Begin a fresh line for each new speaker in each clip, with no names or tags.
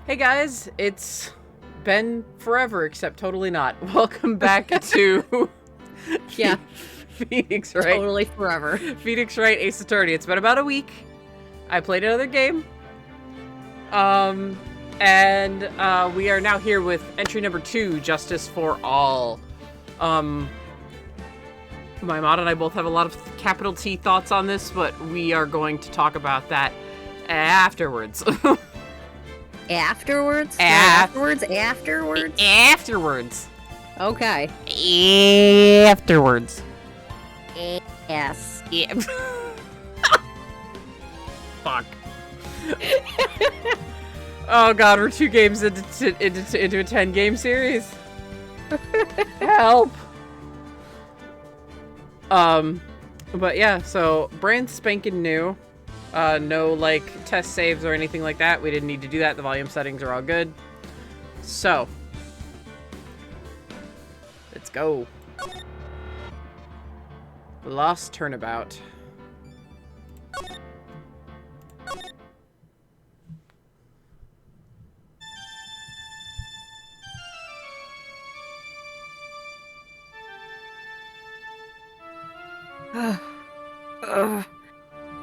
Hey guys, it's been forever, except totally not. Welcome back to
Yeah,
Phoenix Wright.
totally forever.
Phoenix Wright Ace Attorney. It's been about a week. I played another game. And we are now here with entry number 2, Justice for All. My mod and I both have a lot of capital T thoughts on this, but we are going to talk about that afterwards.
Afterwards?
Afterwards.
Okay.
Afterwards.
Yes.
Yeah. Fuck. Oh god, we're 2 games into a 10-game series. Help. But yeah, so brand spanking new. No, like, test saves or anything like that. We didn't need to do that. The volume settings are all good. So, let's go. Lost Turnabout.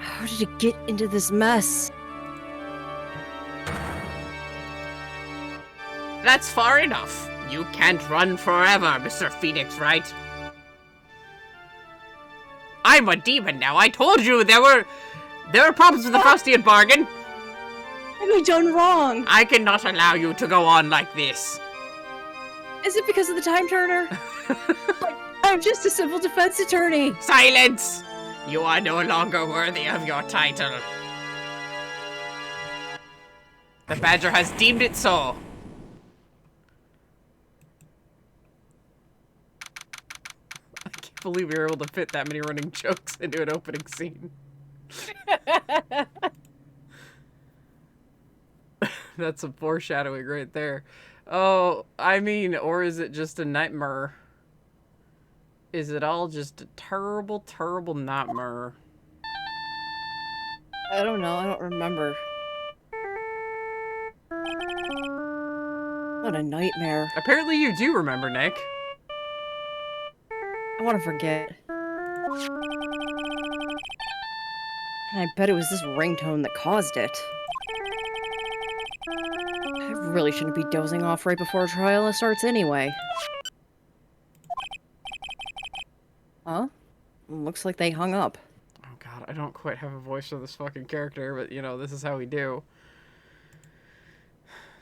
How did it get into this mess?
That's far enough. You can't run forever, Mr. Phoenix Wright. I'm a demon now. I told you there were problems with the Faustian bargain.
What have I done wrong?
I cannot allow you to go on like this.
Is it because of the time turner? I'm just a civil defense attorney.
Silence! You are no longer worthy of your title. The Badger has deemed it so. I can't believe we were able to fit that many running jokes into an opening scene. That's some foreshadowing right there. Oh, I mean, or is it just a nightmare? Is it all just a terrible, terrible nightmare?
I don't know. I don't remember. What a nightmare.
Apparently you do remember, Nick.
I want to forget. And I bet it was this ringtone that caused it. I really shouldn't be dozing off right before trial starts anyway. Huh? Looks like they hung up.
Oh god, I don't quite have a voice for this fucking character, but you know, this is how we do.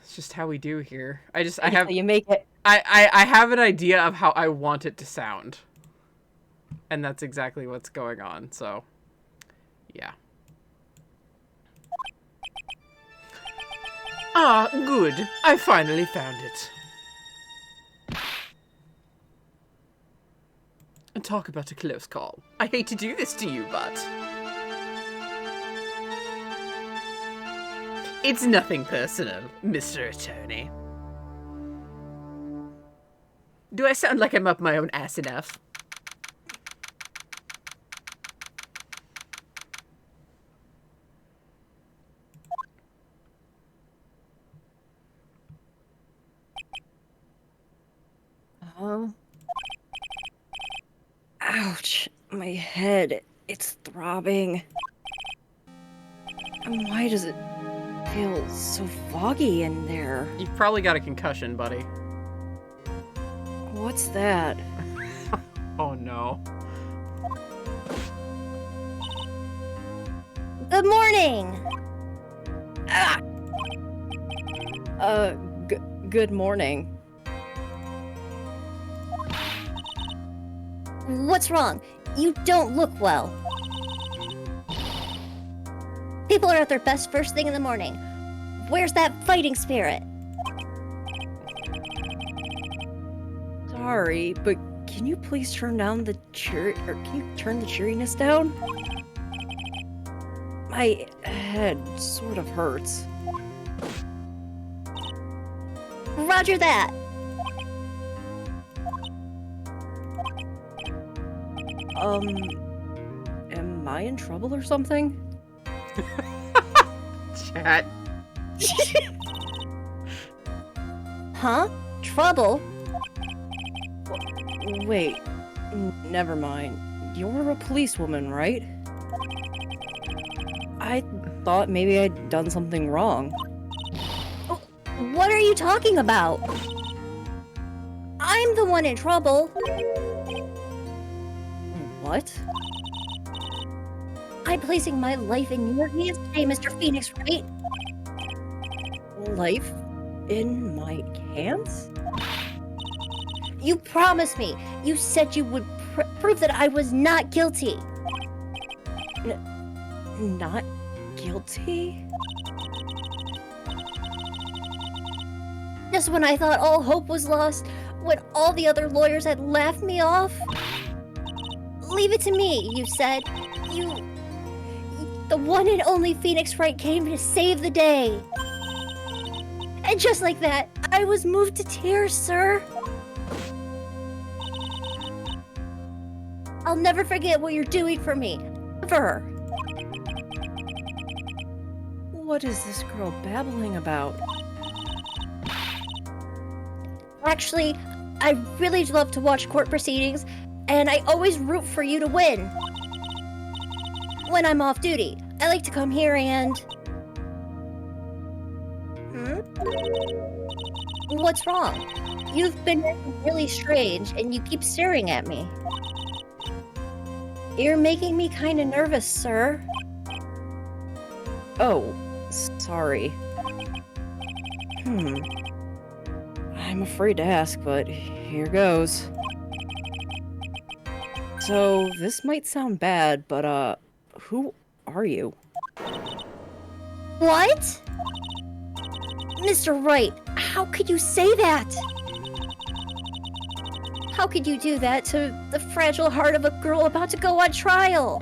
It's just how we do here. I have
You make it.
I have an idea of how I want it to sound. And that's exactly what's going on, so yeah. Ah, good. I finally found it. And talk about a close call. I hate to do this to you, but it's nothing personal, Mr. Attorney. Do I sound like I'm up my own ass enough?
Oh. Ouch. My head. It's throbbing. And why does it feel so foggy in there?
You've probably got a concussion, buddy.
What's that?
Oh no.
Good morning!
Ah! Good morning.
What's wrong? You don't look well. People are at their best first thing in the morning. Where's that fighting spirit?
Sorry, but can you please turn down the can you turn the cheeriness down? My head sort of hurts.
Roger that.
Am I in trouble or something?
Chat.
Huh? Trouble?
Wait, never mind. You're a policewoman, right? I thought maybe I'd done something wrong.
What are you talking about? I'm the one in trouble.
What?
I'm placing my life in your hands today, Mr. Phoenix, right?
Life in my hands?
You promised me. You said you would prove that I was not guilty.
Not guilty?
Just when I thought all hope was lost, when all the other lawyers had laughed me off. Leave it to me, you said. The one and only Phoenix Wright came to save the day. And just like that, I was moved to tears, sir. I'll never forget what you're doing for me. Ever.
What is this girl babbling about?
Actually, I really love to watch court proceedings, and I always root for you to win. When I'm off duty, I like to come here and... What's wrong? You've been really strange, and you keep staring at me. You're making me kind of nervous, sir.
Oh, sorry. I'm afraid to ask, but here goes. So, this might sound bad, but, who are you?
What? Mr. Wright, how could you say that? How could you do that to the fragile heart of a girl about to go on trial?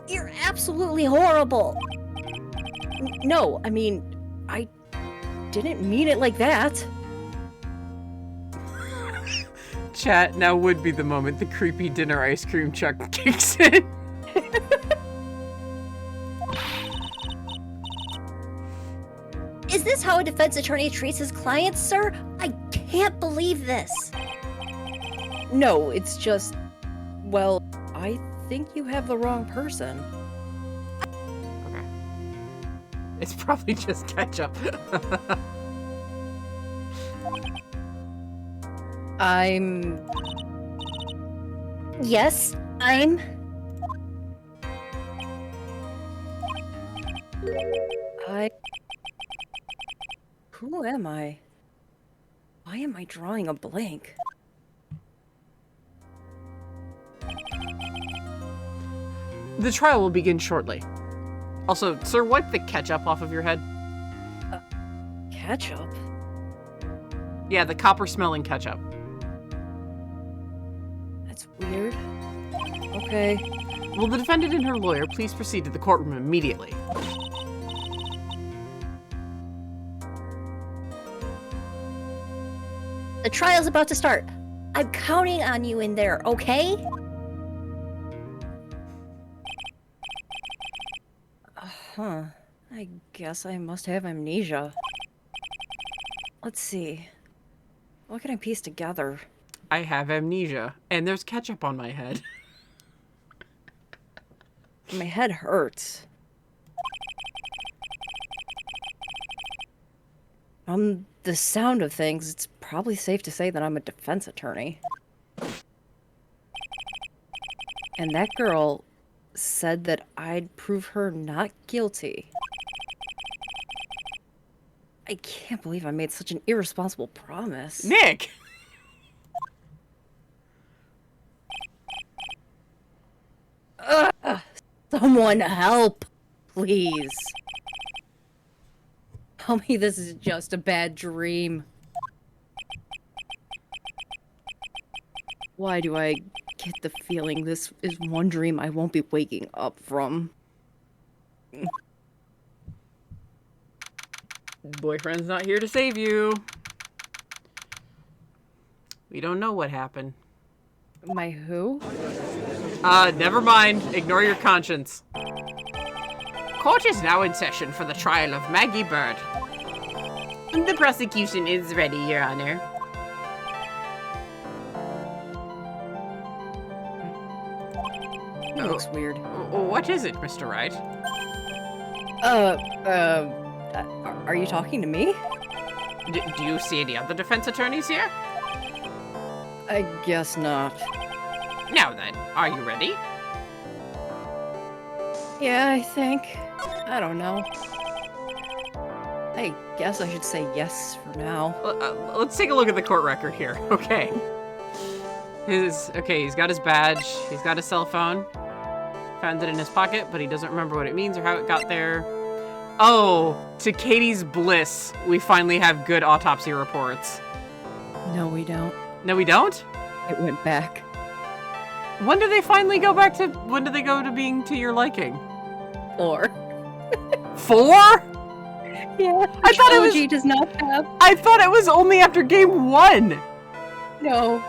You're absolutely horrible.
No, I mean, I didn't mean it like that.
Chat, now would be the moment the creepy dinner ice cream truck kicks in.
Is this how a defense attorney treats his clients, sir? I can't believe this.
No, it's just... Well, I think you have the wrong person.
Okay. It's probably just ketchup.
Yes, I'm...
Who am I? Why am I drawing a blank?
The trial will begin shortly. Also, sir, wipe the ketchup off of your head.
Ketchup?
Yeah, the copper-smelling ketchup.
That's weird. Okay.
Will the defendant and her lawyer please proceed to the courtroom immediately?
The trial's about to start. I'm counting on you in there, okay?
Huh. I guess I must have amnesia. Let's see. What can I piece together?
I have amnesia, and there's ketchup on my head.
My head hurts. The sound of things, it's probably safe to say that I'm a defense attorney. And that girl said that I'd prove her not guilty. I can't believe I made such an irresponsible promise.
Nick!
Someone help, please. Tell me this is just a bad dream. Why do I get the feeling this is one dream I won't be waking up from?
Boyfriend's not here to save you. We don't know what happened.
My who?
Never mind. Ignore your conscience. Court is now in session for the trial of Maggie Bird. The prosecution is ready, Your Honor.
It looks weird.
What is it, Mr. Wright?
Are you talking to me?
Do you see any other defense attorneys here?
I guess not.
Now then, are you ready?
Yeah, I think. I don't know. I guess I should say yes for now.
Let's take a look at the court record here. Okay. He's got his badge. He's got his cell phone. Found it in his pocket, but he doesn't remember what it means or how it got there. Oh, to Katie's bliss, we finally have good autopsy reports.
No, we don't.
No, we don't?
It went back.
When do they finally go back to, when do they go to being to your liking?
4.
4?
Yeah.
I thought it was,
does not have.
I thought it was only after game 1.
No.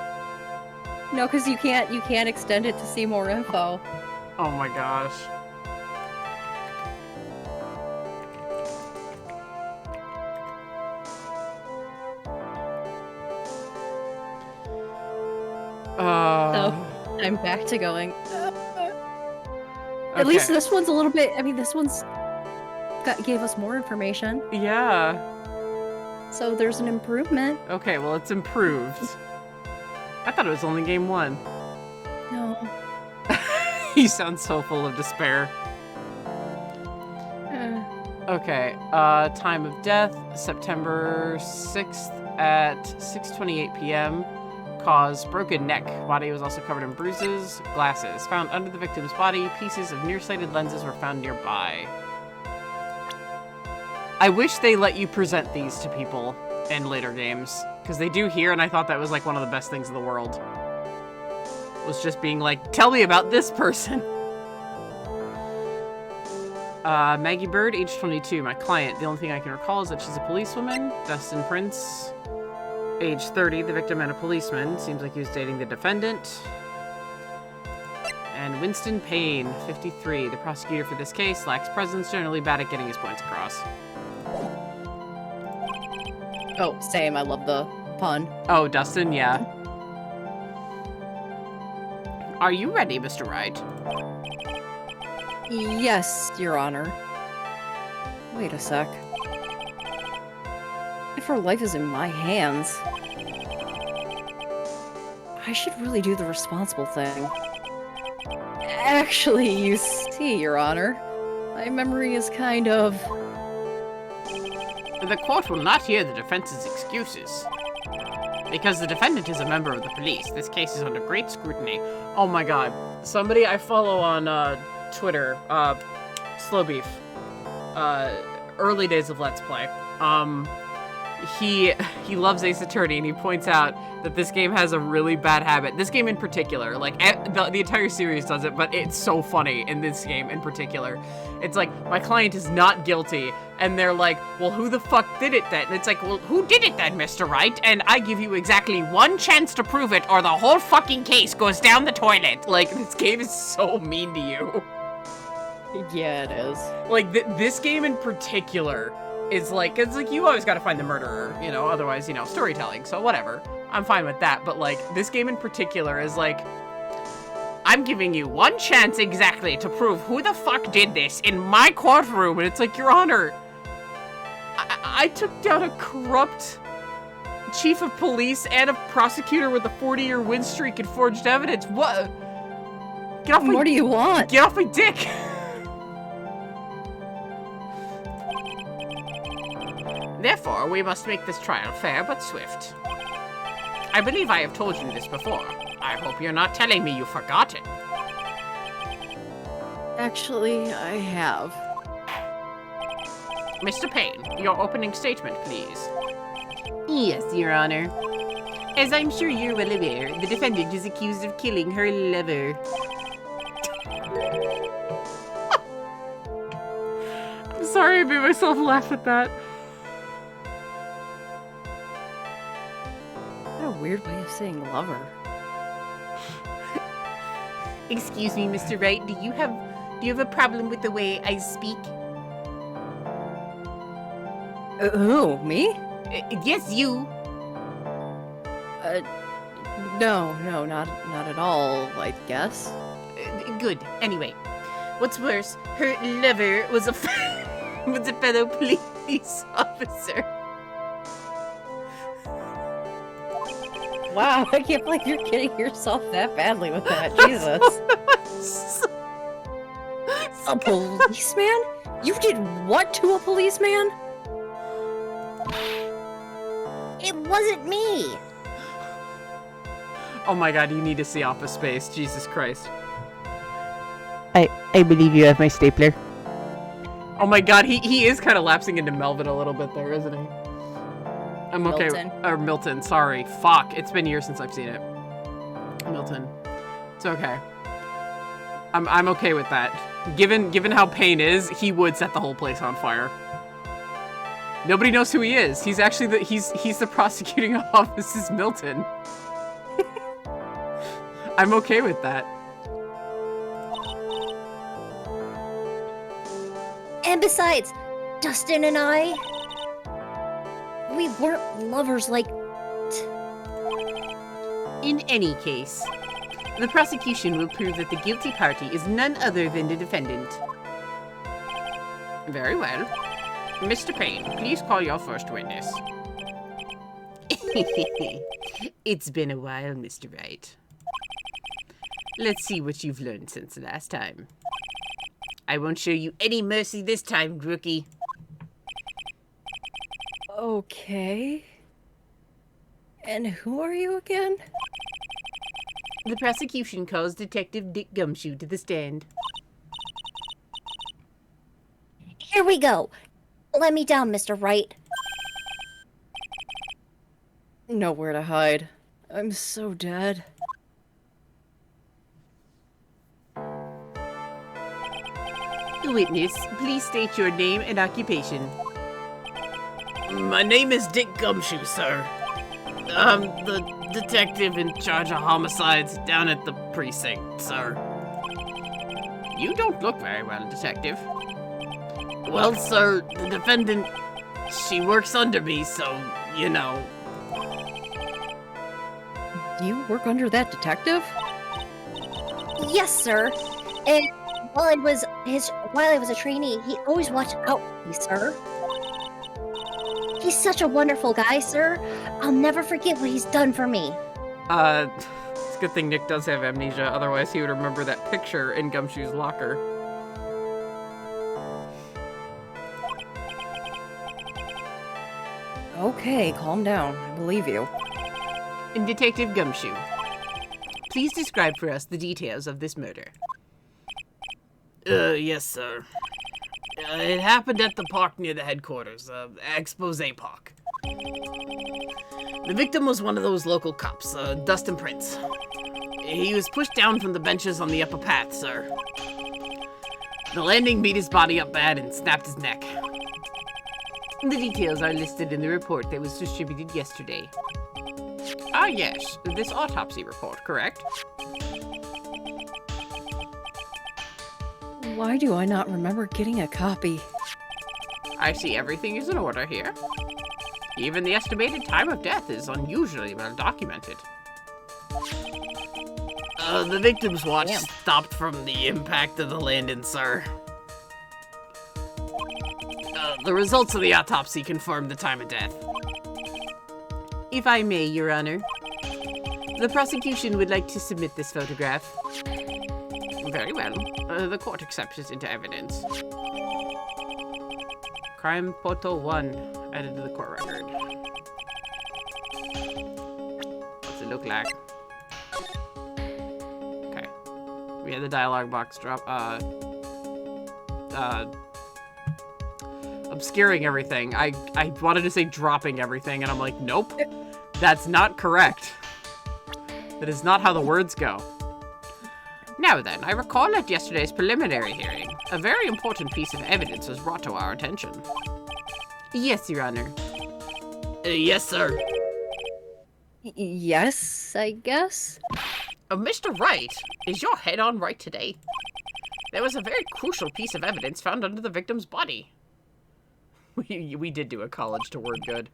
No, because you can't extend it to see more info.
Oh my gosh.
So I'm back to going. At least this one's a little bit. I mean, this one's gave us more information.
Yeah.
So there's an improvement.
Okay, well, it's improved. I thought it was only game 1.
No.
You sound so full of despair. Okay, time of death, September 6th at 6:28 p.m. Cause, broken neck. Body was also covered in bruises. Glasses. Found under the victim's body. Pieces of nearsighted lenses were found nearby. I wish they let you present these to people in later games. Because they do here, and I thought that was like one of the best things in the world. Was just being like, tell me about this person. Maggie Bird, age 22, my client. The only thing I can recall is that she's a policewoman. Dustin Prince, age 30, the victim and a policeman. Seems like he was dating the defendant. And Winston Payne, 53, the prosecutor for this case, lacks presence, generally bad at getting his points across.
Oh, same. I love the pun.
Oh, Dustin, yeah. Are you ready, Mr. Wright?
Yes, Your Honor. Wait a sec. If her life is in my hands, I should really do the responsible thing. Actually, you see, Your Honor, my memory is kind of...
The court will not hear the defense's excuses. Because the defendant is a member of the police, this case is under great scrutiny. Oh my god. Somebody I follow on Twitter, Slow Beef, early days of Let's Play, he loves Ace Attorney, and he points out that this game has a really bad habit. This game in particular, like the entire series does it, but it's so funny in this game in particular. It's like, my client is not guilty, and they're like, well, who the fuck did it then? And it's like, well, who did it then, Mr. Wright? And I give you exactly one chance to prove it, or the whole fucking case goes down the toilet. Like, this game is so mean to you.
Yeah, it is.
Like, this game in particular is like, it's like, you always gotta find the murderer, you know, otherwise, you know, storytelling, so whatever. I'm fine with that, but like, this game in particular is like, I'm giving you one chance exactly to prove who the fuck did this in my courtroom, and it's like, Your Honor, I took down a corrupt chief of police and a prosecutor with a 40-year win streak and forged evidence. What? Get off my...
What do you want?
Get off my dick! Therefore, we must make this trial fair but swift. I believe I have told you this before. I hope you're not telling me you've forgotten.
Actually, I have.
Mr. Payne, your opening statement, please. Yes, Your Honor. As I'm sure you're well aware, the defendant is accused of killing her lover. I'm sorry I made myself laugh at that.
What a weird way of saying lover.
Excuse me, Mr. Wright, do you have a problem with the way I speak?
Who? Me?
Yes, you.
No, not at all, I guess.
Good. Anyway, what's worse, her lover was a was a fellow police officer.
Wow, I can't believe you're kidding yourself that badly with that. Jesus. A policeman? You did what to a policeman?
It wasn't me.
Oh my god, you need to see Office Space. Jesus Christ.
I believe you have my stapler.
Oh my god, he is kind of lapsing into Melvin a little bit there, isn't he? I'm okay.
Milton.
Or Milton, sorry. Fuck, it's been years since I've seen it. Milton. It's okay. I'm okay with that. Given how Payne is, he would set the whole place on fire. Nobody knows who he is. He's actually he's the prosecuting officer's Milton. I'm okay with that.
And besides, Dustin and I, we weren't lovers like...
In any case, the prosecution will prove that the guilty party is none other than the defendant. Very well. Mr. Payne, please call your first witness. It's been a while, Mr. Wright. Let's see what you've learned since the last time. I won't show you any mercy this time, rookie.
Okay. And who are you again?
The prosecution calls Detective Dick Gumshoe to the stand.
Here we go. Let me down, Mr. Wright.
Nowhere to hide. I'm so dead.
Witness, please state your name and occupation. My name is Dick Gumshoe, sir. I'm the detective in charge of homicides down at the precinct, sir. You don't look very well, detective. Well, sir, the defendant, she works under me, so, you know.
You work under that detective?
Yes, sir. And while I was a trainee, he always watched out for me, sir. He's such a wonderful guy, sir. I'll never forget what he's done for me.
It's a good thing Nick does have amnesia, otherwise he would remember that picture in Gumshoe's locker.
Okay, calm down. I believe you.
And Detective Gumshoe, please describe for us the details of this murder. Yes, sir. It happened at the park near the headquarters, Expose Park. The victim was one of those local cops, Dustin Prince. He was pushed down from the benches on the upper path, sir. The landing beat his body up bad and snapped his neck. The details are listed in the report that was distributed yesterday. Ah, yes, this autopsy report, correct?
Why do I not remember getting a copy?
I see everything is in order here. Even the estimated time of death is unusually well documented. The victim's watch stopped from the impact of the landing, sir. The results of the autopsy confirmed the time of death. If I may, Your Honor, the prosecution would like to submit this photograph. Very well. The court accepts it into evidence. Crime Photo 1 added to the court record. What's it look like? Okay. We had the dialogue box drop, obscuring everything. I wanted to say dropping everything, and I'm like, nope. That's not correct. That is not how the words go. Now then, I recall at yesterday's preliminary hearing, a very important piece of evidence was brought to our attention. Yes, Your Honor. Yes, sir.
Yes, I guess?
Mr. Wright, is your head on right today? There was a very crucial piece of evidence found under the victim's body. We did do a college to word good.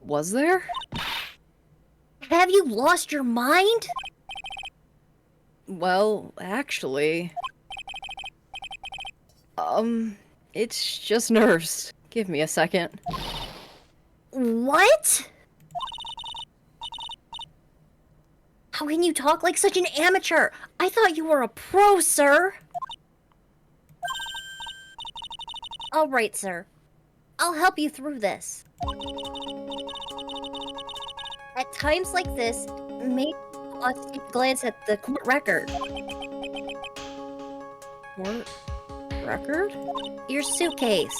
Was there?
Have you lost your mind?
Well, actually... it's just nerves. Give me a second.
What? How can you talk like such an amateur? I thought you were a pro, sir. All right, sir. I'll help you through this. At times like this, maybe you ought to take a glance at the court record.
Court record?
Your suitcase.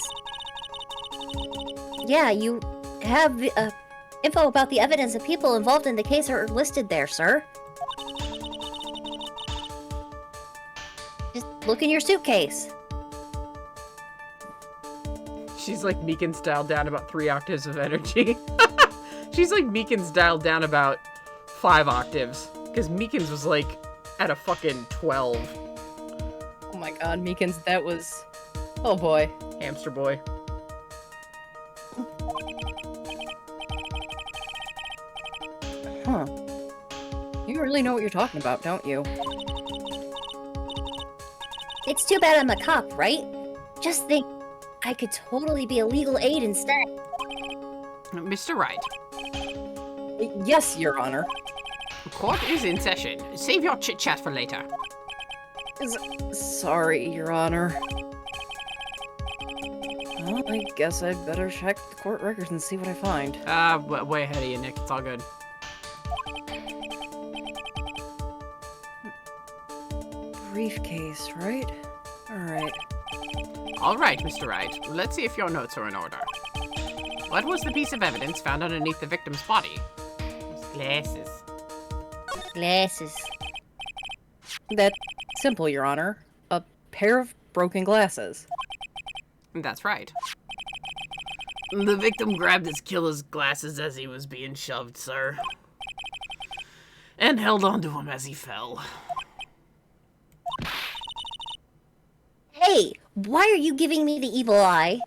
Yeah, you have the info about the evidence of people involved in the case are listed there, sir. Just look in your suitcase.
She's like Meekin's dialed down about 3 octaves of energy. She's like Meekin's dialed down about 5 octaves. Because Meekin's was like at a fucking 12.
Oh my god, Meekins, that was... Oh boy.
Hamster boy.
Huh. You really know what you're talking about, don't you?
It's too bad I'm a cop, right? Just think, I could totally be a legal aid instead.
Mr. Wright,
Yes, Your Honor.
court is in session. Save your chit-chat for later.
Sorry, Your Honor. Well, I guess I'd better check the court records and see what I find.
Way ahead of you, Nick. It's all good.
Briefcase, right? Alright.
All right, Mr. Wright. Let's see if your notes are in order. What was the piece of evidence found underneath the victim's body? Those glasses.
Glasses.
That's simple, Your Honor. A pair of broken glasses.
That's right. The victim grabbed his killer's glasses as he was being shoved, sir. And held onto him as he fell.
Hey, why are you giving me the evil eye?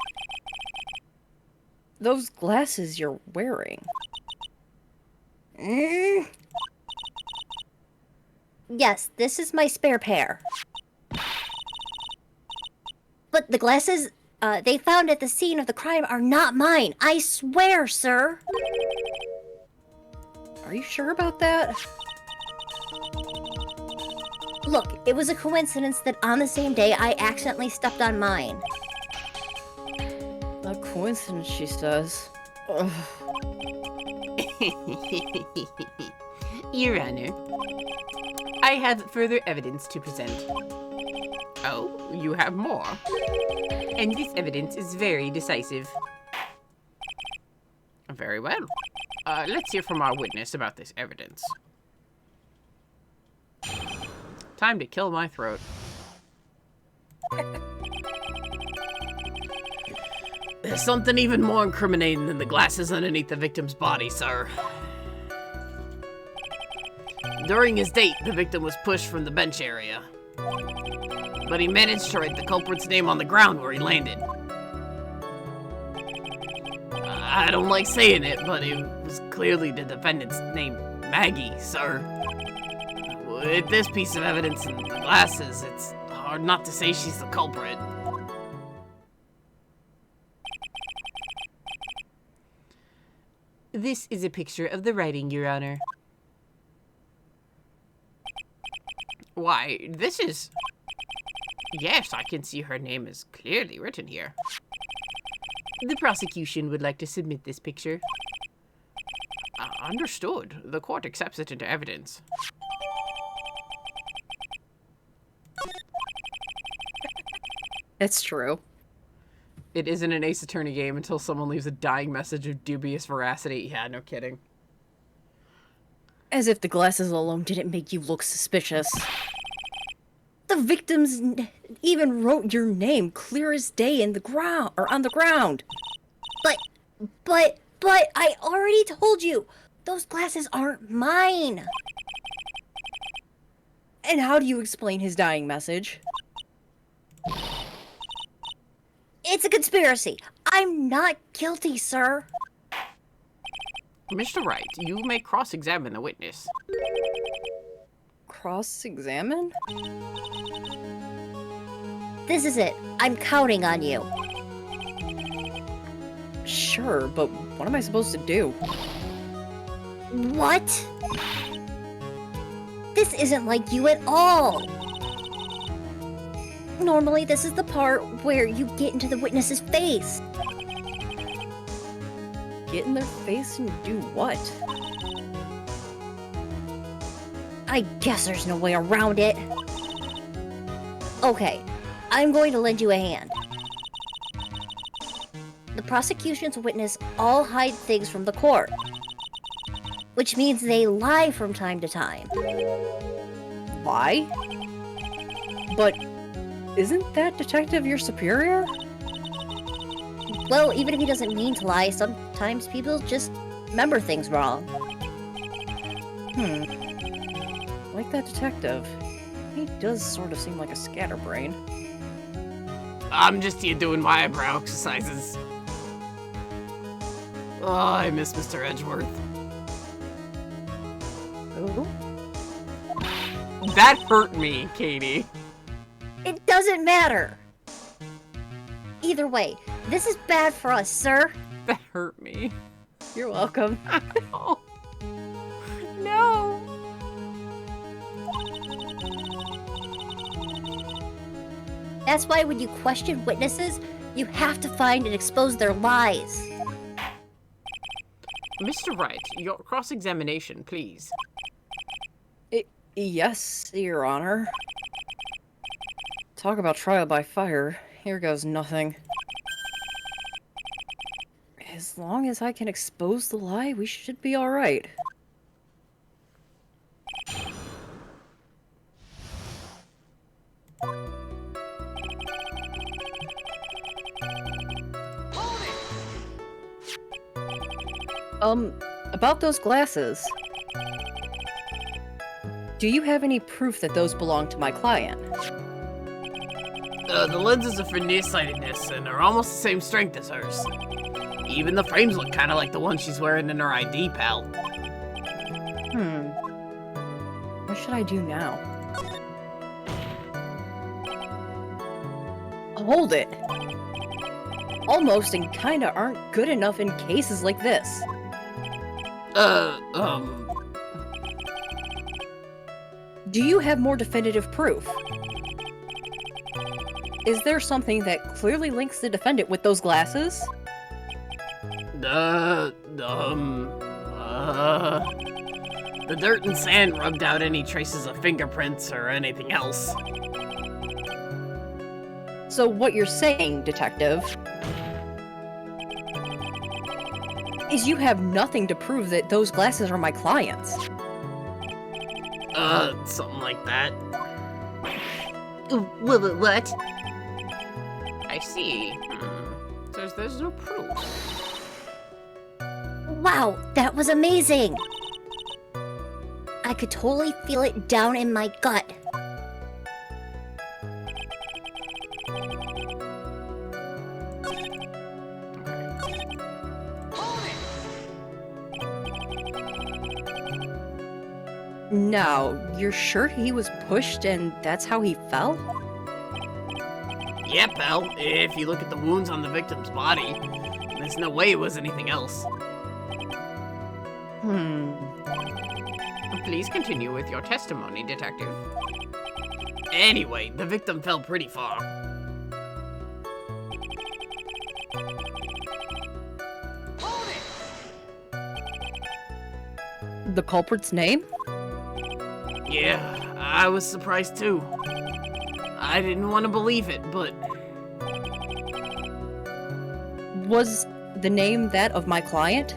Those glasses you're wearing.
Yes, this is my spare pair. But the glasses they found at the scene of the crime are not mine. I swear, sir.
Are you sure about that?
Look, it was a coincidence that on the same day I accidentally stepped on mine.
A coincidence, she says. Ugh.
Your Honor, I have further evidence to present. Oh, you have more? And this evidence is very decisive. Very well. Let's hear from our witness about this evidence. Time to kill my throat. There's something even more incriminating than the glasses underneath the victim's body, sir. During his date, the victim was pushed from the bench area. But he managed to write the culprit's name on the ground where he landed. I don't like saying it, but it was clearly the defendant's name, Maggie, sir. With this piece of evidence and the glasses, it's hard not to say she's the culprit. This is a picture of the writing, Your Honor. Why, this is... Yes, I can see her name is clearly written here. The prosecution would like to submit this picture. Understood. The court accepts it into evidence.
It's true.
It isn't an Ace Attorney game until someone leaves a dying message of dubious veracity. Yeah, no kidding.
As if the glasses alone didn't make you look suspicious. The victims even wrote your name clear as day in the ground, or on the ground.
But I already told you, those glasses aren't mine.
And how do you explain his dying message?
It's a conspiracy. I'm not guilty, sir.
Mr. Wright, you may cross-examine the witness.
Cross-examine?
This is it. I'm counting on you.
Sure, but what am I supposed to do?
What? This isn't like you at all. Normally, this is the part where you get into the witness's face.
Get in their face and do what?
I guess there's no way around it. Okay, I'm going to lend you a hand. The prosecution's witness all hide things from the court, which means they lie from time to time.
Lie? But isn't that detective your superior?
Well, even if he doesn't mean to lie, sometimes people just remember things wrong.
Like that detective. He does sort of seem like a scatterbrain.
I'm just here doing my eyebrow exercises. Oh, I miss Mr. Edgeworth.
Oh?
That hurt me, Katie.
It doesn't matter. Either way, this is bad for us, sir.
That hurt me.
You're welcome.
Oh. No.
That's why when you question witnesses, you have to find and expose their lies.
Mr. Wright, your cross-examination, please.
Yes, Your Honor. Talk about trial by fire. Here goes nothing. As long as I can expose the lie, we should be alright. About those glasses. Do you have any proof that those belong to my client?
The lenses are for nearsightedness and are almost the same strength as hers. Even the frames look kind of like the one she's wearing in her ID, pal.
What should I do now? Hold it! Almost and kinda aren't good enough in cases like this. Do you have more definitive proof? Is there something that clearly links the defendant with those glasses?
The dirt and sand rubbed out any traces of fingerprints or anything else.
So what you're saying, detective, is you have nothing to prove that those glasses are my client's.
Something like that.
What?
I see. Says there's no proof.
Wow, that was amazing! I could totally feel it down in my gut.
Now, you're sure he was pushed and that's how he fell?
Yeah, pal. If you look at the wounds on the victim's body, there's no way it was anything else. Please continue with your testimony, detective. Anyway, the victim fell pretty far.
The culprit's name?
Yeah, I was surprised too. I didn't want to believe it, but...
Was the name that of my client?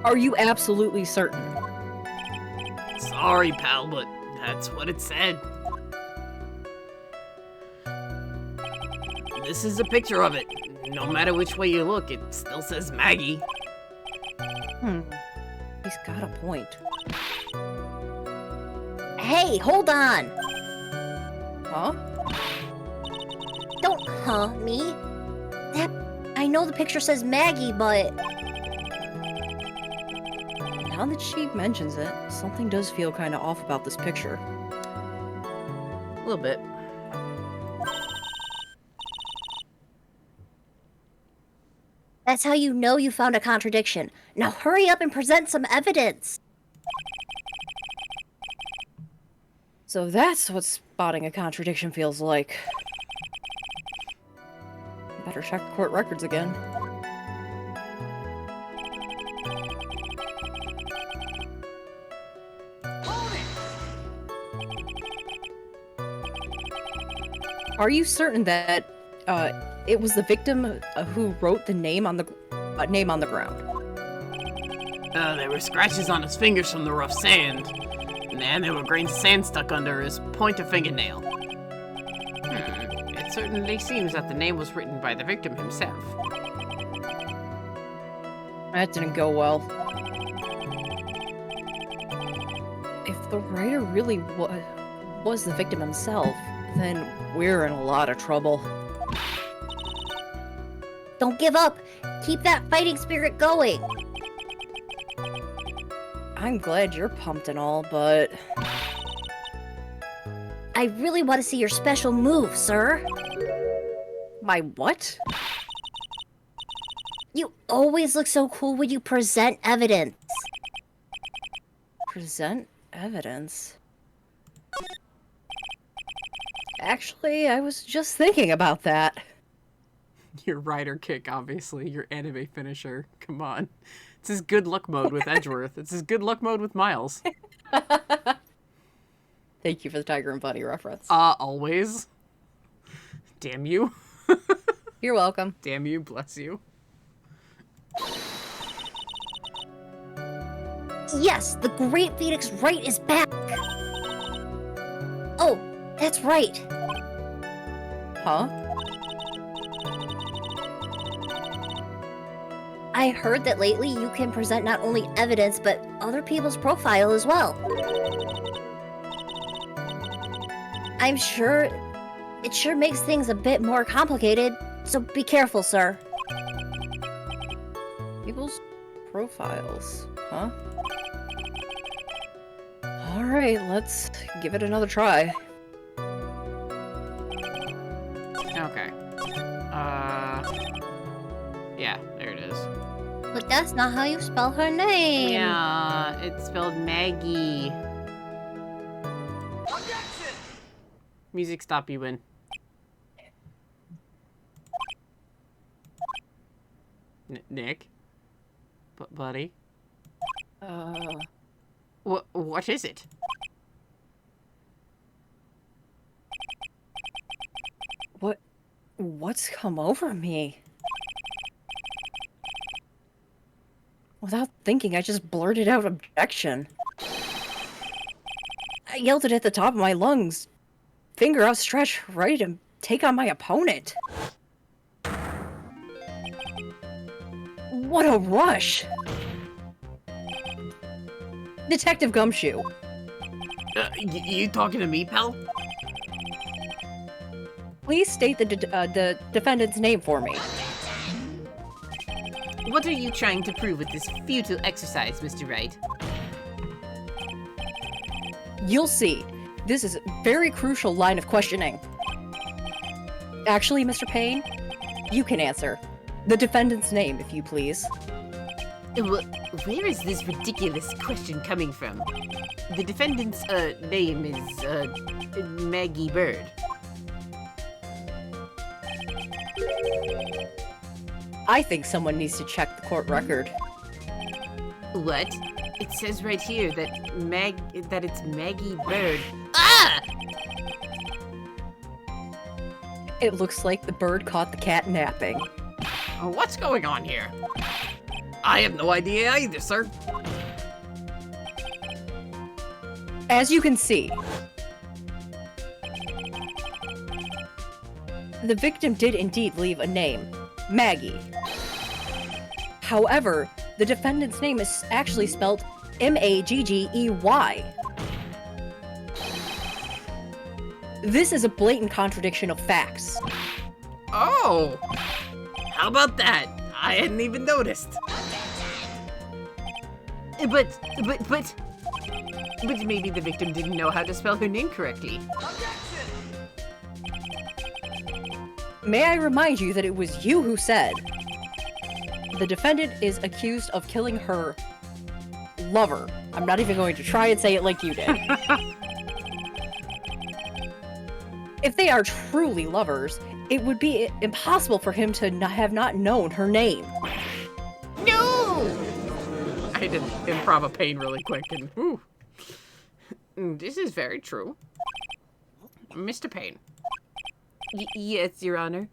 Are you absolutely certain?
Sorry, pal, but that's what it said. This is a picture of it. No matter which way you look, it still says Maggie.
He's got a point.
Hey, hold on!
Huh?
Don't me. I know the picture says Maggie, but
Now that she mentions it, something does feel kind of off about this picture.
A little bit.
that's how you know you found a contradiction. Now hurry up and present some evidence.
So that's what spotting a contradiction feels like. Better check the court records again. Are you certain that it was the victim who wrote the name on the ground?
There were scratches on his fingers from the rough sand, and there were grains of sand stuck under his pointer fingernail. It certainly seems that the name was written by the victim himself.
That didn't go well. If the writer really was the victim himself, then we're in a lot of trouble.
Don't give up. Keep that fighting spirit going.
I'm glad you're pumped and all, but
I really want to see your special move, sir.
my what?
You always look so cool when you present evidence.
Present evidence? Actually, I was just thinking about that.
Your rider kick, obviously. Your anime finisher. Come on. It's his good luck mode with Edgeworth. It's his good luck mode with Miles.
Thank you for the Tiger and Bunny reference.
Always. Damn you.
You're welcome.
Damn you, bless you.
Yes, the great Phoenix Wright is back. Oh, that's right.
Huh?
I heard that lately you can present not only evidence, but other people's profile as well. I'm sure it sure makes things a bit more complicated, so be careful, sir.
People's profiles, huh? Alright, let's give it another try.
Okay. Yeah, there it is.
But that's not how you spell her name.
Yeah, it's spelled Maggie. Music stop, you win. Nick? Buddy? What is it?
What's come over me? Without thinking, I just blurted out objection. I yelled it at the top of my lungs. Finger outstretched, ready to take on my opponent. What a rush! Detective Gumshoe.
You talking to me, pal?
Please state the defendant's name for me.
What are you trying to prove with this futile exercise, Mr. Wright?
You'll see. This is a very crucial line of questioning. Actually, Mr. Payne, you can answer. The defendant's name, if you please.
Where is this ridiculous question coming from? The defendant's, name is, Maggie Bird.
I think someone needs to check the court record.
What? It says right here that it's Maggie Bird. Ah!
It looks like the bird caught the cat napping.
What's going on here? I have no idea either, sir.
As you can see, the victim did indeed leave a name, Maggie. However, the defendant's name is actually spelled M-A-G-G-E-Y. This is a blatant contradiction of facts.
Oh! How about that? I hadn't even noticed. But maybe the victim didn't know how to spell her name correctly.
May I remind you that it was you who said the defendant is accused of killing her lover. I'm not even going to try and say it like you did. If they are truly lovers, it would be impossible for him to have not known her name.
No! I did improv a pain really quick and whew. This is very true. Mr. Payne. Yes, Your Honor.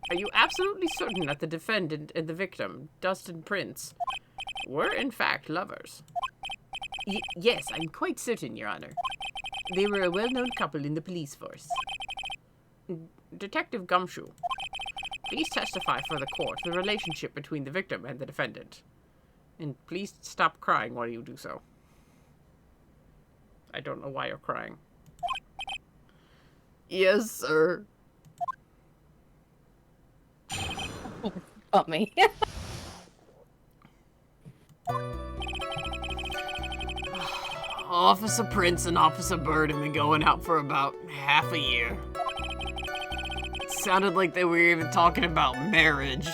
Are you absolutely certain that the defendant and the victim, Dustin Prince, were in fact lovers? Yes, I'm quite certain, Your Honor. They were a well-known couple in the police force. Detective Gumshoe, please testify for the court the relationship between the victim and the defendant. And please stop crying while you do so. I don't know why you're crying. Yes, sir.
Fuck me.
Officer Prince and Officer Bird have been going out for about half a year. It sounded like they were even talking about marriage.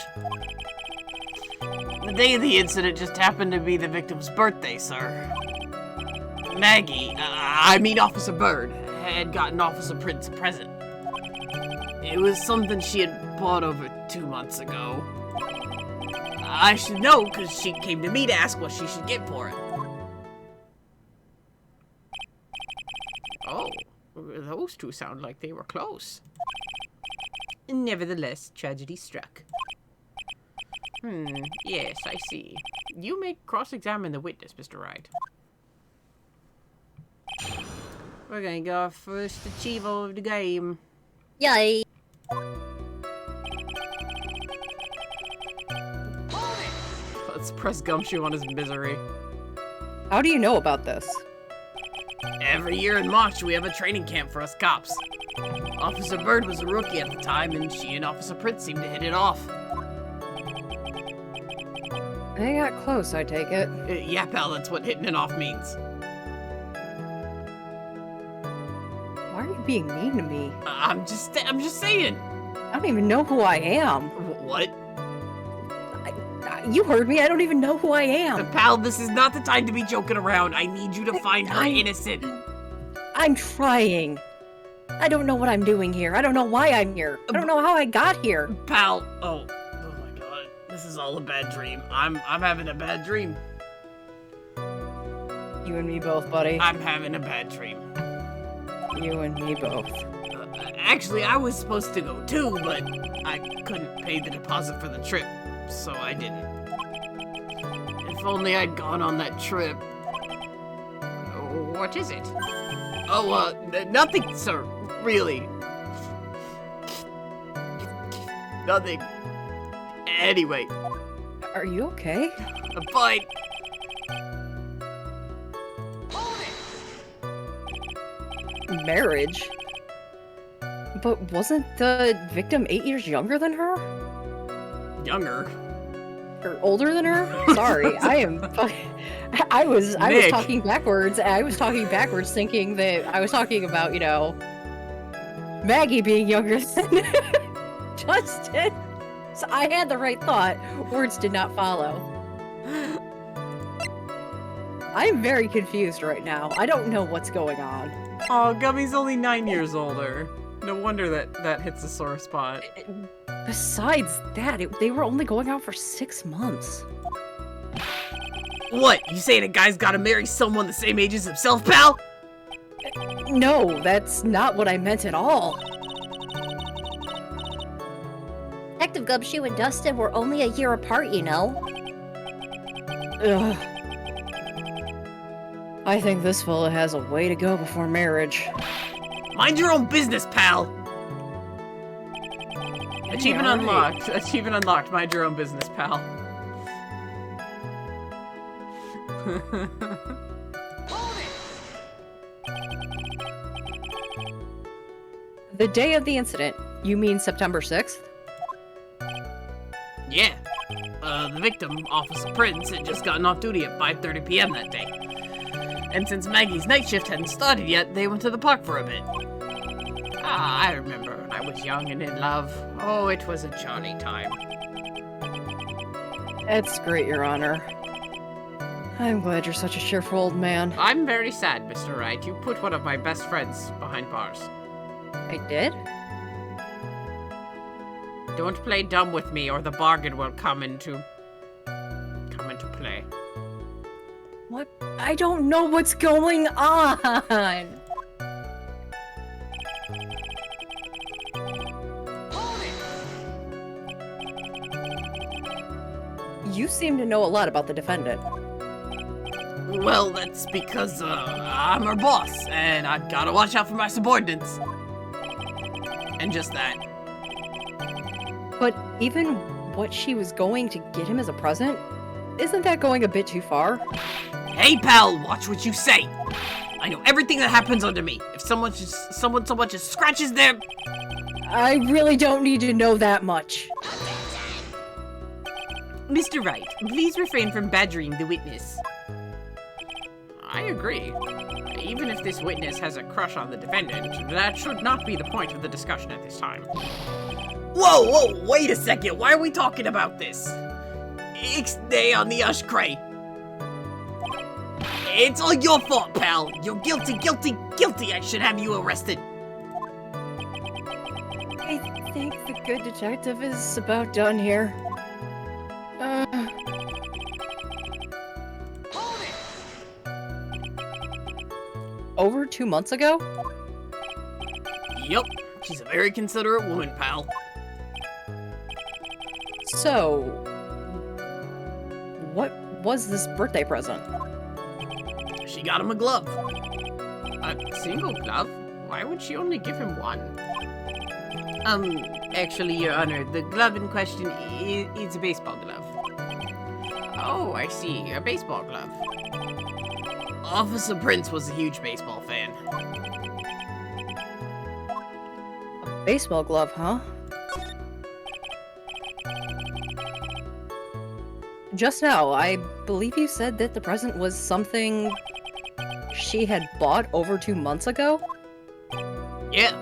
The day of the incident just happened to be the victim's birthday, sir. Maggie, Officer Bird, had gotten Officer Prince a present. It was something she had bought over 2 months ago. I should know, because she came to me to ask what she should get for it. Oh, those two sound like they were close. Nevertheless, tragedy struck. Yes, I see. You may cross-examine the witness, Mr. Wright. We're gonna go our first achieval of the game.
Yay!
Let's press Gumshoe on his misery.
How do you know about this?
Every year in March, we have a training camp for us cops. Officer Bird was a rookie at the time, and she and Officer Prince seemed to hit it off.
They got close, I take it.
Yeah, pal, that's what hitting it off means.
Why are you being mean to me?
I'm just saying.
I don't even know who I am.
What?
You heard me, I don't even know who I am.
Pal, this is not the time to be joking around. I need you to find her innocent.
I'm trying. I don't know what I'm doing here. I don't know why I'm here. I don't know how I got here.
Pal, oh my god. This is all a bad dream. I'm having a bad dream.
You and me both, buddy.
I'm having a bad dream.
You and me both.
Actually, I was supposed to go too, but I couldn't pay the deposit for the trip, so I didn't. If only I'd gone on that trip. What is it? Oh, nothing, sir. Really. Nothing. Anyway.
Are you okay?
I'm fine.
Marriage? But wasn't the victim 8 years younger than her?
Younger?
Or older than her? Sorry, I was talking backwards. I was talking backwards thinking that I was talking about, you know, Maggie being younger than Justin. So I had the right thought. Words did not follow. I'm very confused right now. I don't know what's going on.
Oh, Gummy's only 9 years older. No wonder that hits a sore spot.
Besides that, they were only going out for 6 months.
What? You saying a guy's gotta marry someone the same age as himself, pal?
No, that's not what I meant at all.
Detective Gumshoe and Dustin were only a year apart, you know.
Ugh. I think this fella has a way to go before marriage.
Mind your own business, pal! Achievement unlocked. Achievement unlocked. Mind your own business, pal.
The day of the incident, you mean September 6th?
Yeah. The victim, Officer Prince, had just gotten off duty at 5:30 p.m. that day. And since Maggie's night shift hadn't started yet, they went to the park for a bit. I remember when I was young and in love. Oh, it was a jolly time.
That's great, Your Honor. I'm glad you're such a cheerful old man.
I'm very sad, Mr. Wright. You put one of my best friends behind bars.
I did?
Don't play dumb with me or the bargain will come into play.
What? I don't know what's going on! You seem to know a lot about the defendant.
Well, that's because, I'm her boss, and I've gotta watch out for my subordinates. And just that.
But even what she was going to get him as a present, isn't that going a bit too far?
Hey, pal, watch what you say. I know everything that happens under me. If someone so much as scratches their...
I really don't need to know that much.
Mr. Wright, please refrain from badgering the witness. I agree. Even if this witness has a crush on the defendant, that should not be the point of the discussion at this time. Whoa, wait a second. Why are we talking about this? Ixnay on the Ushcray. It's all your fault, pal. You're guilty. I should have you arrested.
I think the good detective is about done here. Over 2 months ago?
Yep. She's a very considerate woman, pal.
So, what was this birthday present?
She got him a glove. A single glove? Why would she only give him one? Actually, Your Honor, the glove in question is a baseball glove. Oh, I see. A baseball glove. Officer Prince was a huge baseball fan.
A baseball glove, huh? Just now, I believe you said that the present was something she had bought over 2 months ago?
Yeah.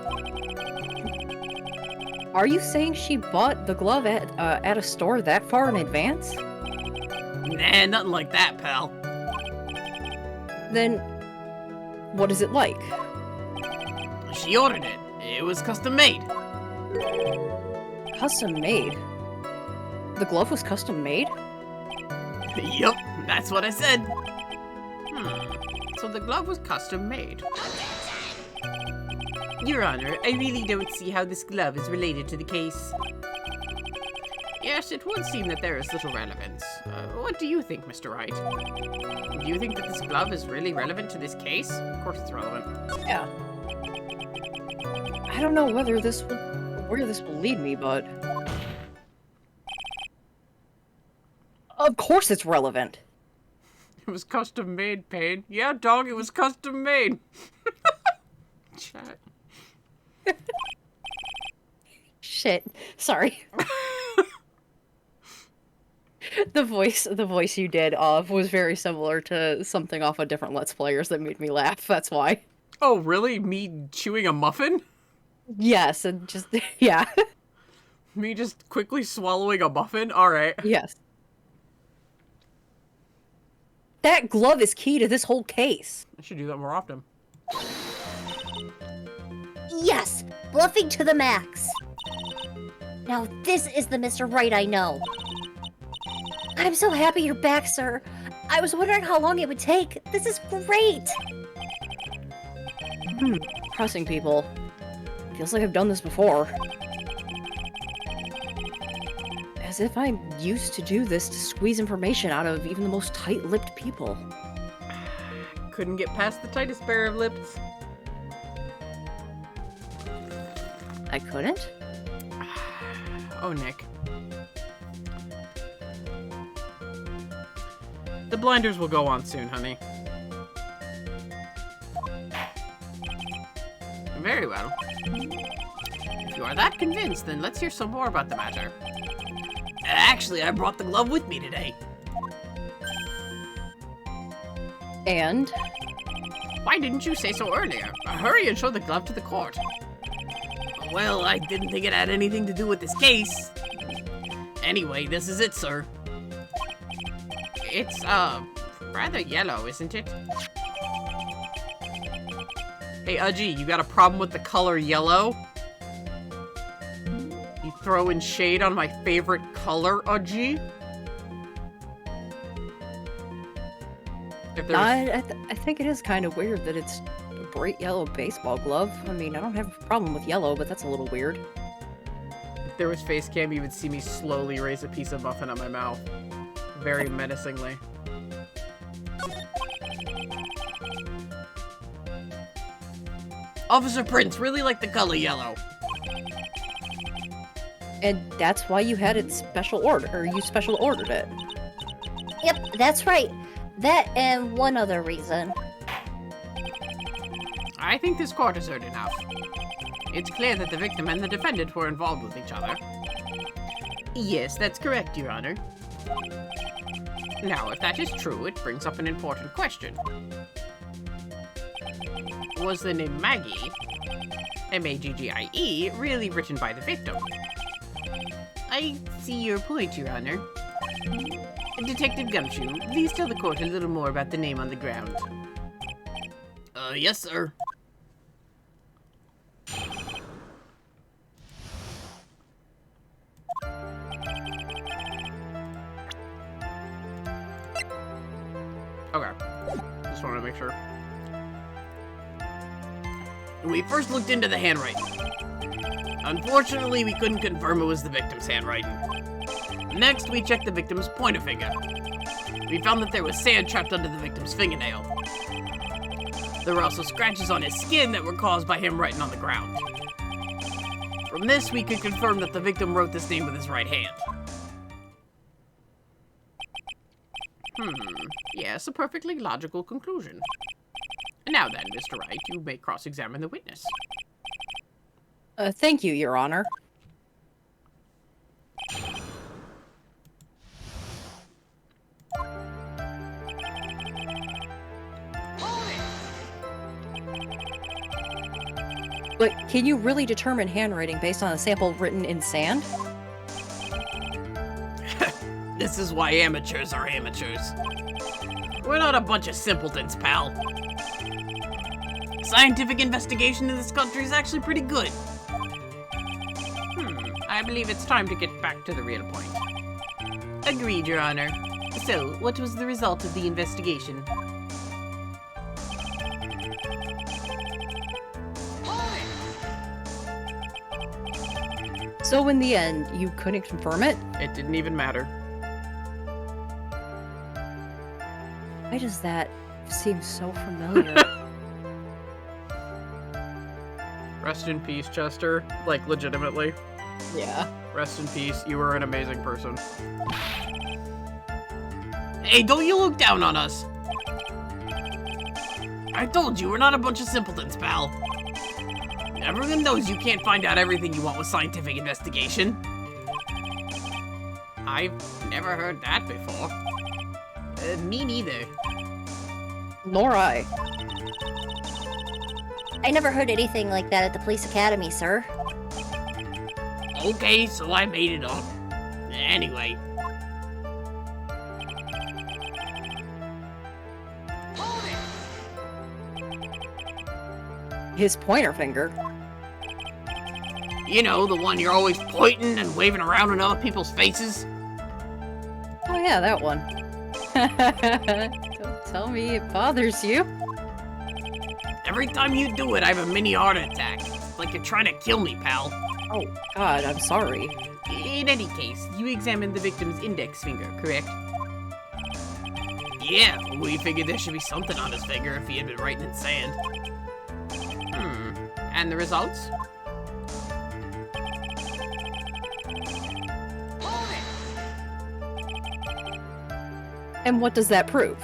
Are you saying she bought the glove at a store that far in advance?
Nah, nothing like that, pal.
Then, what is it like?
She ordered it. It was custom made.
Custom made? The glove was custom made?
Yup, that's what I said. So the glove was custom made. Your Honor, I really don't see how this glove is related to the case. Yes, it would seem that there is little relevance. What do you think, Mr. Wright? Do you think that this glove is really relevant to this case? Of course it's relevant.
Yeah. I don't know where this will lead me, but... Of course it's relevant!
It was custom made, Payne. Yeah, dog, it was custom made. Chat.
Shit. Sorry. The voice you did was very similar to something off of different Let's Players that made me laugh, that's why.
Oh, really? Me chewing a muffin?
Yes, and just, yeah.
Me just quickly swallowing a muffin? Alright.
Yes. That glove is key to this whole case.
I should do that more often.
Yes, bluffing to the max. Now this is the Mr. Wright I know. I'm so happy you're back, sir. I was wondering how long it would take. This is great.
Trusting people. Feels like I've done this before. As if I'm used to do this to squeeze information out of even the most tight-lipped people.
Couldn't get past the tightest pair of lips.
I couldn't?
Oh, Nick. The blinders will go on soon, honey. Very well. If you are that convinced, then let's hear some more about the matter. Actually, I brought the glove with me today.
And?
Why didn't you say so earlier? Hurry and show the glove to the court. Well, I didn't think it had anything to do with this case. Anyway, this is it, sir. It's, rather yellow, isn't it? Hey, Udgy, you got a problem with the color yellow? You throwing shade on my favorite color, Udgy?
I think it is kind of weird that it's a bright yellow baseball glove. I mean, I don't have a problem with yellow, but that's a little weird.
If there was face cam, you would see me slowly raise a piece of muffin at my mouth. Very menacingly. Officer Prince really liked the color yellow.
And that's why you had it special order, or you special ordered it.
Yep, that's right. That and one other reason.
I think this court has heard enough. It's clear that the victim and the defendant were involved with each other. Yes, that's correct, Your Honor. Now, if that is true, it brings up an important question. Was the name Maggie, M-A-G-G-I-E, really written by the victim? I see your point, Your Honor. Detective Gumshoe, please tell the court a little more about the name on the ground. Yes, sir. Okay. Just wanted to make sure. We first looked into the handwriting. Unfortunately, we couldn't confirm it was the victim's handwriting. Next, we checked the victim's pointer finger. We found that there was sand trapped under the victim's fingernail. There were also scratches on his skin that were caused by him writing on the ground. From this, we could confirm that the victim wrote this name with his right hand. Yes, a perfectly logical conclusion. Now then, Mr. Wright, you may cross-examine the witness.
Thank you, Your Honor. But can you really determine handwriting based on a sample written in sand?
This is why amateurs are amateurs. We're not a bunch of simpletons, pal. Scientific investigation in this country is actually pretty good. I believe it's time to get back to the real point. Agreed, Your Honor. So, what was the result of the investigation?
So in the end, you couldn't confirm it?
It didn't even matter.
Why does that seem so familiar?
Rest in peace, Chester. Like, legitimately.
Yeah.
Rest in peace. You were an amazing person. Hey, don't you look down on us. I told you, we're not a bunch of simpletons, pal. Everyone knows you can't find out everything you want with scientific investigation. I've never heard that before. Me neither.
Nor I.
I never heard anything like that at the police academy, sir.
Okay, so I made it up. Anyway.
His pointer finger.
You know, the one you're always pointing and waving around in other people's faces.
Oh yeah, that one. Don't tell me it bothers you.
Every time you do it, I have a mini heart attack. It's like you're trying to kill me, pal.
Oh God, I'm sorry.
In any case, you examined the victim's index finger, correct? Yeah, we figured there should be something on his finger if he had been writing in sand. And the results?
And what does that prove?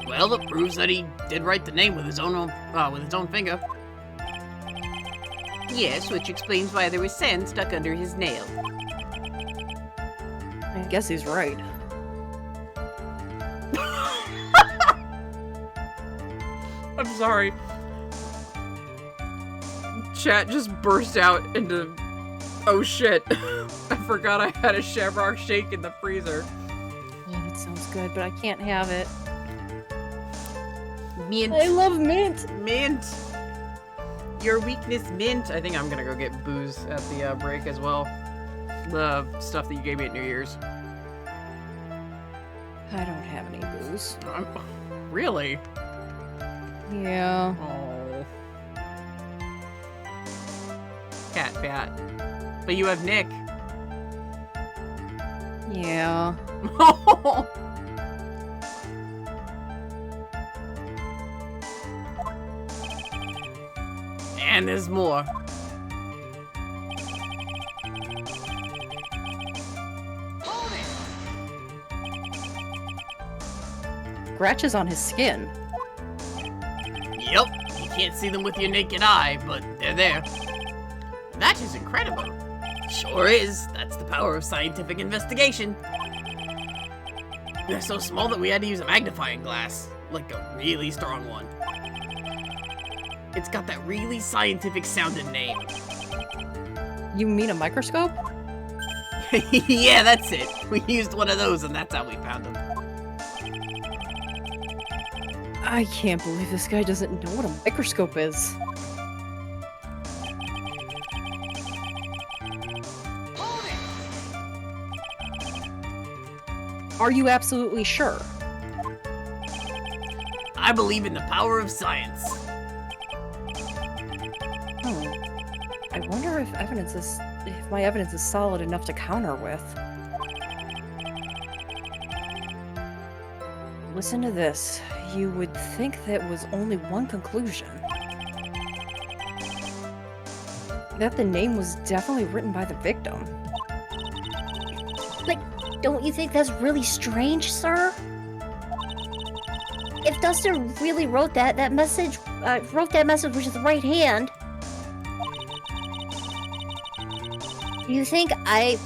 Well, it proves that he did write the name with his own finger. Yes, which explains why there was sand stuck under his nail.
I guess he's right.
I'm sorry. Chat just burst out into... Oh shit. I forgot I had a Shamrock Shake in the freezer.
Oh, that sounds good, but I can't have it.
Mint.
I love mint!
Mint. Your weakness, mint. I think I'm gonna go get booze at the break as well. The stuff that you gave me at New Year's.
I don't have any booze.
Really?
Yeah.
Oh. Cat fat. But you have Nick.
Yeah.
And there's more.
Scratches on his skin.
Yep. You can't see them with your naked eye, but they're there. That is incredible. Sure is. That's the power of scientific investigation. They're so small that we had to use a magnifying glass. Like a really strong one. It's got that really scientific sounding name.
You mean a microscope?
Yeah, that's it. We used one of those and that's how we found them.
I can't believe this guy doesn't know what a microscope is. Are you absolutely sure?
I believe in the power of science.
I wonder if my evidence is solid enough to counter with. Listen to this. You would think that was only one conclusion. That the name was definitely written by the victim.
Don't you think that's really strange, sir? If Dustin really wrote that message with the right hand, do you think I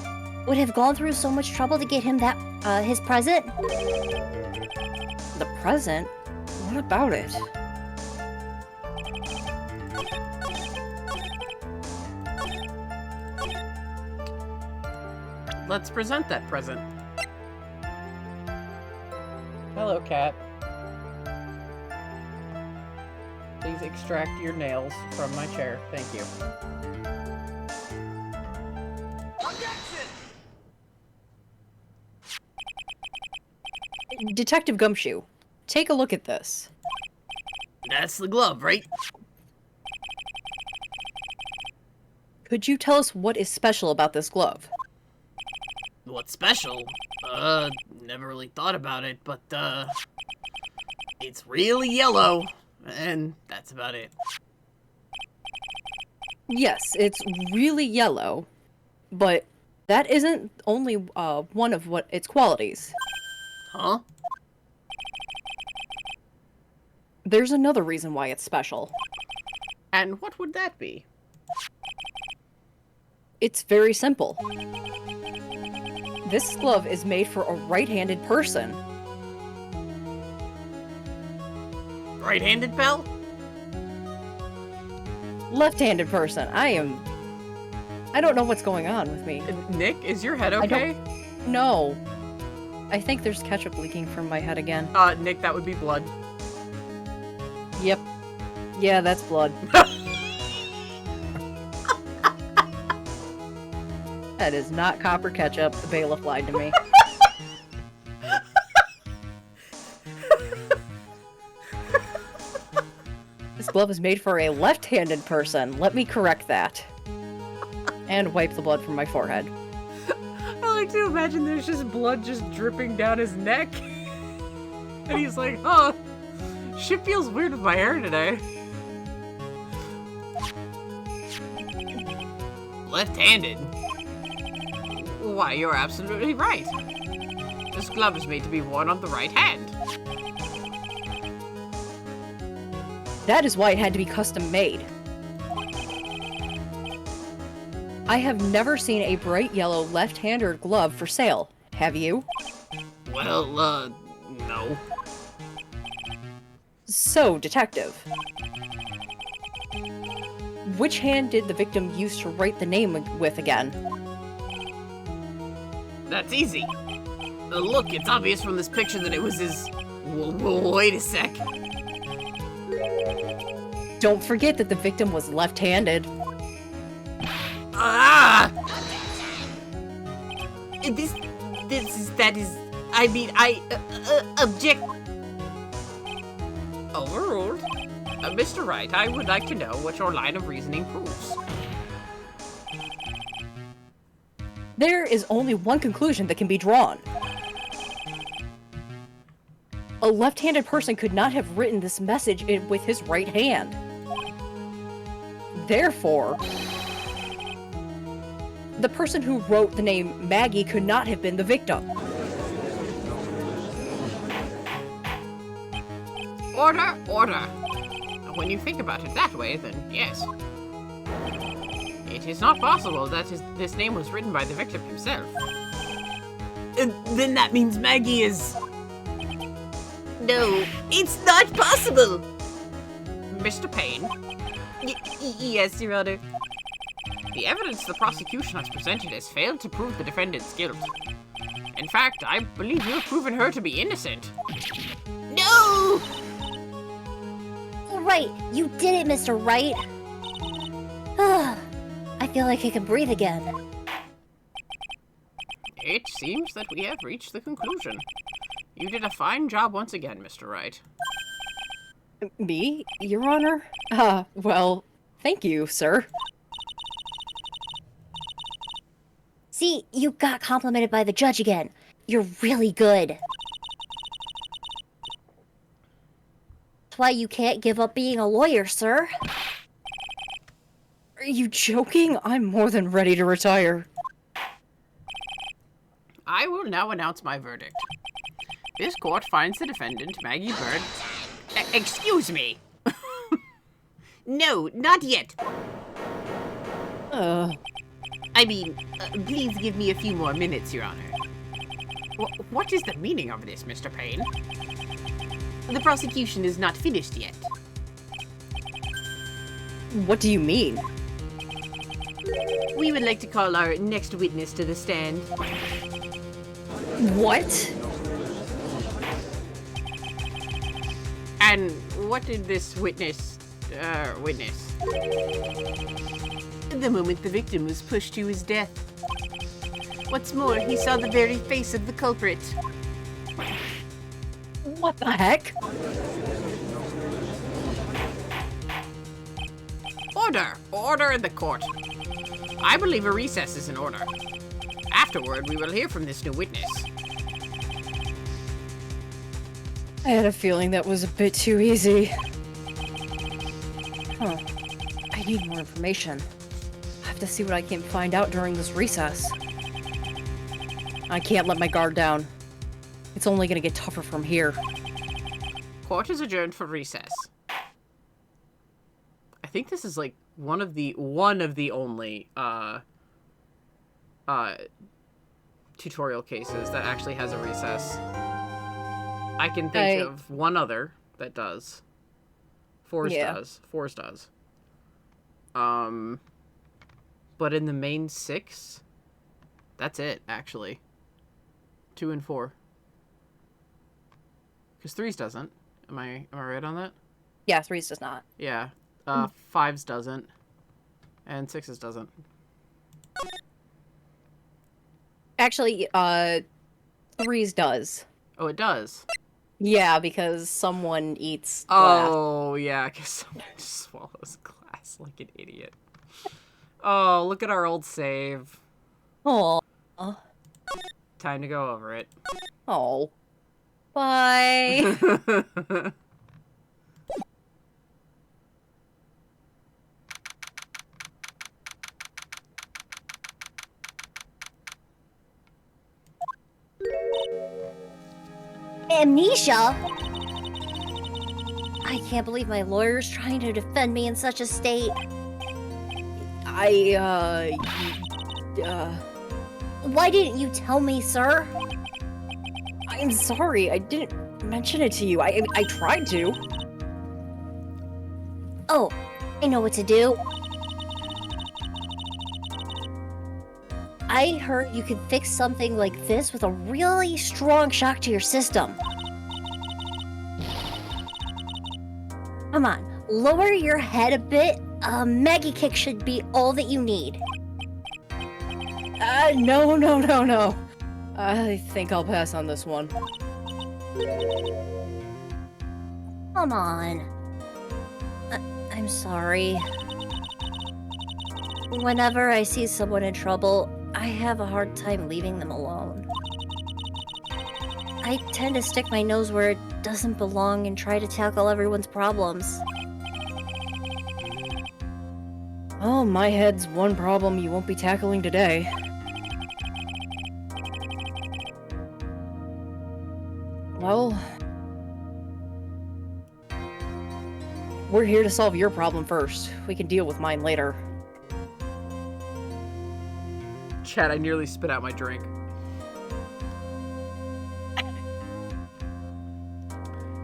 would have gone through so much trouble to get him that his present?
The present? What about it?
Let's present that present. Hello, cat. Please extract your nails from my chair. Thank you.
Detective Gumshoe, take a look at this.
That's the glove, right?
Could you tell us what is special about this glove?
What's special? Never really thought about it, but, it's really yellow, and that's about it.
Yes, it's really yellow, but that isn't only one of what its qualities.
Huh?
There's another reason why it's special.
And what would that be?
It's very simple. This glove is made for a right-handed person.
Right-handed, pal?
Left-handed person. I don't know what's going on with me.
Nick, is your head okay?
No. I think there's ketchup leaking from my head again.
Nick, that would be blood.
Yep. Yeah, that's blood. That is not copper ketchup. The bailiff lied to me. This glove is made for a left-handed person. Let me correct that. And wipe the blood from my forehead.
I like to imagine there's just blood just dripping down his neck. And he's like, oh, shit feels weird with my hair today. Left-handed? Why, you're absolutely right. This glove is made to be worn on the right hand.
That is why it had to be custom made. I have never seen a bright yellow left-handed glove for sale. Have you?
Well, no.
So, detective. Which hand did the victim use to write the name with again?
That's easy. Look, it's obvious from this picture that it was his... Wait a sec.
Don't forget that the victim was left-handed.
Ah! I mean, I object. Overruled. Mr. Wright, I would like to know what your line of reasoning proves.
There is only one conclusion that can be drawn. A left-handed person could not have written this message with his right hand. Therefore, the person who wrote the name Maggie could not have been the victim.
Order, order. When you think about it that way, then yes. It is not possible that this name was written by the victim himself. Then that means Maggie is... No, it's not possible! Mr. Payne? Yes, Your Honor. The evidence the prosecution has presented has failed to prove the defendant's guilt. In fact, I believe you've proven her to be innocent. No!
Right, you did it, Mr. Wright. I feel like I can breathe again.
It seems that we have reached the conclusion. You did a fine job once again, Mr. Wright.
Me, Your Honor? Well, thank you, sir.
See, you got complimented by the judge again. You're really good. That's why you can't give up being a lawyer, sir.
Are you joking? I'm more than ready to retire.
I will now announce my verdict. This court finds the defendant, Maggie Bird... excuse me! No, not yet. I mean, please give me a few more minutes, Your Honor. What is the meaning of this, Mr. Payne? The prosecution is not finished yet.
What do you mean?
We would like to call our next witness to the stand.
What?
And what did this witness, witness? The moment the victim was pushed to his death. What's more, he saw the very face of the culprit.
What the heck?
Order! Order in the court. I believe a recess is in order. Afterward, we will hear from this new witness.
I had a feeling that was a bit too easy. Huh. I need more information. I have to see what I can find out during this recess. I can't let my guard down. It's only gonna get tougher from here.
Court is adjourned for recess. I think this is like one of the only tutorial cases that actually has a recess. I can think of one other that does. Fours does. But in the main 6, that's it, actually. 2 and 4. Because 3's doesn't. Am I right on that?
Yeah, 3's does not.
Yeah. 5's doesn't. And 6's doesn't.
Actually, 3's does.
Oh, it does?
Yeah, because someone eats glass.
Oh, yeah, because someone just swallows glass like an idiot. Oh, look at our old save.
Oh.
Time to go over it.
Oh. Bye.
Amnesia? I can't believe my lawyer's trying to defend me in such a state. Why didn't you tell me, sir?
I'm sorry, I didn't mention it to you. I tried to.
Oh, I know what to do. I heard you could fix something like this with a really strong shock to your system. Come on, lower your head a bit. A Maggie kick should be all that you need.
No. I think I'll pass on this one.
Come on. I'm sorry. Whenever I see someone in trouble, I have a hard time leaving them alone. I tend to stick my nose where it doesn't belong and try to tackle everyone's problems.
Oh, my head's one problem you won't be tackling today. Well, we're here to solve your problem first. We can deal with mine later.
Chat, I nearly spit out my drink.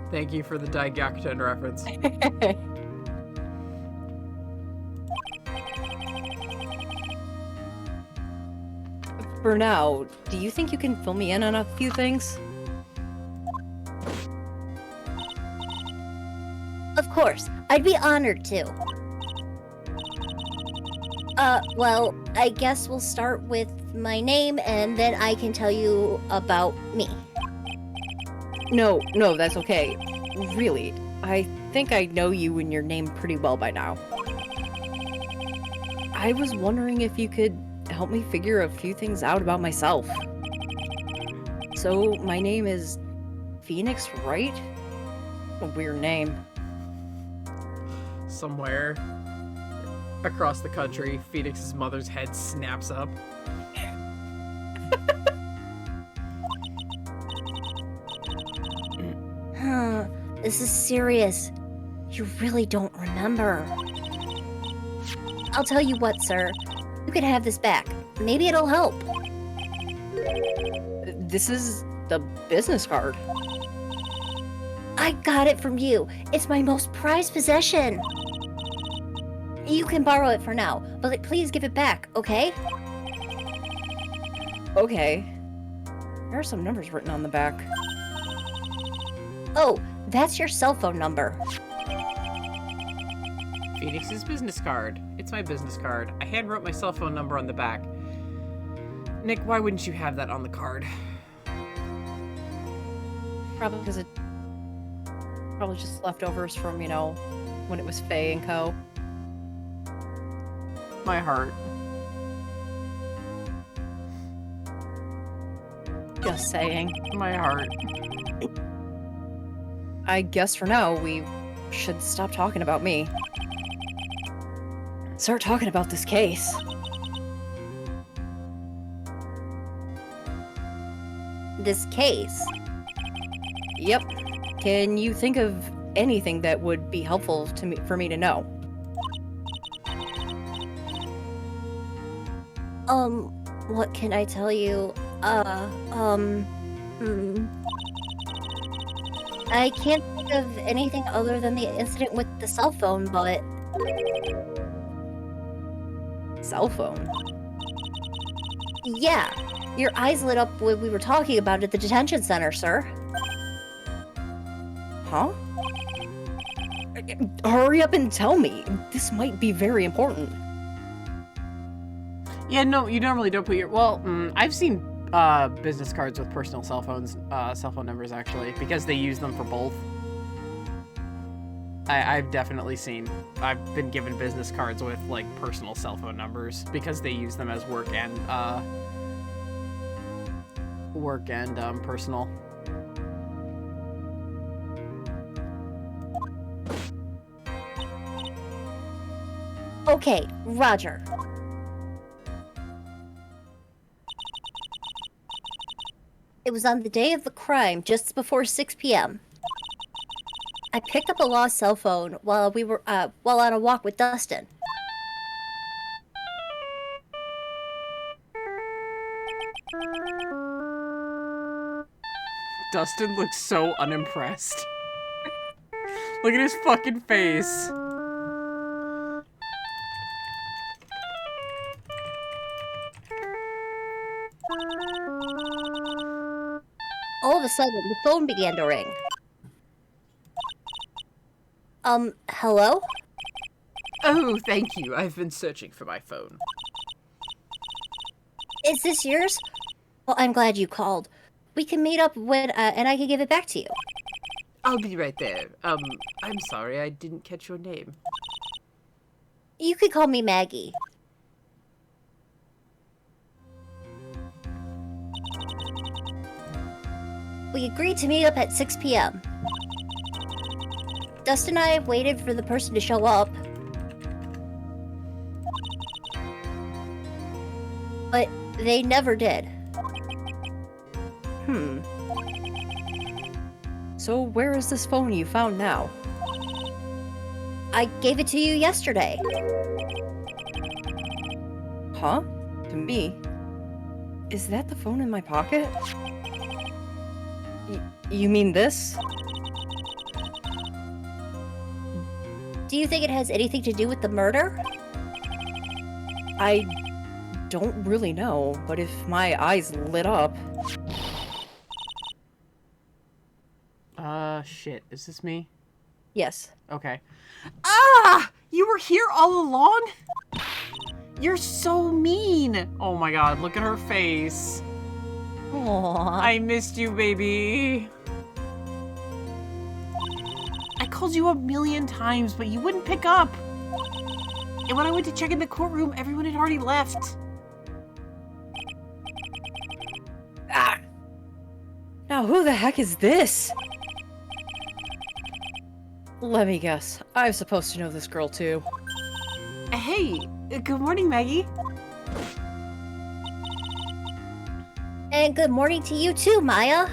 Thank you for the Daigakuten reference.
For now, do you think you can fill me in on a few things?
Of course, I'd be honored to. Well, I guess we'll start with my name and then I can tell you about me.
No, that's okay. Really, I think I know you and your name pretty well by now. I was wondering if you could help me figure a few things out about myself. So, my name is Phoenix Wright? A weird name.
Somewhere across the country, Phoenix's mother's head snaps up.
This is serious. You really don't remember. I'll tell you what, sir. You can have this back. Maybe it'll help.
This is the business card.
I got it from you. It's my most prized possession. You can borrow it for now, but please give it back, okay?
Okay. There are some numbers written on the back.
Oh, that's your cell phone number.
Phoenix's business card. It's my business card. I handwrote my cell phone number on the back. Nick, why wouldn't you have that on the card?
Probably because it... Probably just leftovers from, when it was Faye and Co.
My heart.
Just saying.
My heart.
I guess for now, we should stop talking about me. Start talking about this case.
This case?
Yep. Can you think of anything that would be helpful to me for me to know?
What can I tell you? I can't think of anything other than the incident with the cell phone, but...
Cell phone?
Yeah, your eyes lit up when we were talking about it at the detention center, sir.
Huh? Hurry up and tell me. This might be very important.
Yeah, no, you normally don't put your... Well, I've seen business cards with personal cell phones, cell phone numbers, actually, because they use them for both. I've definitely seen... I've been given business cards with, like, personal cell phone numbers because they use them as work and personal.
Okay, Roger. It was on the day of the crime, just before 6 p.m. I picked up a lost cell phone while on a walk with Dustin.
Dustin looks so unimpressed. Look at his fucking face.
All of a sudden, the phone began to ring. Hello?
Oh, thank you. I've been searching for my phone.
Is this yours? Well, I'm glad you called. We can meet up when, and I can give it back to you.
I'll be right there. I'm sorry, I didn't catch your name.
You could call me Maggie. We agreed to meet up at 6 p.m. Dustin and I have waited for the person to show up. But they never did.
So where is this phone you found now?
I gave it to you yesterday.
Huh? To me? Is that the phone in my pocket? You mean this?
Do you think it has anything to do with the murder?
I don't really know, but if my eyes lit up...
Shit. Is this me?
Yes.
Okay. Ah! You were here all along? You're so mean! Oh my god, look at her face.
Aww.
I missed you, baby. I called you a million times, but you wouldn't pick up. And when I went to check in the courtroom, everyone had already left.
Ah! Now who the heck is this? Let me guess. I'm supposed to know this girl too.
Hey, good morning, Maggie.
And good morning to you too, Maya.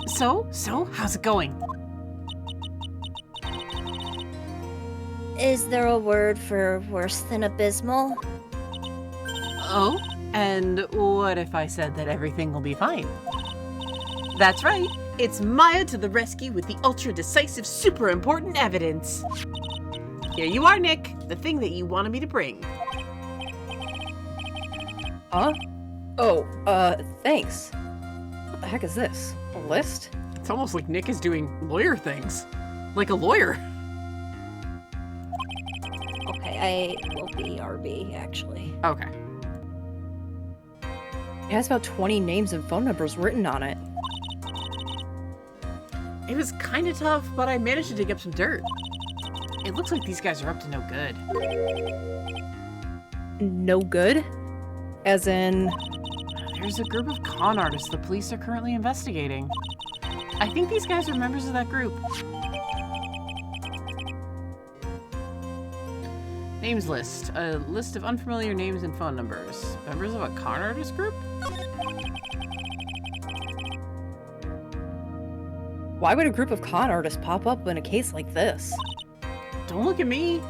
So, how's it going?
Is there a word for worse than abysmal?
Oh, and what if I said that everything will be fine? That's right. It's Maya to the rescue with the ultra-decisive, super important evidence. Here you are, Nick. The thing that you wanted me to bring.
Huh? Oh, thanks. What the heck is this? A list?
It's almost like Nick is doing lawyer things. Like a lawyer.
Okay, I will be RB, actually.
Okay.
It has about 20 names and phone numbers written on it.
It was kind of tough, but I managed to dig up some dirt. It looks like these guys are up to no good.
No good? As in...
There's a group of con artists the police are currently investigating. I think these guys are members of that group. Names list. A list of unfamiliar names and phone numbers. Members of a con artist group?
Why would a group of con artists pop up in a case like this?
Don't look at me.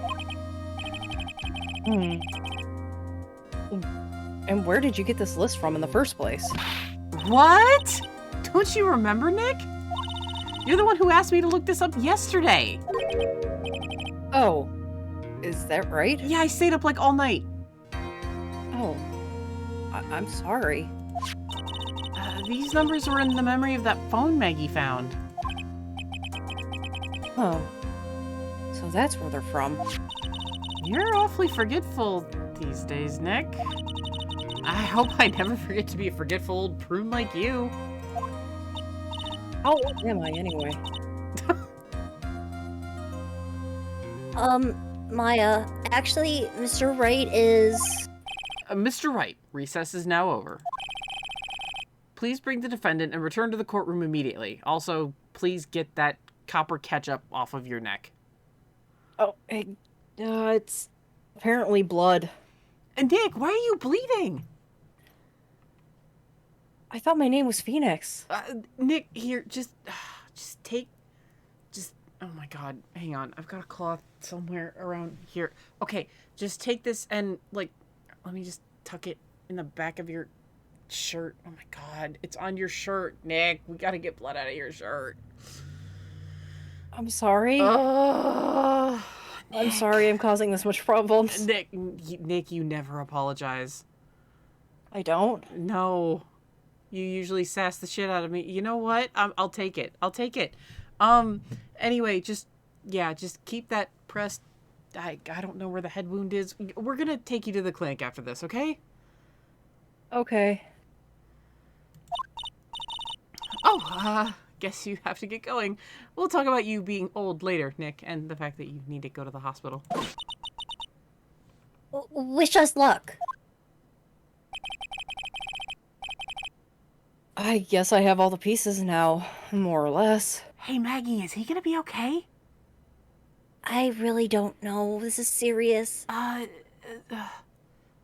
And where did you get this list from in the first place?
What? Don't you remember, Nick? You're the one who asked me to look this up yesterday.
Oh, is that right?
Yeah, I stayed up like all night.
Oh, I'm sorry.
These numbers were in the memory of that phone Maggie found.
Oh, so that's where they're from.
You're awfully forgetful these days, Nick. I hope I never forget to be a forgetful old prune like you.
How old am I anyway?
Maya, actually, Mr. Wright is...
Mr. Wright, recess is now over. Please bring the defendant and return to the courtroom immediately. Also, please get that copper ketchup off of your neck.
Oh, hey, it's apparently blood.
And Nick, why are you bleeding?
I thought my name was Phoenix.
Nick, here, just take, oh my god, hang on. I've got a cloth somewhere around here. Okay, just take this and, like, let me just tuck it in the back of your shirt. Oh my god. It's on your shirt, Nick. We gotta get blood out of your shirt.
I'm sorry.
Oh,
I'm sorry I'm causing this much problems.
Nick, you never apologize.
I don't.
No. You usually sass the shit out of me. You know what? I'll take it. I'll take it. Anyway, just keep that pressed. I don't know where the head wound is. We're gonna take you to the clinic after this, okay?
Okay.
Oh, guess you have to get going. We'll talk about you being old later, Nick, and the fact that you need to go to the hospital.
Wish us luck.
I guess I have all the pieces now, more or less.
Hey, Maggie, is he gonna be okay?
I really don't know. This is serious.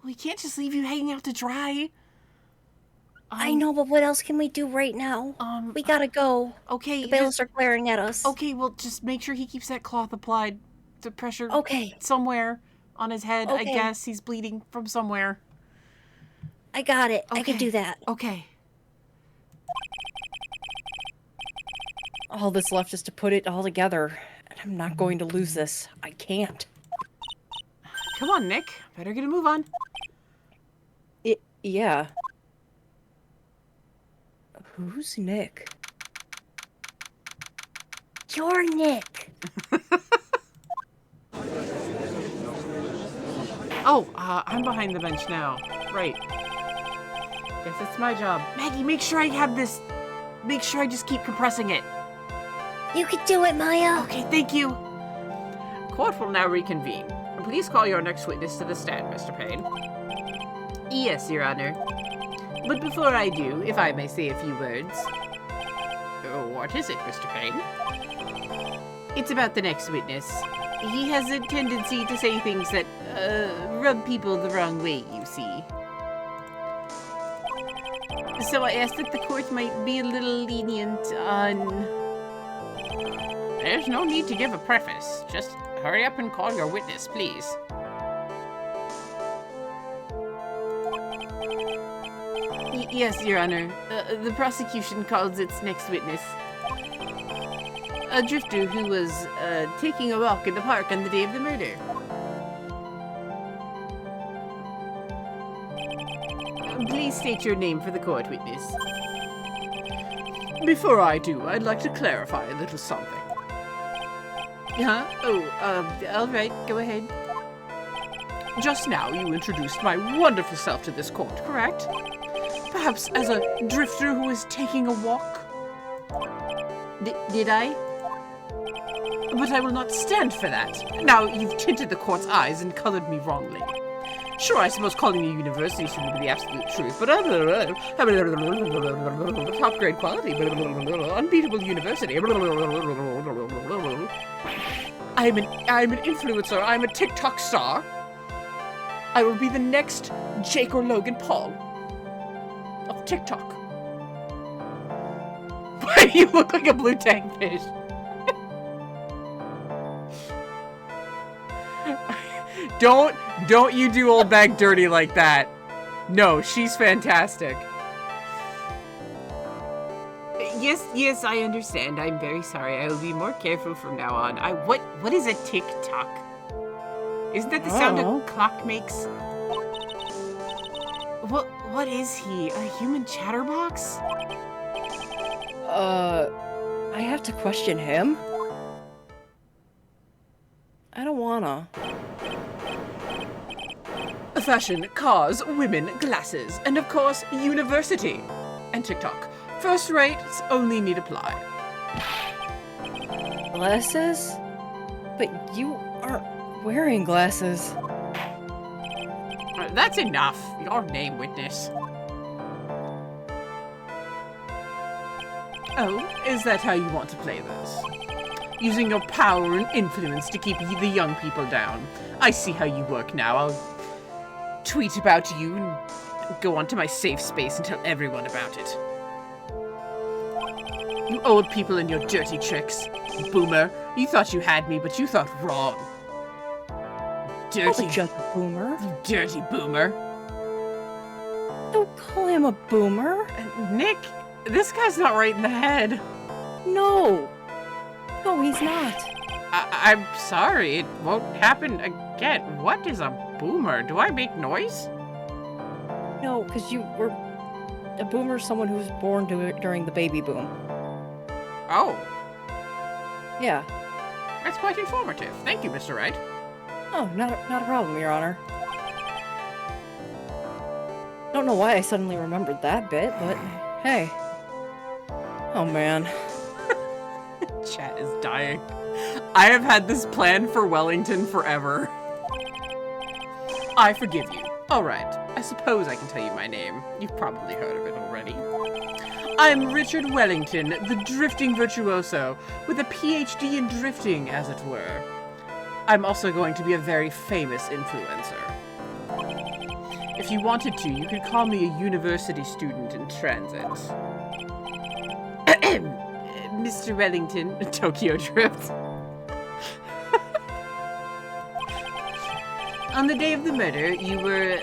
We can't just leave you hanging out to dry.
I know, but what else can we do right now? We gotta go.
Okay.
The bailiffs are glaring at us.
Okay, well, just make sure he keeps that cloth applied to pressure somewhere on his head.
Okay.
I guess he's bleeding from somewhere.
I got it.
Okay.
I can do that.
Okay.
All that's left is to put it all together, and I'm not going to lose this. I can't.
Come on, Nick. Better get a move on.
Yeah. Who's Nick?
You're Nick.
Oh, I'm behind the bench now. Right. Guess it's my job. Maggie, make sure I have this. Make sure I just keep compressing it.
You could do it, Maya.
Okay, thank you. Court will now reconvene. Please call your next witness to the stand, Mr. Payne. Yes, Your Honor. But before I do, if I may say a few words. What is it, Mr. Payne? It's about the next witness. He has a tendency to say things that, rub people the wrong way, you see. So I asked that the court might be a little lenient on... There's no need to give a preface. Just hurry up and call your witness, please. Yes, Your Honor. The prosecution calls its next witness a drifter who was taking a walk in the park on the day of the murder. Please state your name for the court, witness. Before I do, I'd like to clarify a little something. Huh? Oh, all right, go ahead. Just now you introduced my wonderful self to this court, correct? Perhaps as a drifter who is taking a walk? Did I? But I will not stand for that. Now, you've tinted the court's eyes and colored me wrongly. Sure, I suppose calling you university shouldn't be the absolute truth, but top grade quality, unbeatable university. I'm an influencer. I'm a TikTok star. I will be the next Jake or Logan Paul of TikTok. Why do you look like a blue tang fish? Don't you do old bag dirty like that. No, she's fantastic. Yes, I understand. I'm very sorry. I will be more careful from now on. What is a TikTok? Isn't that the sound a clock makes? What is he? A human chatterbox?
I have to question him? I don't wanna.
Fashion, cars, women, glasses, and of course, university. And TikTok. First rates only need apply.
Glasses? But you aren't wearing glasses.
That's enough. Your name, witness. Oh, is that how you want to play this? Using your power and influence to keep the young people down. I see how you work now. I'll tweet about you and go onto my safe space and tell everyone about it. You old people and your dirty tricks. Boomer, you thought you had me, but you thought wrong. Dirty
Just boomer.
You dirty boomer.
Don't call him a boomer.
Nick, this guy's not right in the head.
No. No, he's not.
I'm sorry, it won't happen again. What is a boomer? Do I make noise?
No, because you were a boomer, someone who was born during the baby boom.
Oh,
Yeah.
that's quite informative. Thank you, Mr. Wright.
Oh, not a problem, Your Honor. Don't know why I suddenly remembered that bit, but hey. Oh man.
Chat is dying. I have had this plan for Wellington forever. I forgive you. Alright, I suppose I can tell you my name. You've probably heard of it already. I'm Richard Wellington, the drifting virtuoso, with a PhD in drifting, as it were. I'm also going to be a very famous influencer. If you wanted to, you could call me a university student in transit. Mr. Wellington, Tokyo Drift. On the day of the murder, you were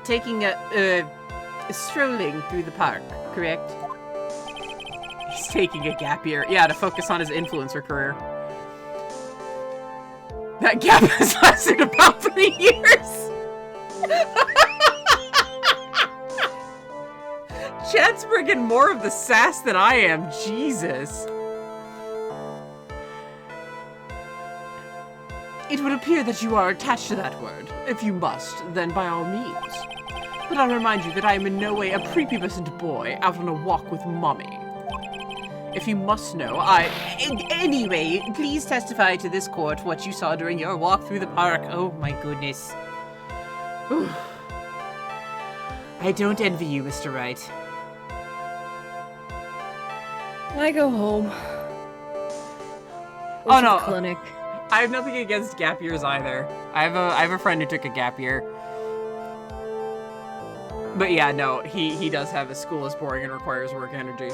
taking strolling through the park, correct? He's taking a gap year. Yeah, to focus on his influencer career. That gap has lasted about 3 years! Chad's bringing more of the sass than I am. Jesus. It would appear that you are attached to that word. If you must, then by all means. But I'll remind you that I am in no way a prepubescent boy out on a walk with mommy. If you must know, Anyway, please testify to this court what you saw during your walk through the park. Oh my goodness. Whew. I don't envy you, Mr. Wright.
I go home.
Oh no.
Clinic.
I have nothing against gap years either. I have a friend who took a gap year. But yeah, no, he does have a school is boring and requires work energy.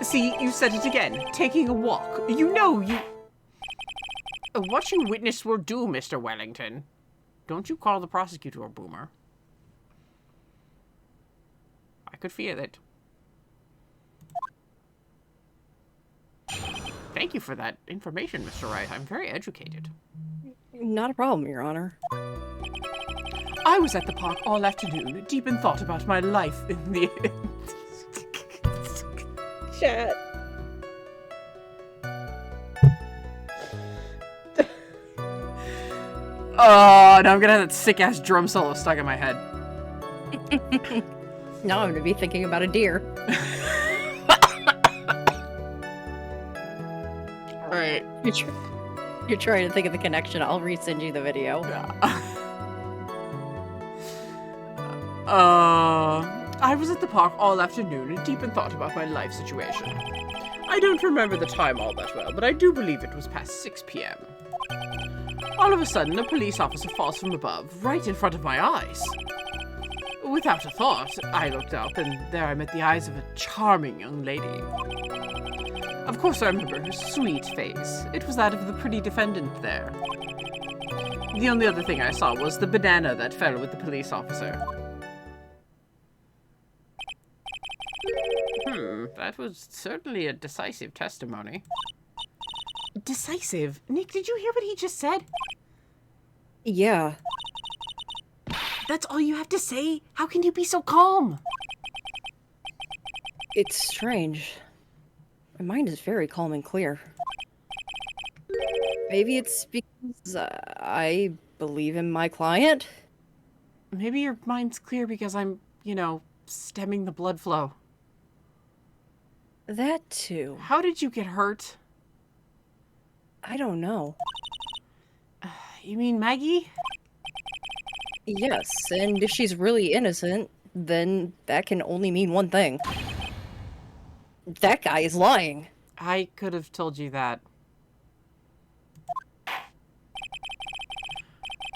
See, you said it again. Taking a walk. You know you... What you witnessed will do, Mr. Wellington. Don't you call the prosecutor a boomer. I could feel it. Thank you for that information, Mr. Wright. I'm very educated.
Not a problem, Your Honor.
I was at the park all afternoon, deep in thought about my life in the...
Chat.
Oh, now I'm gonna have that sick-ass drum solo stuck in my head.
Now I'm gonna be thinking about a deer.
Alright.
You're trying to think of the connection. I'll resend you the video.
I was at the park all afternoon, deep in thought about my life situation. I don't remember the time all that well, but I do believe it was past 6 p.m. All of a sudden, a police officer falls from above, right in front of my eyes. Without a thought, I looked up, and there I met the eyes of a charming young lady. Of course I remember her sweet face. It was that of the pretty defendant there. The only other thing I saw was the banana that fell with the police officer. That was certainly a decisive testimony. Decisive? Nick, did you hear what he just said?
Yeah.
That's all you have to say? How can you be so calm?
It's strange. My mind is very calm and clear. Maybe it's because I believe in my client?
Maybe your mind's clear because I'm, stemming the blood flow.
That too.
How did you get hurt?
I don't know.
You mean Maggie?
Yes, and if she's really innocent, then that can only mean one thing. That guy is lying.
I could have told you that.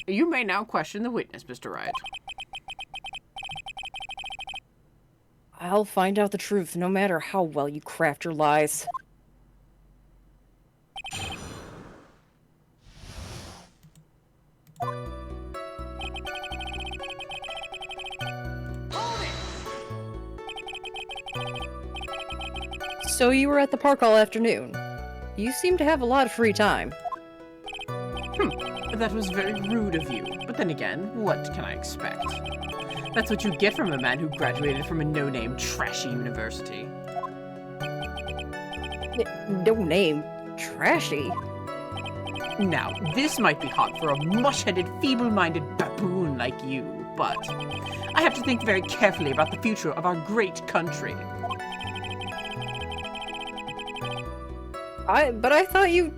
You may now question the witness, Mr. Wright.
I'll find out the truth, no matter how well you craft your lies. So you were at the park all afternoon. You seem to have a lot of free time.
That was very rude of you. But then again, what can I expect? That's what you get from a man who graduated from a no-name, trashy university.
No name. Trashy.
Now, this might be hot for a mush-headed, feeble-minded baboon like you, but I have to think very carefully about the future of our great country.
But I thought you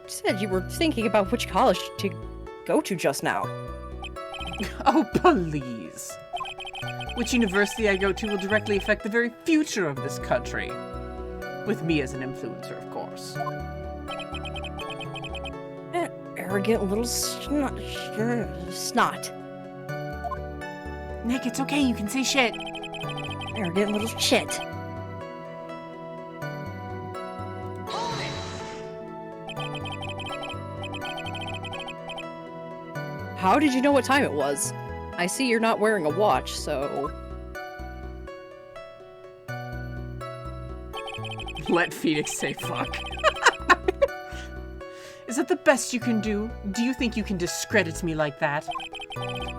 said you were thinking about which college to go to just now.
Oh, please. Which university I go to will directly affect the very future of this country. With me as an influencer, of course.
That arrogant little snot.
Nick, it's okay, you can say shit.
Arrogant little shit. How did you know what time it was? I see you're not wearing a watch, so...
Let Phoenix say fuck. Is that the best you can do? Do you think you can discredit me like that?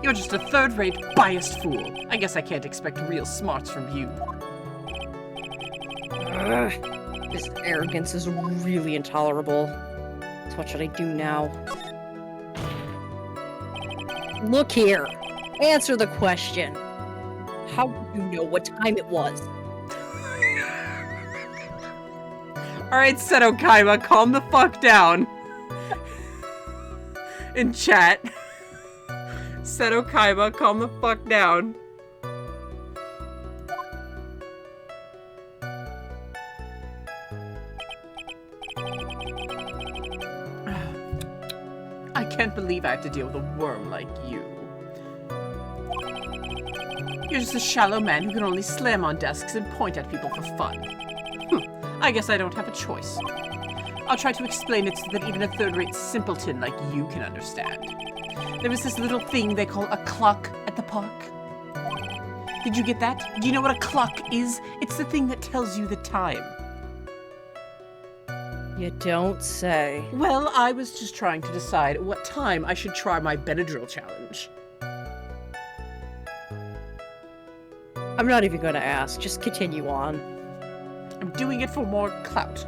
You're just a third-rate, biased fool. I guess I can't expect real smarts from you.
Ugh, this arrogance is really intolerable. So what should I do now? Look here. Answer the question. How do you know what time it was?
Alright, Seto Kaiba, calm the fuck down. In chat. Seto Kaiba, calm the fuck down. I can't believe I have to deal with a worm like you. You're just a shallow man who can only slam on desks and point at people for fun. I guess I don't have a choice. I'll try to explain it so that even a third-rate simpleton like you can understand. There is this little thing they call a clock at the park. Did you get that? Do you know what a clock is? It's the thing that tells you the time.
You don't say.
Well, I was just trying to decide what time I should try my Benadryl challenge.
I'm not even gonna ask. Just continue on.
I'm doing it for more clout.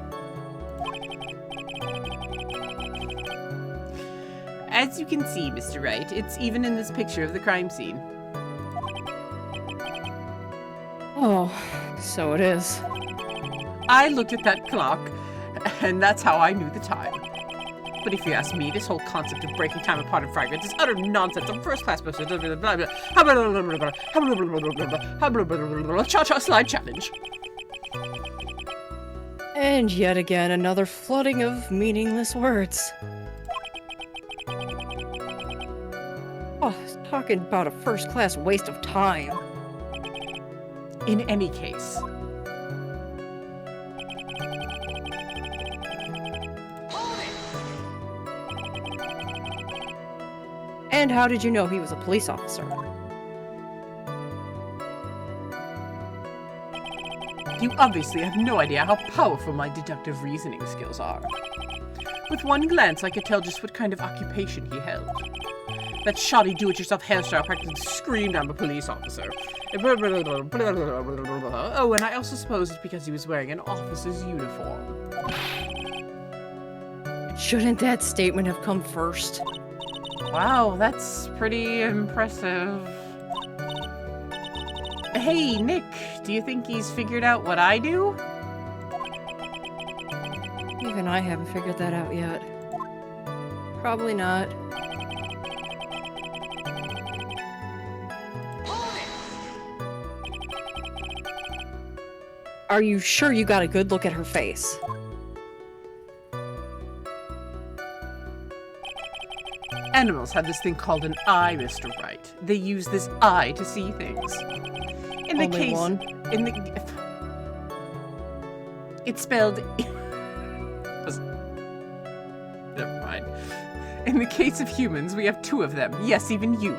As you can see, Mr. Wright, it's even in this picture of the crime scene.
Oh, so it is.
I looked at that clock, and that's how I knew the time. But if you ask me, this whole concept of breaking time apart in fragments is utter nonsense. I'm first-class cha-cha slide challenge.
And yet again, another flooding of meaningless words. Oh, talking about a first-class waste of time.
In any case.
And how did you know he was a police officer?
You obviously have no idea how powerful my deductive reasoning skills are. With one glance, I could tell just what kind of occupation he held. That shoddy do-it-yourself hairstyle practically screamed I'm a police officer. Oh, and I also suppose it's because he was wearing an officer's uniform.
Shouldn't that statement have come first?
Wow, that's pretty impressive. Hey, Nick, do you think he's figured out what I do?
Even I haven't figured that out yet. Probably not. Are you sure you got a good look at her face?
Animals have this thing called an eye, Mr. Wright. They use this eye to see things. In the
Only
case,
one?
in the, it's spelled. Never mind. In the case of humans, we have two of them. Yes, even you.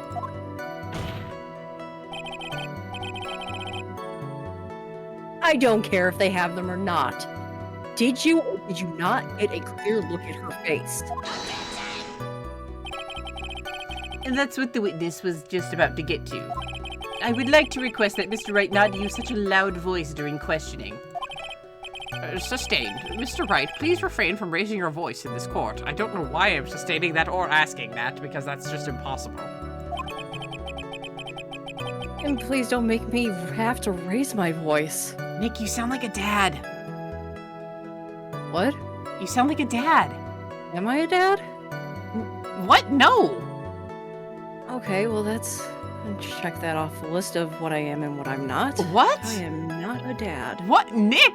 I don't care if they have them or not. Did you or did you not get a clear look at her face?
And that's what the witness was just about to get to. I would like to request that Mr. Wright not use such a loud voice during questioning.
Sustained. Mr. Wright, please refrain from raising your voice in this court. I don't know why I'm sustaining that or asking that, because that's just impossible.
And please don't make me have to raise my voice.
Nick, you sound like a dad.
What?
You sound like a dad.
Am I a dad?
What? No!
Okay, well that's... check that off the list of what I am and what I'm not.
What?
I am not a dad.
What? Nick!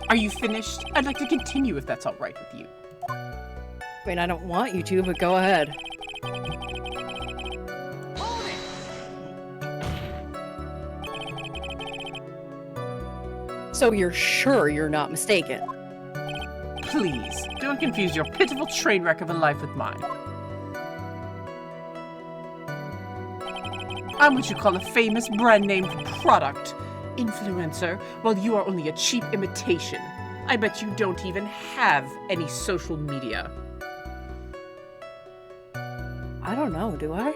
Are you finished? I'd like to continue if that's all right with you.
I mean, I don't want you to, but go ahead. So you're sure you're not mistaken?
Please, don't confuse your pitiful train wreck of a life with mine. I'm what you call a famous brand name product influencer, while you are only a cheap imitation. I bet you don't even have any social media.
I don't know, do I?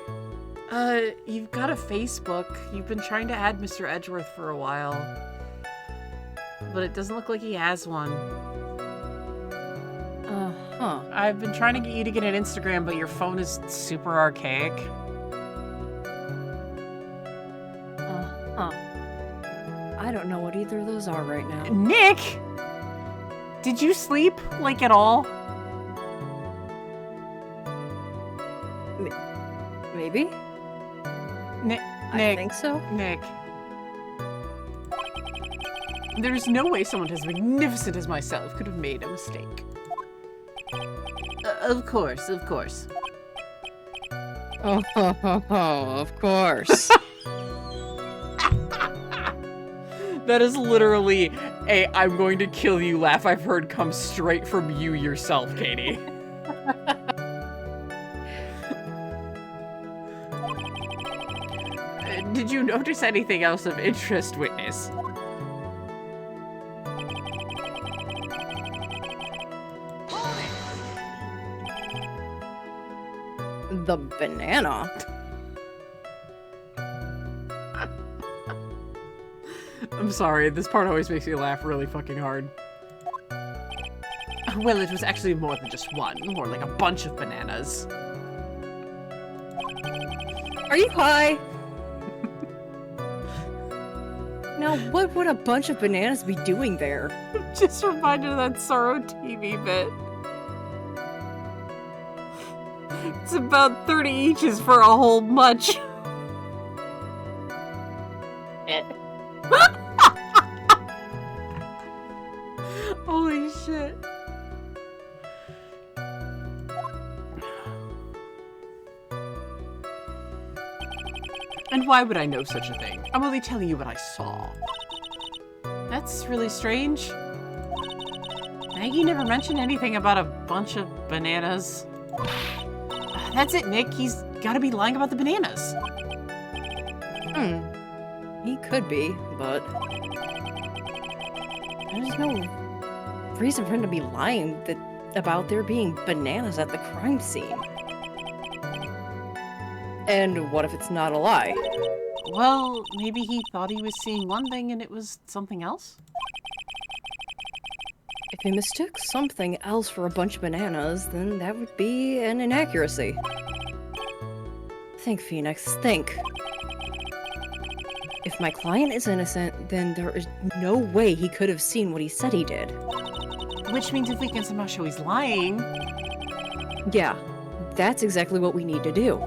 You've got a Facebook. You've been trying to add Mr. Edgeworth for a while. But it doesn't look like he has one.
Uh-huh.
I've been trying to get you to get an Instagram, but your phone is super archaic.
Uh-huh. I don't know what either of those are right now.
Nick! Did you sleep, like, at all?
Maybe?
Nick,
I think so.
Nick. There's no way someone as magnificent as myself could have made a mistake.
Of course, of course.
Oh, of course.
That is literally a I'm going to kill you laugh I've heard come straight from you yourself, Katie. Did you notice anything else of interest, witness?
The banana?
I'm sorry, this part always makes me laugh really fucking hard. Well, it was actually more than just one, more like a bunch of bananas.
Are you high? Now, what would a bunch of bananas be doing there?
Just reminded of that Sorrow TV bit. It's about 30 eaches for a whole much. Holy shit. And why would I know such a thing? I'm only telling you what I saw. That's really strange. Maggie never mentioned anything about a bunch of bananas. That's it, Nick. He's gotta be lying about the bananas.
He could be, but... there's no reason for him to be lying about there being bananas at the crime scene. And what if it's not a lie?
Well, maybe he thought he was seeing one thing and it was something else?
If he mistook something else for a bunch of bananas, then that would be an inaccuracy. Think, Phoenix, think. If my client is innocent, then there is no way he could have seen what he said he did.
Which means if we can somehow show he's lying...
Yeah, that's exactly what we need to do.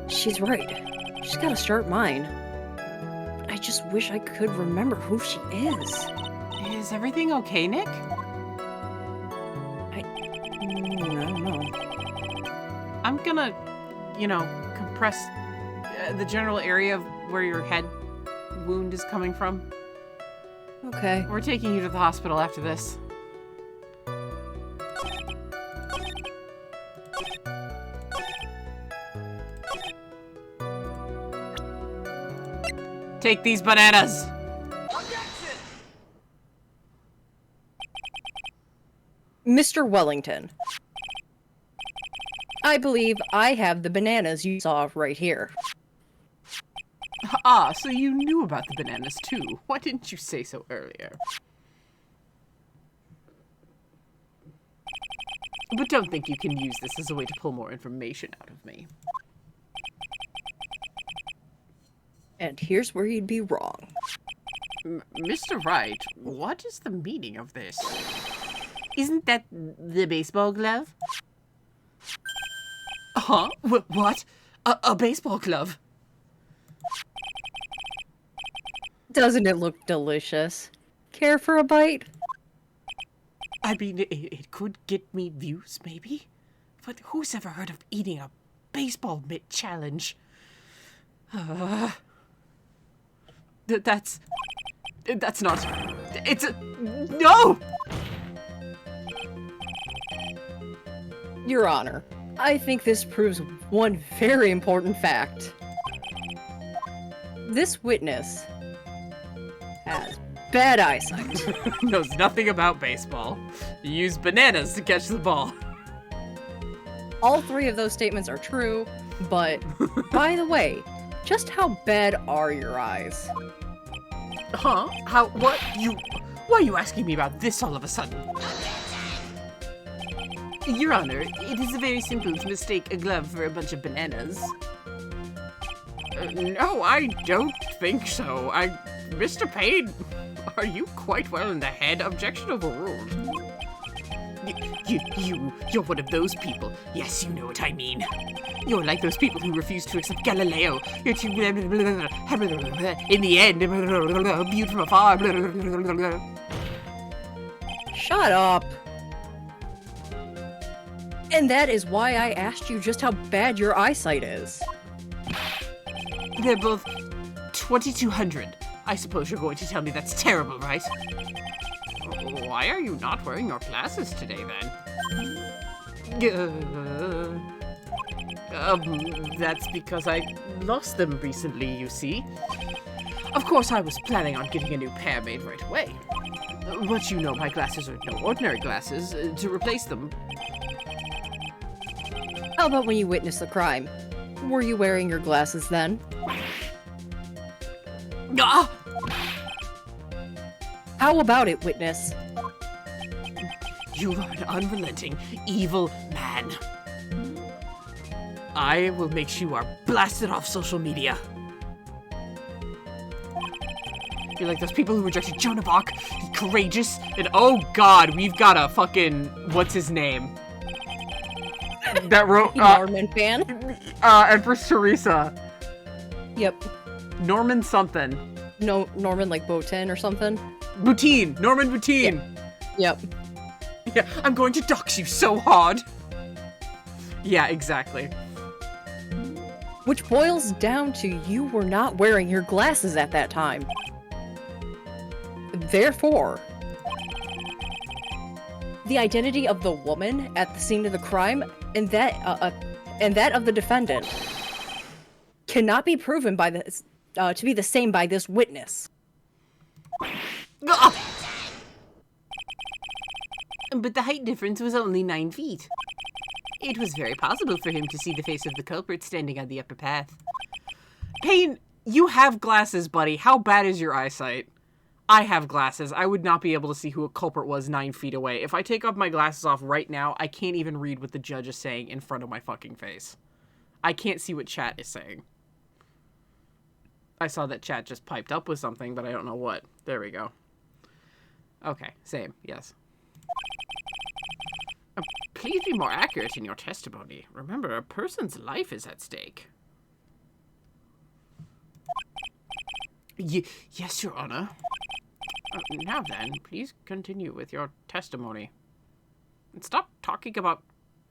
She's right. She's got a sharp mind. But I just wish I could remember who she is.
Is everything okay, Nick?
I don't know.
I'm gonna, you know, compress the general area of where your head wound is coming from.
Okay.
We're taking you to the hospital after this. Take these bananas.
Mr. Wellington, I believe I have the bananas you saw right here.
Ah, so you knew about the bananas too. Why didn't you say so earlier? But don't think you can use this as a way to pull more information out of me.
And here's where you'd be wrong.
Mr. Wright, what is the meaning of this?
Isn't that the baseball glove?
Huh? What? A baseball glove?
Doesn't it look delicious? Care for a bite?
I mean, it could get me views, maybe? But who's ever heard of eating a baseball mitt challenge? That's not... It's a... No!
Your Honor, I think this proves one very important fact. This witness has bad eyesight.
Knows nothing about baseball. You use bananas to catch the ball.
All three of those statements are true, but by the way, just how bad are your eyes?
Huh? How? What? Why are you asking me about this all of a sudden?
Your Honor, it is very simple to mistake a glove for a bunch of bananas.
No, I don't think so. Mr. Payne, are you quite well in the head? Objection overruled. You're one of those people. Yes, you know what I mean. You're like those people who refuse to accept Galileo. You're too... In the end, viewed from afar.
Shut up! And that is why I asked you just how bad your eyesight is.
They're both 2200. I suppose you're going to tell me that's terrible, right? Why are you not wearing your glasses today, then? That's because I lost them recently, you see. Of course, I was planning on getting a new pair made right away. But you know my glasses are no ordinary glasses. To replace them...
How about when you witnessed the crime? Were you wearing your glasses then?
Ah!
How about it, witness?
You are an unrelenting, evil man. I will make sure you are blasted off social media. You're like those people who rejected Joan of Arc, courageous, and oh god, we've got a fucking, what's his name? That wrote,
Norman fan?
Empress Teresa.
Yep.
Norman something.
No, Norman like Botin or something?
Boutine! Norman Boutine!
Yep.
Yeah, I'm going to dox you so hard! Yeah, exactly.
Which boils down to you were not wearing your glasses at that time. Therefore, the identity of the woman at the scene of the crime and that of the defendant cannot be proven by this to be the same by this witness.
But the height difference was only 9 feet. It was very possible for him to see the face of the culprit standing on the upper path.
Payne, you have glasses, buddy. How bad is your eyesight? I have glasses. I would not be able to see who a culprit was 9 feet away. If I take off my glasses off right now, I can't even read what the judge is saying in front of my fucking face. I can't see what chat is saying. I saw that chat just piped up with something, but I don't know what. There we go. Okay, same, yes. Please be more accurate in your testimony. Remember, a person's life is at stake. Yes, Your Honor. Now then, please continue with your testimony. And stop talking about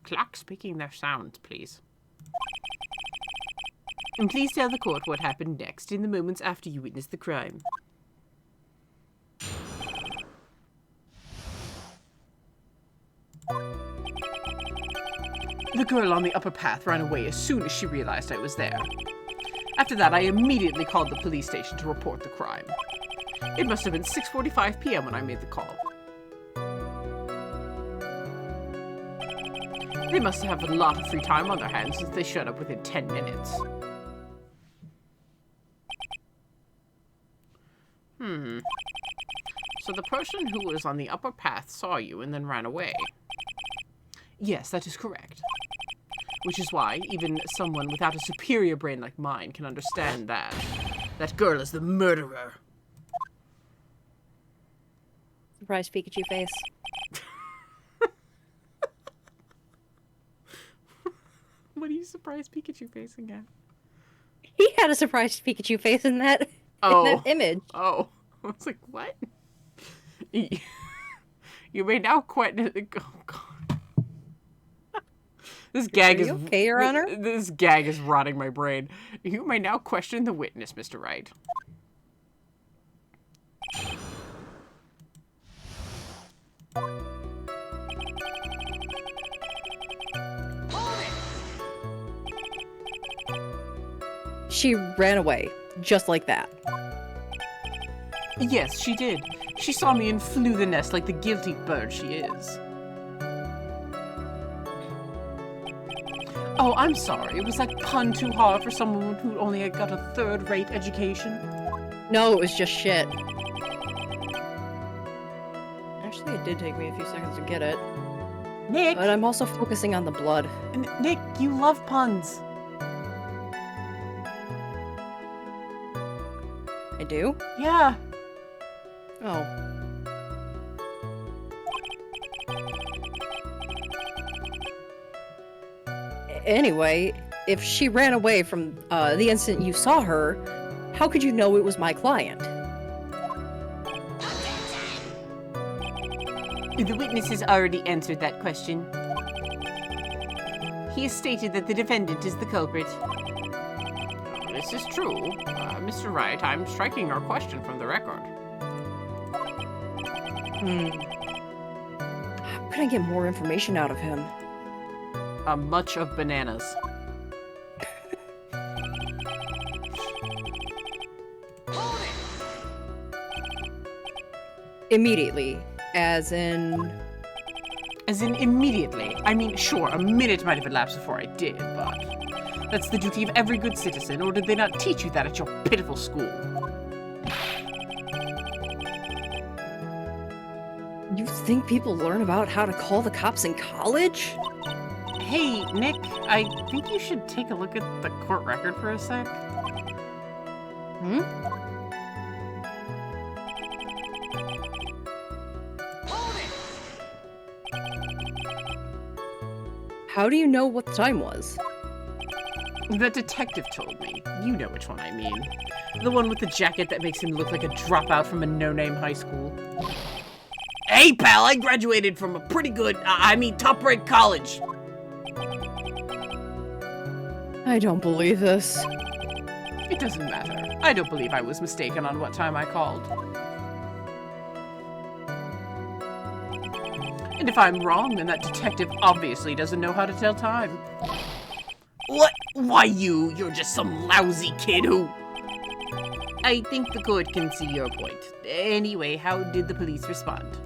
clocks making their sounds, please.
And please tell the court what happened next in the moments after you witnessed the crime.
The girl on the upper path ran away as soon as she realized I was there. After that, I immediately called the police station to report the crime. It must have been 6:45 p.m. when I made the call. They must have a lot of free time on their hands since they showed up within 10 minutes. So the person who was on the upper path saw you and then ran away. Yes, that is correct. Which is why even someone without a superior brain like mine can understand that. That girl is the murderer.
Surprise Pikachu face.
What are you surprised Pikachu facing at?
He had a surprised Pikachu face in that, in that image.
Oh. I was like, what? You may now quit. Oh, God. This gag is
okay, Your Honor?
This gag is rotting my brain. You may now question the witness, Mr. Wright.
She ran away, just like that.
Yes, she did. She saw me and flew the nest like the guilty bird she is. Oh, I'm sorry. It was like pun too hard for someone who only had got a third-rate education.
No, it was just shit. Actually, it did take me a few seconds to get it.
Nick!
But I'm also focusing on the blood.
Nick, you love puns.
I do?
Yeah.
Oh. Anyway, if she ran away from the instant you saw her, how could you know it was my client?
The witness has already answered that question. He has stated that the defendant is the culprit.
This is true. Mr. Wright, I'm striking your question from the record.
How can I get more information out of him?
Much of bananas.
Immediately. As in...
As in immediately. I mean, sure, a minute might have elapsed before I did, but... That's the duty of every good citizen, or did they not teach you that at your pitiful school?
You think people learn about how to call the cops in college?
Hey, Nick, I think you should take a look at the court record for a sec.
Hmm? How do you know what the time was?
The detective told me. You know which one I mean. The one with the jacket that makes him look like a dropout from a no-name high school. Hey, pal, I graduated from a pretty good, top-ranked college.
I don't believe this.
It doesn't matter. I don't believe I was mistaken on what time I called. And if I'm wrong, then that detective obviously doesn't know how to tell time. What? Why you? You're just some lousy kid who...
I think the court can see your point. Anyway, how did the police respond?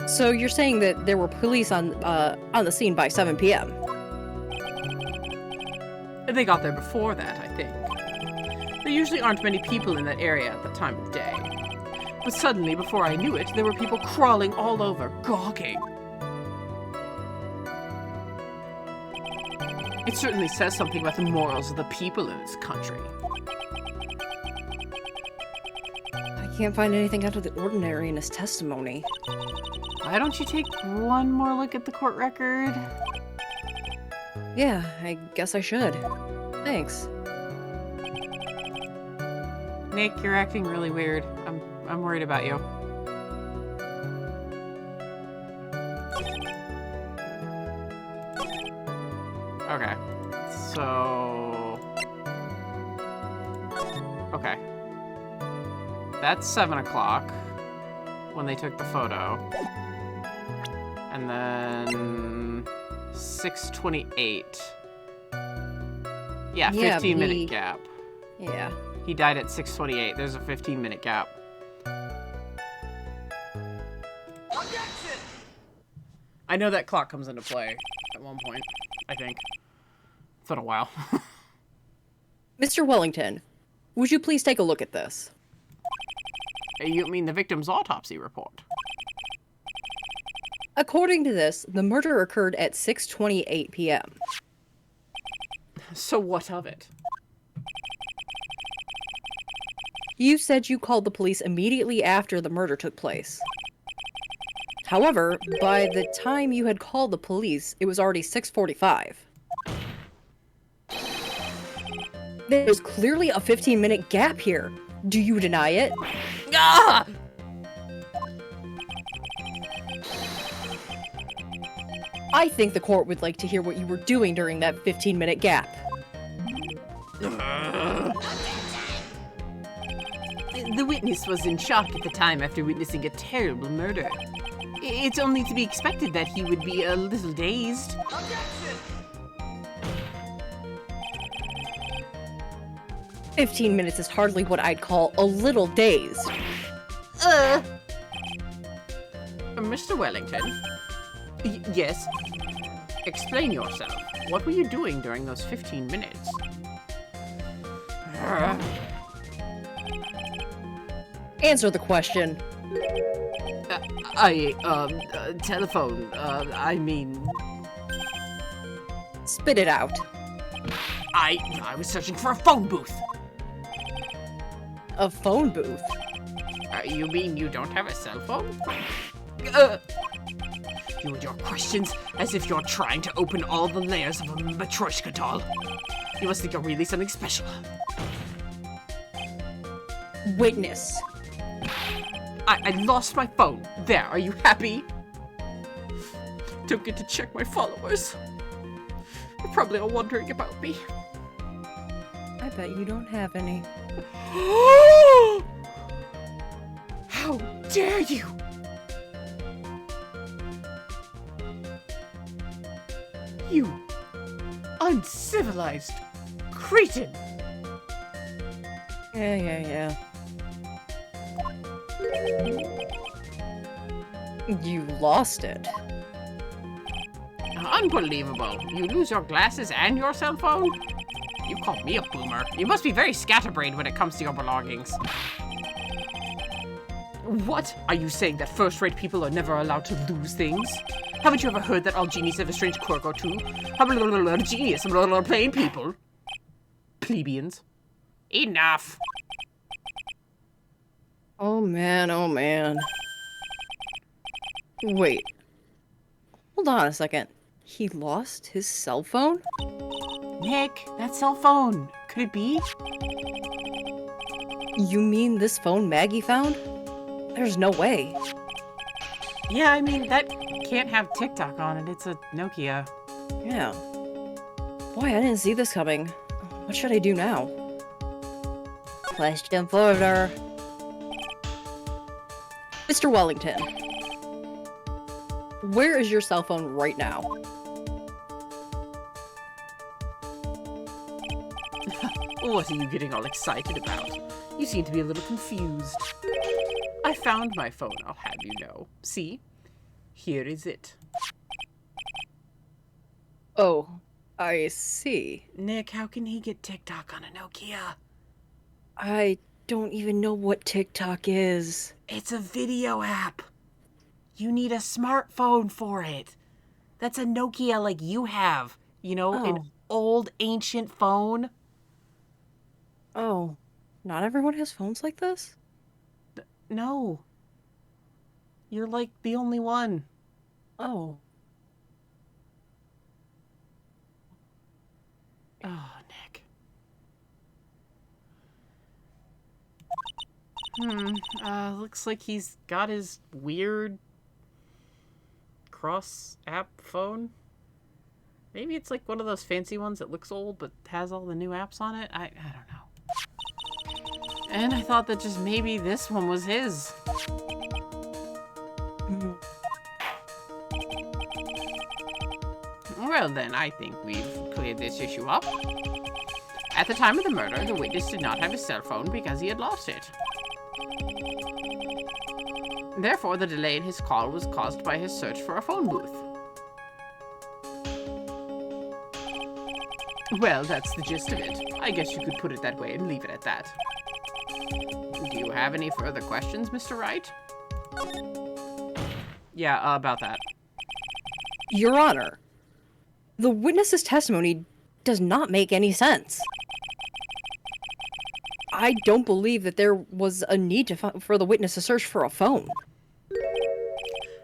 So you're saying that there were police on the scene by 7 p.m.?
They got there before that, I think. There usually aren't many people in that area at that time of the day. But suddenly, before I knew it, there were people crawling all over, gawking. It certainly says something about the morals of the people in this country.
I can't find anything out of the ordinary in his testimony.
Why don't you take one more look at the court record?
Yeah, I guess I should. Thanks.
Nick, you're acting really weird. I'm worried about you. Okay. So... Okay. that's 7 o'clock when they took the photo. And then 6:28. Yeah, 15-minute gap.
Yeah.
He died at 6:28. There's a 15-minute gap. I know that clock comes into play at one point, I think. It's been a while.
Mr. Wellington, would you please take a look at this?
You mean the victim's autopsy report?
According to this, the murder occurred at 6:28 p.m.
So what of it?
You said you called the police immediately after the murder took place. However, by the time you had called the police, it was already 6:45. There's clearly a 15-minute gap here. Do you deny it?
Ah!
I think the court would like to hear what you were doing during that 15-minute gap.
The witness was in shock at the time after witnessing a terrible murder. It's only to be expected that he would be a little dazed.
15 minutes is hardly what I'd call a little dazed.
Mr. Wellington? Yes? Explain yourself. What were you doing during those 15 minutes?
Answer the question.
Telephone, I mean...
Spit it out.
I was searching for a phone booth.
A phone booth?
You mean you don't have a cell phone? You and your questions, as if you're trying to open all the layers of a Matryoshka doll. You must think you're really something special.
Witness.
I lost my phone. There, are you happy? Don't get to check my followers. They're probably all wondering about me.
I bet you don't have any.
How dare you! You uncivilized cretin!
Yeah. You lost it.
Unbelievable. You lose your glasses and your cell phone? You call me a boomer. You must be very scatterbrained when it comes to your belongings. What? Are you saying that first-rate people are never allowed to lose things? Haven't you ever heard that all genies have a strange quirk or two? Genius, plain people. Plebeians. Enough.
Oh man. Wait. Hold on a second. He lost his cell phone?
Nick, that cell phone. Could it be?
You mean this phone Maggie found? There's no way.
Yeah, I mean, that can't have TikTok on it. It's a Nokia.
Yeah. Boy, I didn't see this coming. What should I do now? Question further. Mr. Wellington. Where is your cell phone right now?
What are you getting all excited about? You seem to be a little confused. I found my phone, I'll have you know. See? Here is it.
Oh, I see.
Nick, how can he get TikTok on a Nokia?
I don't even know what TikTok is.
It's a video app. You need a smartphone for it. That's a Nokia like you have. You know, an old ancient phone.
Oh, not everyone has phones like this?
No. You're like the only one.
Oh.
Oh, Nick. Looks like he's got his weird cross-app phone. Maybe it's like one of those fancy ones that looks old but has all the new apps on it. I don't know. And I thought that just maybe this one was his. Well then, I think we've cleared this issue up. At the time of the murder, the witness did not have his cell phone because he had lost it. Therefore, the delay in his call was caused by his search for a phone booth. Well, that's the gist of it. I guess you could put it that way and leave it at that. Do you have any further questions, Mr. Wright? Yeah, about that.
Your Honor, the witness's testimony does not make any sense. I don't believe that there was a need for the witness to search for a phone.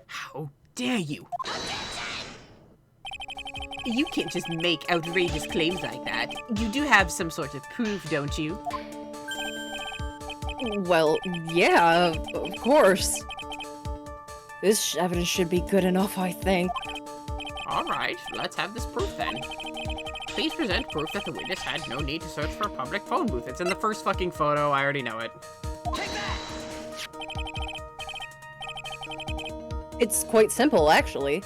How dare you? You can't just make outrageous claims like that. You do have some sort of proof, don't you?
Well, yeah, of course. This evidence should be good enough, I think.
Alright, let's have this proof then. Please present proof that the witness had no need to search for a public phone booth. It's in the first fucking photo, I already know it.
It's quite simple, actually.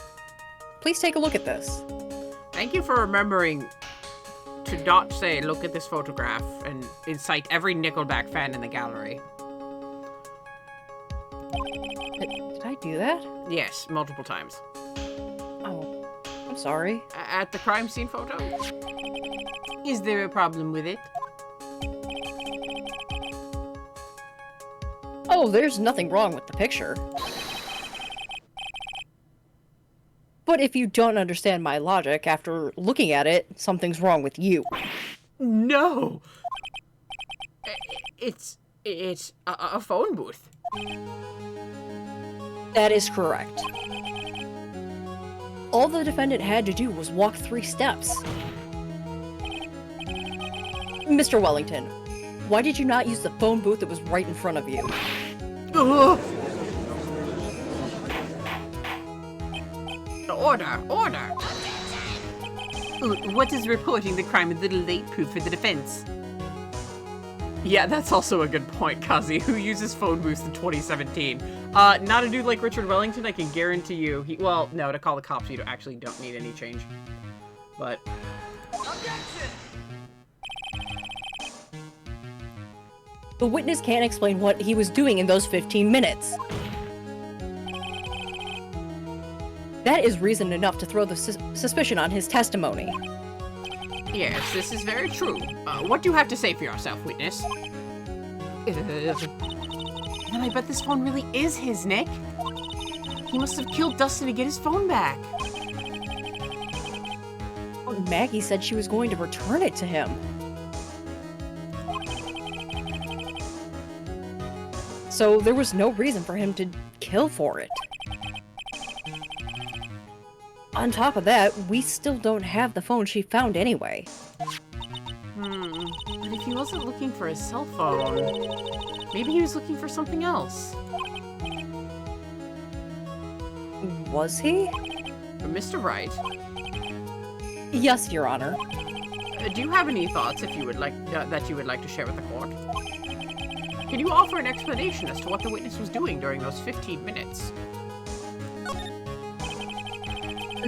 Please take a look at this.
Thank you for remembering to not say, look at this photograph, and incite every Nickelback fan in the gallery.
Did I do that?
Yes, multiple times.
Oh, I'm sorry.
At the crime scene photo? Is there a problem with it?
Oh, there's nothing wrong with the picture. But if you don't understand my logic after looking at it, something's wrong with you.
No! It's a phone booth.
That is correct. All the defendant had to do was walk 3 steps. Mr. Wellington, why did you not use the phone booth that was right in front of you?
Ugh. Order! Order! What is reporting the crime a little late proof for the defense? Yeah, that's also a good point, Kazi. Who uses phone booths in 2017? Not a dude like Richard Wellington, I can guarantee you. Well, no, to call the cops, you actually don't need any change. But...
The witness can't explain what he was doing in those 15 minutes. That is reason enough to throw the suspicion on his testimony.
Yes, this is very true. What do you have to say for yourself, witness? Then I bet this phone really is his, Nick. He must have killed Dustin to get his phone back.
Maggie said she was going to return it to him. So there was no reason for him to kill for it. On top of that, we still don't have the phone she found anyway.
But if he wasn't looking for his cell phone, maybe he was looking for something else.
Was he?
Mr. Wright,
Yes, Your Honor.
do you have any thoughts if you would like that you would like to share with the court? Can you offer an explanation as to what the witness was doing during those 15 minutes?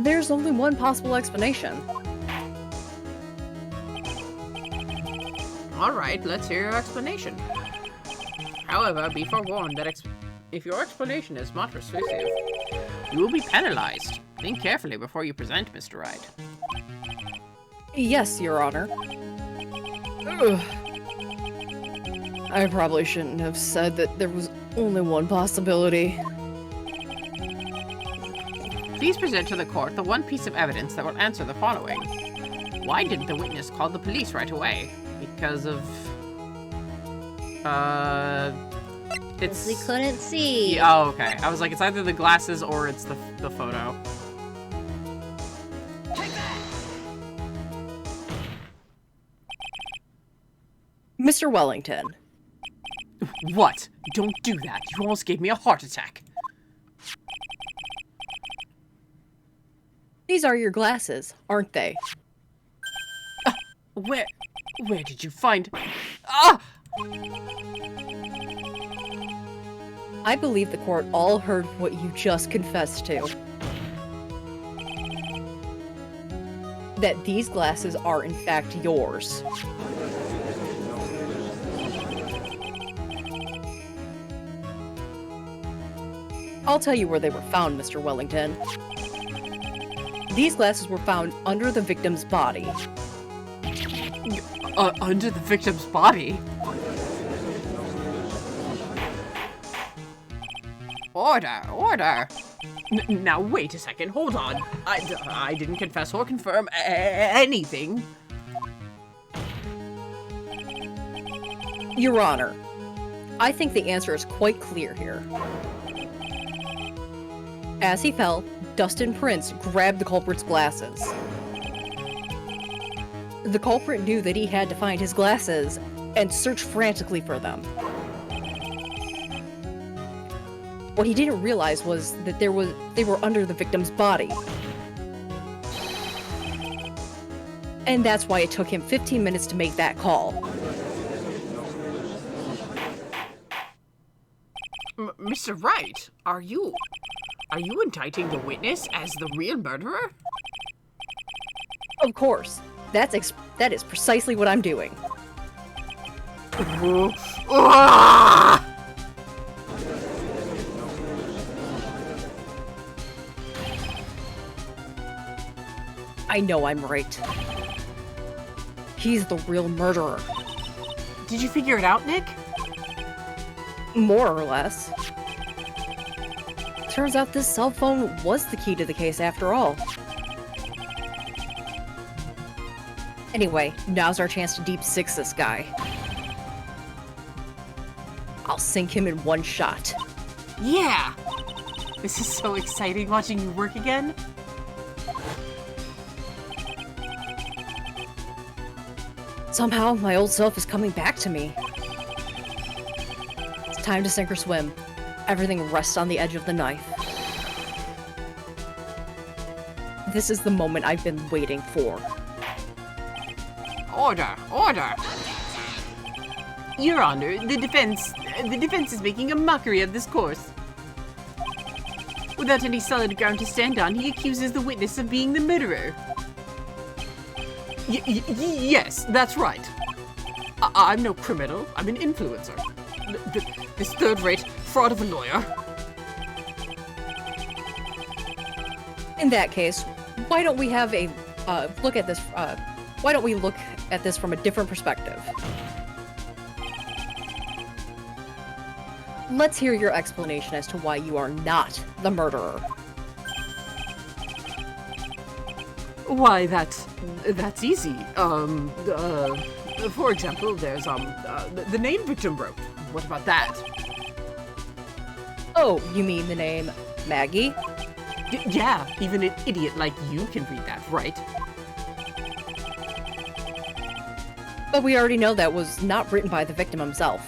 There's only one possible explanation.
Alright, let's hear your explanation. However, be forewarned that if your explanation is not persuasive, you will be penalized. Think carefully before you present, Mr. Wright.
Yes, Your Honor. Ugh. I probably shouldn't have said that there was only one possibility.
Please present to the court the one piece of evidence that will answer the following. Why didn't the witness call the police right away? Because of... It's...
We couldn't see.
Yeah, oh, okay. I was like, it's either the glasses or it's the photo.
Mr. Wellington.
What? Don't do that. You almost gave me a heart attack.
These are your glasses, aren't they?
Where did you find... Ah!
I believe the court all heard what you just confessed to. That these glasses are in fact yours. I'll tell you where they were found, Mr. Wellington. These glasses were found under the victim's body.
Under the victim's body? Order. Now wait a second, hold on. I didn't confess or confirm anything.
Your Honor, I think the answer is quite clear here. As he fell, Dustin Prince grabbed the culprit's glasses. The culprit knew that he had to find his glasses and searched frantically for them. What he didn't realize was that they were under the victim's body. And that's why it took him 15 minutes to make that call.
Mr. Wright, are you indicting the witness as the real murderer?
Of course. That is precisely what I'm doing. I know I'm right. He's the real murderer.
Did you figure it out, Nick?
More or less. Turns out this cell phone was the key to the case after all. Anyway, now's our chance to deep six this guy. I'll sink him in one shot.
Yeah! This is so exciting watching you work again.
Somehow, my old self is coming back to me. It's time to sink or swim. Everything rests on the edge of the knife. This is the moment I've been waiting for.
Order! Your Honor, the defense is making a mockery of this course. Without any solid ground to stand on, he accuses the witness of being the murderer. Yes, that's right. I'm no criminal. I'm an influencer. This third-rate fraud of a lawyer.
In that case, why don't we have a look at this? Why don't we look at this from a different perspective? Let's hear your explanation as to why you are not the murderer.
Why, that's easy. For example, there's the name victim wrote. What about that?
Oh, you mean the name Maggie?
Yeah, even an idiot like you can read that, right?
But we already know that was not written by the victim himself.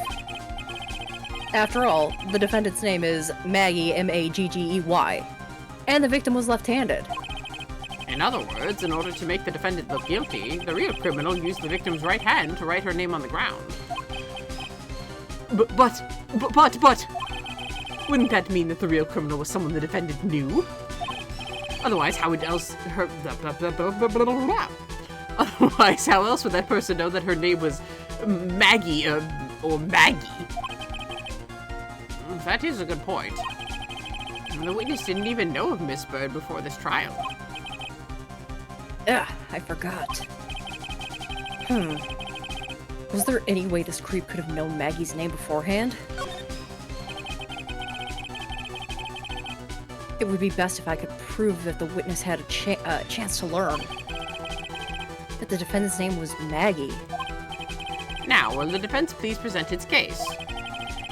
After all, the defendant's name is Maggie, M-A-G-G-E-Y, and the victim was left-handed.
In other words, in order to make the defendant look guilty, the real criminal used the victim's right hand to write her name on the ground. But, wouldn't that mean that the real criminal was someone the defendant knew? Otherwise, how else would that person know that her name was Maggie, or Maggie? That is a good point. The witness didn't even know of Miss Bird before this trial.
Ugh, I forgot. Was there any way this creep could have known Maggie's name beforehand? It would be best if I could prove that the witness had a chance to learn. That the defendant's name was Maggie.
Now, will the defense please present its case?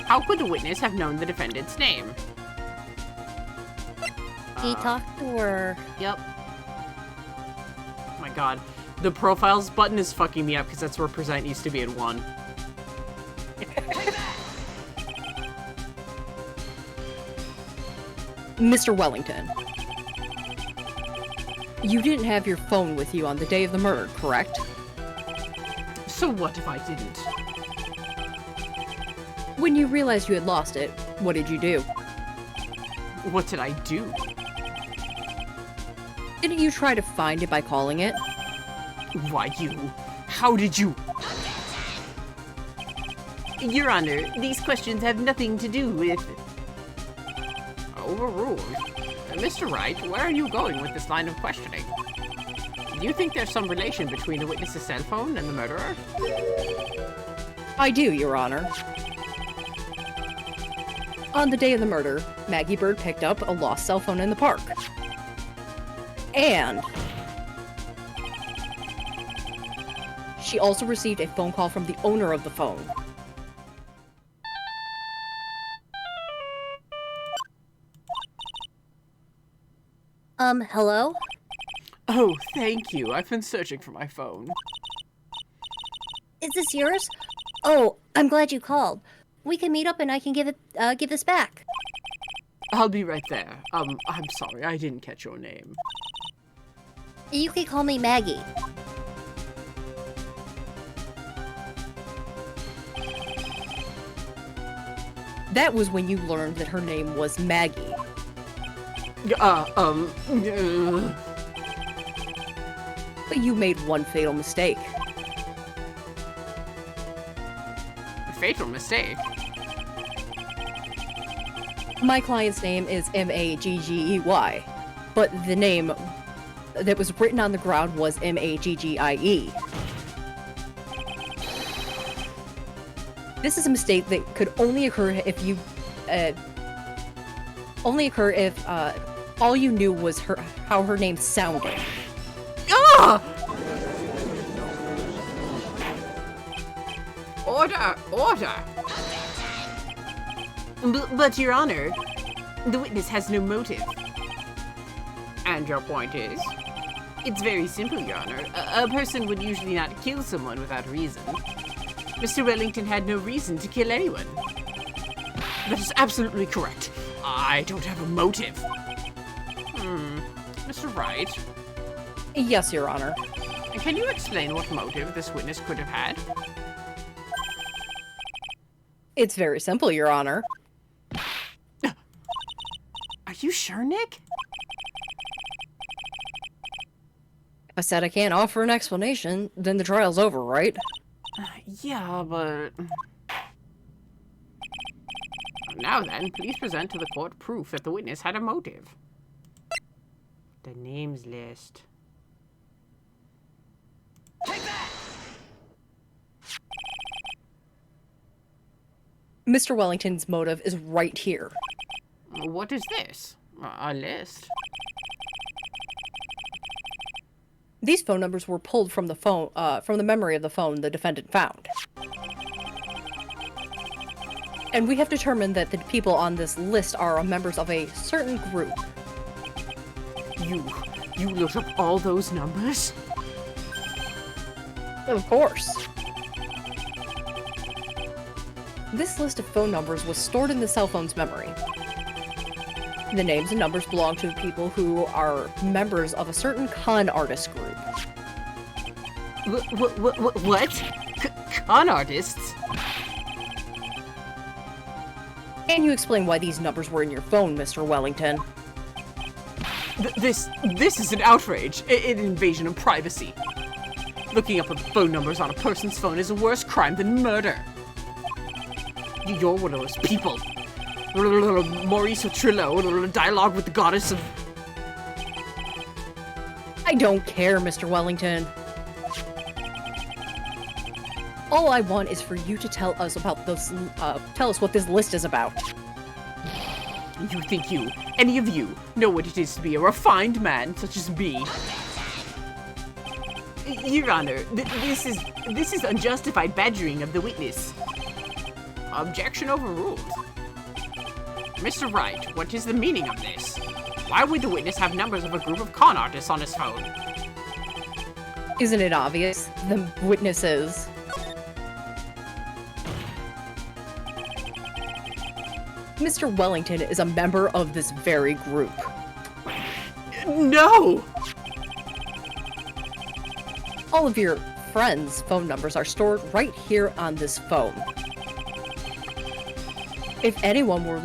How could the witness have known the defendant's name?
He talked to her.
Yep. Oh my god. The profiles button is fucking me up because that's where present used to be in 1.
Mr. Wellington. You didn't have your phone with you on the day of the murder, correct?
So what if I didn't?
When you realized you had lost it, What did you do?
What did I do?
Didn't you try to find it by calling it?
Why, how did you?
Your Honor, these questions have nothing to do with...
Overruled. Mr. Wright, where are you going with this line of questioning? Do you think there's some relation between the witness's cell phone and the murderer?
I do, Your Honor. On the day of the murder, Maggie Bird picked up a lost cell phone in the park. And she also received a phone call from the owner of the phone.
Hello?
Oh, thank you. I've been searching for my phone.
Is this yours? Oh, I'm glad you called. We can meet up and I can give this back.
I'll be right there. I'm sorry, I didn't catch your name.
You can call me Maggie.
That was when you learned that her name was Maggie. But you made one fatal mistake.
Fatal mistake?
My client's name is Maggey, but the name that was written on the ground was Maggie. This is a mistake that could only occur if you, all you knew was how her name sounded.
Ah! Order! Order!
But, Your Honor, the witness has no motive.
And your point is?
It's very simple, Your Honor. A person would usually not kill someone without reason. Mr. Wellington had no reason to kill anyone.
That is absolutely correct. I don't have a motive. Mr. Wright,
Yes, Your Honor.
can you explain what motive this witness could have had?
It's very simple, Your Honor.
Are you sure, Nick?
If I said I can't offer an explanation, then the trial's over, right?
Yeah, but... Now then, please present to the court proof that the witness had a motive. The names list.
Mr. Wellington's motive is right here.
What is this? A list?
These phone numbers were pulled from the phone, from the memory of the phone the defendant found. And we have determined that the people on this list are members of a certain group.
You looked up all those numbers?
Of course. This list of phone numbers was stored in the cell phone's memory. The names and numbers belong to people who are members of a certain con artist group.
What? Con artists?
Can you explain why these numbers were in your phone, Mr. Wellington?
This is an outrage, an invasion of privacy. Looking up phone numbers on a person's phone is a worse crime than murder. You're one of those people. Maurice Trillo, dialogue with the goddess of...
I don't care, Mr. Wellington. All I want is for you to tell us about this, tell us what this list is about.
You think any of you, know what it is to be a refined man such as me?
Your Honor, this is unjustified badgering of the witness.
Objection overruled. Mr. Wright, what is the meaning of this? Why would the witness have numbers of a group of con artists on his phone?
Isn't it obvious? The witnesses. Mr. Wellington is a member of this very group.
No!
All of your friends' phone numbers are stored right here on this phone. If anyone were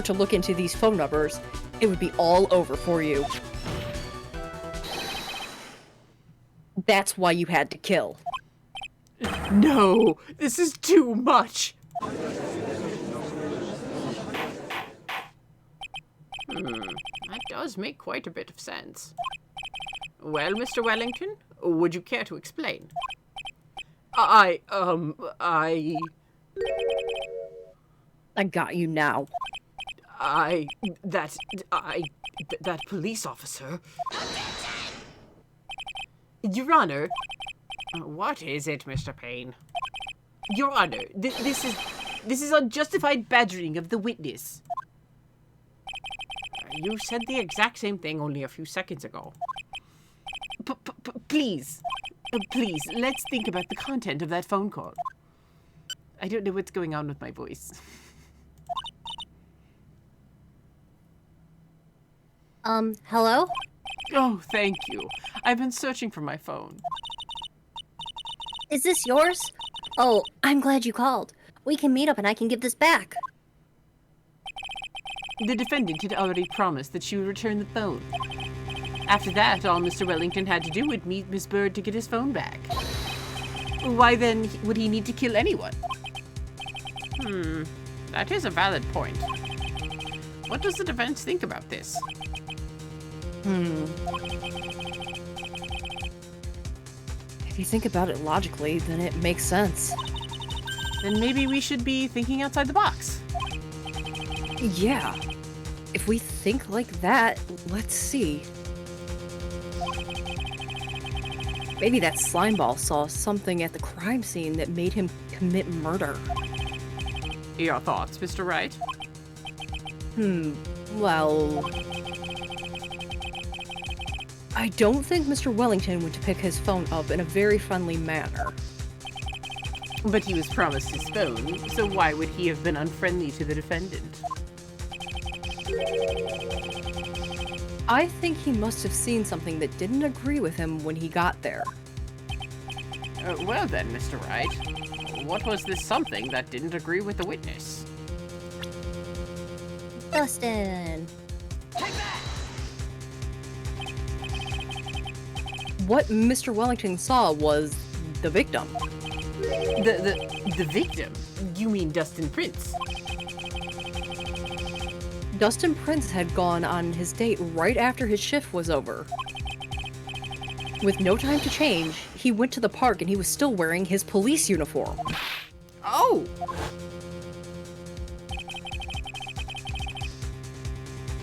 to look into these phone numbers, it would be all over for you. That's why you had to kill.
No, this is too much. That does make quite a bit of sense. Well, Mr. Wellington, would you care to explain? I
got you now.
That police officer. Your Honor. What is it, Mr. Payne?
Your Honor, this is unjustified badgering of the witness.
You said the exact same thing only a few seconds ago.
Please, let's think about the content of that phone call. I don't know what's going on with my voice.
Hello?
Oh, thank you. I've been searching for my phone.
Is this yours? Oh, I'm glad you called. We can meet up and I can give this back.
The defendant had already promised that she would return the phone. After that, all Mr. Wellington had to do would meet Miss Bird to get his phone back. Why then would he need to kill anyone?
That is a valid point. What does the defense think about this?
If you think about it logically, then it makes sense.
Then maybe we should be thinking outside the box.
Yeah. If we think like that, let's see. Maybe that slimeball saw something at the crime scene that made him commit murder.
Your thoughts, Mr. Wright?
Well... I don't think Mr. Wellington would pick his phone up in a very friendly manner.
But he was promised his phone, so why would he have been unfriendly to the defendant?
I think he must have seen something that didn't agree with him when he got there.
Well then, Mr. Wright, what was this something that didn't agree with the witness?
Dustin.
What Mr. Wellington saw was the victim.
The victim? You mean Dustin Prince?
Dustin Prince had gone on his date right after his shift was over. With no time to change, he went to the park and he was still wearing his police uniform.
Oh!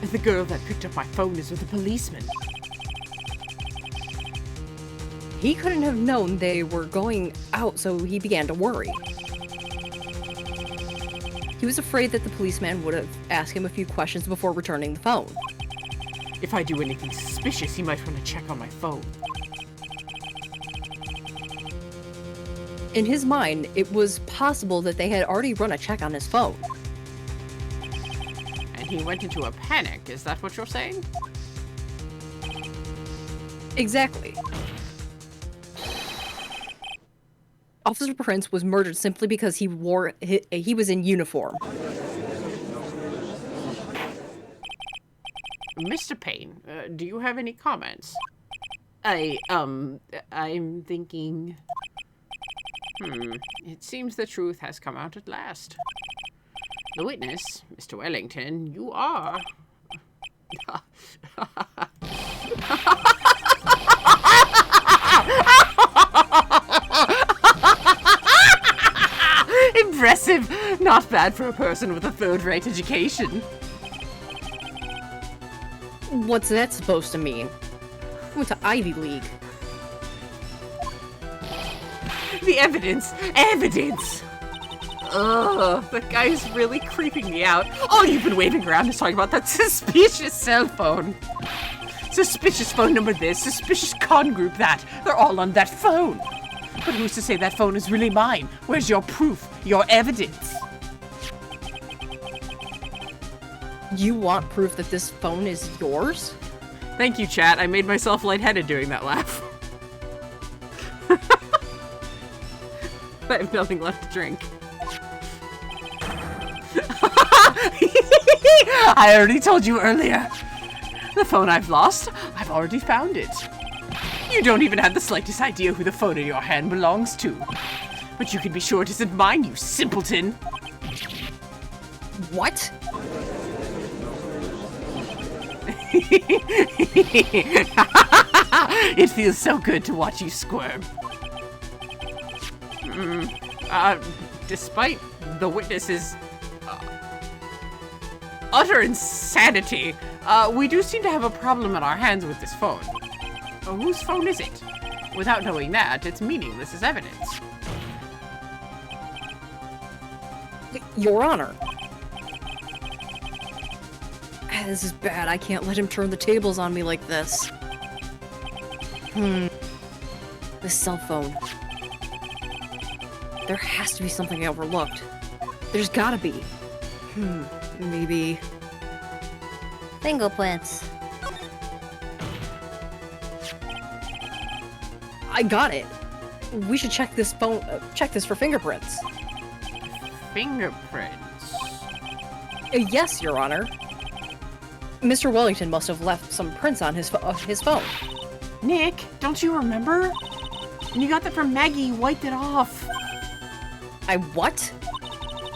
The girl that picked up my phone is with a policeman.
He couldn't have known they were going out, so he began to worry. He was afraid that the policeman would have asked him a few questions before returning the phone.
If I do anything suspicious, he might want to check on my phone.
In his mind, it was possible that they had already run a check on his phone.
And he went into a panic, is that what you're saying?
Exactly. Officer Prince was murdered simply because he was in uniform.
Mr. Payne, do you have any comments?
I'm thinking...
It seems the truth has come out at last. The witness, Mr. Wellington, you are...
Impressive! Not bad for a person with a third-rate education.
What's that supposed to mean? Went to Ivy League.
The evidence! Evidence! Ugh, that guy is really creeping me out. All you've been waving around is talking about that suspicious cell phone. Suspicious phone number this, suspicious con group that. They're all on that phone. But who's to say that phone is really mine? Where's your proof? Your evidence?
You want proof that this phone is yours?
Thank you, chat. I made myself lightheaded doing that laugh. I have nothing left to drink.
I already told you earlier. The phone I've lost, I've already found it. You don't even have the slightest idea who the phone in your hand belongs to. But you can be sure it isn't mine, you simpleton.
What?
It feels so good to watch you squirm. Despite the witness's utter insanity, we do seem to have a problem on our hands with this phone. Whose phone is it? Without knowing that, it's meaningless as evidence.
Your Honor. This is bad. I can't let him turn the tables on me like this. This cell phone. There has to be something I overlooked. There's gotta be. Maybe...
Fingerprints.
I got it. We should check this phone. Check this for fingerprints.
Fingerprints?
Yes, Your Honor. Mr. Wellington must have left some prints on his phone.
Nick, don't you remember? When you got that from Maggie, you wiped it off.
I what?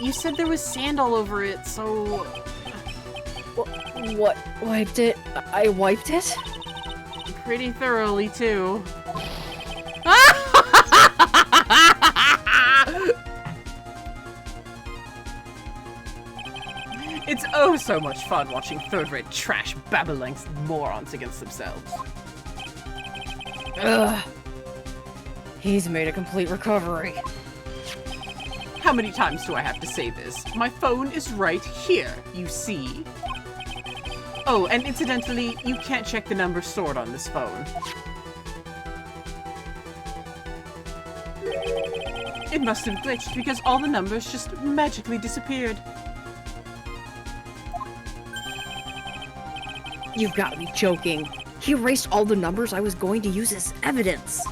You said there was sand all over it, so...
What? Wiped it? I wiped it?
Pretty thoroughly, too. It's oh so much fun watching third-rate trash babbling morons against themselves.
Ugh. He's made a complete recovery.
How many times do I have to say this? My phone is right here, you see? Oh, and incidentally, you can't check the number stored on this phone. It must have glitched because all the numbers just magically disappeared.
You've got to be joking. He erased all the numbers I was going to use as evidence.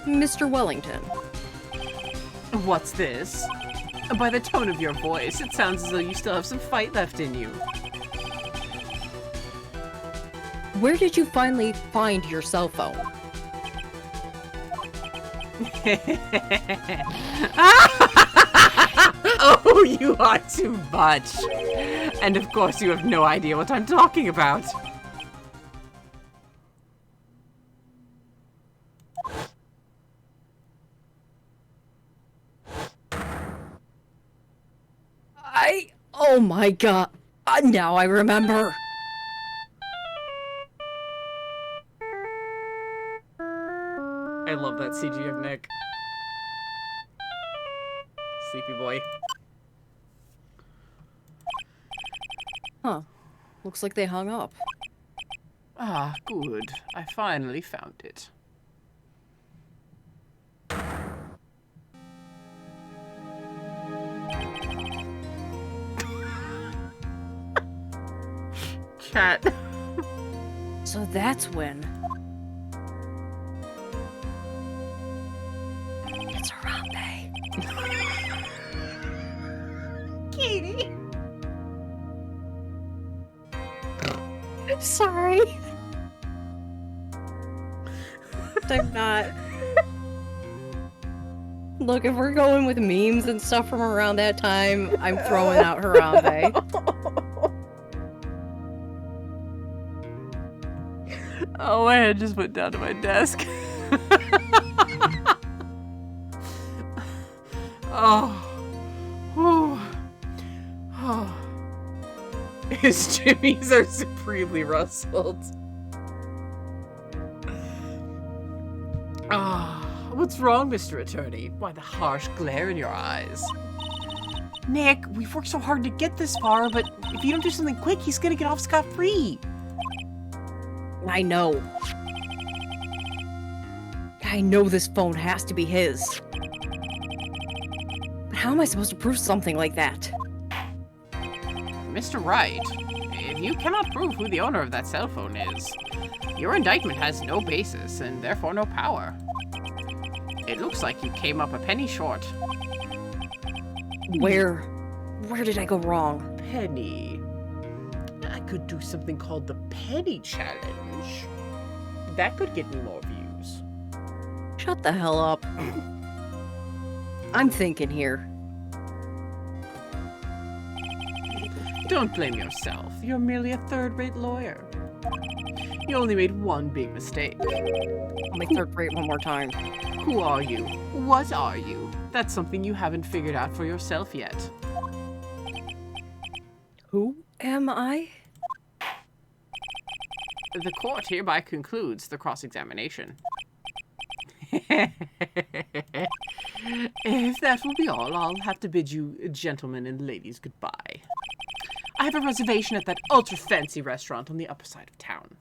Mr. Wellington.
What's this? By the tone of your voice, it sounds as though you still have some fight left in you.
Where did you finally find your cell phone?
Oh, you are too much. And of course you have no idea what I'm talking about.
Oh my god. Now I remember.
I love that CG of Nick. Sleepy boy.
Huh. Looks like they hung up.
Ah, good. I finally found it.
Chat.
So that's when. It's Harambe.
Katie!
Sorry. I'm not. Look, if we're going with memes and stuff from around that time, I'm throwing out Harambe.
Oh, my head just went down to my desk. Oh. Whew. Oh. His jimmies are supremely rustled. Ah, what's wrong, Mr. Attorney? Why the harsh glare in your eyes?
Nick, we've worked so hard to get this far, but if you don't do something quick, he's gonna get off scot-free.
I know. I know this phone has to be his. But how am I supposed to prove something like that?
Mr. Wright, if you cannot prove who the owner of that cell phone is, your indictment has no basis and therefore no power. It looks like you came up a penny short.
Where Where did I go wrong?
Penny. I could do something called the Penny Challenge. That could get me more views.
Shut the hell up. I'm thinking here.
Don't blame yourself. You're merely a third-rate lawyer. You only made one big mistake.
I'll make third rate one more time.
Who are you? What are you? That's something you haven't figured out for yourself yet.
Who am I?
The court hereby concludes the cross-examination. If that will be all, I'll have to bid you gentlemen and ladies goodbye. I have a reservation at that ultra-fancy restaurant on the upper side of town.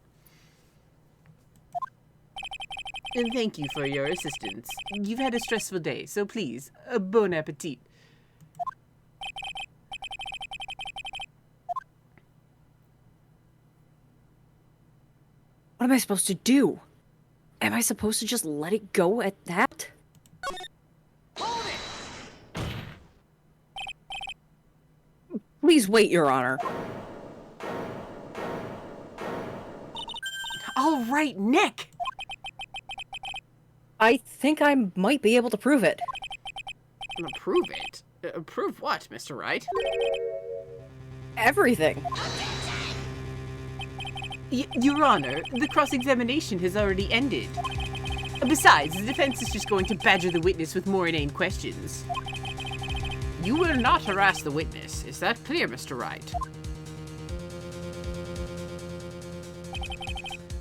And thank you for your assistance. You've had a stressful day, so please, bon appetit.
What am I supposed to do? Am I supposed to just let it go at that? Please wait, Your Honor.
All right, Nick!
I think I might be able to prove it.
Prove it? Prove what, Mr. Wright?
Everything.
Your Honor, the cross-examination has already ended. Besides, the defense is just going to badger the witness with more inane questions. You will not harass the witness. Is that clear, Mr. Wright?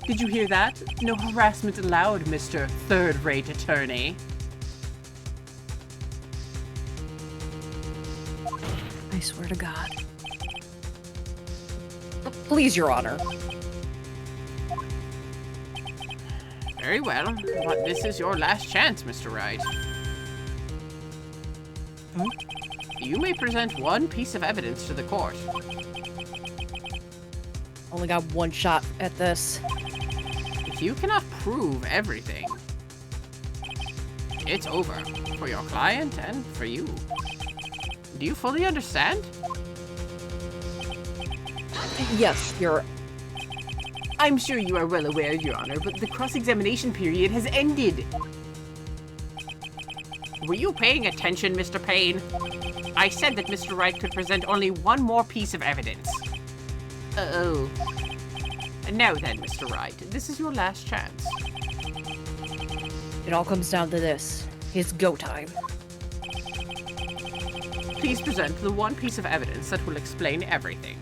Did you hear that? No harassment allowed, Mr. Third-rate attorney.
I swear to God. Please, Your Honor.
Very well, but this is your last chance, Mr. Wright.
Huh?
You may present one piece of evidence to the court.
Only got one shot at this.
If you cannot prove everything, it's over for your client and for you. Do you fully understand?
Yes, Your...
I'm sure you are well aware, Your Honor, but the cross-examination period has ended. Were you paying attention, Mr. Payne? I said that Mr. Wright could present only one more piece of evidence. Uh-oh. Now then, Mr. Wright, this is your last chance.
It all comes down to this. It's go time.
Please present the one piece of evidence that will explain everything.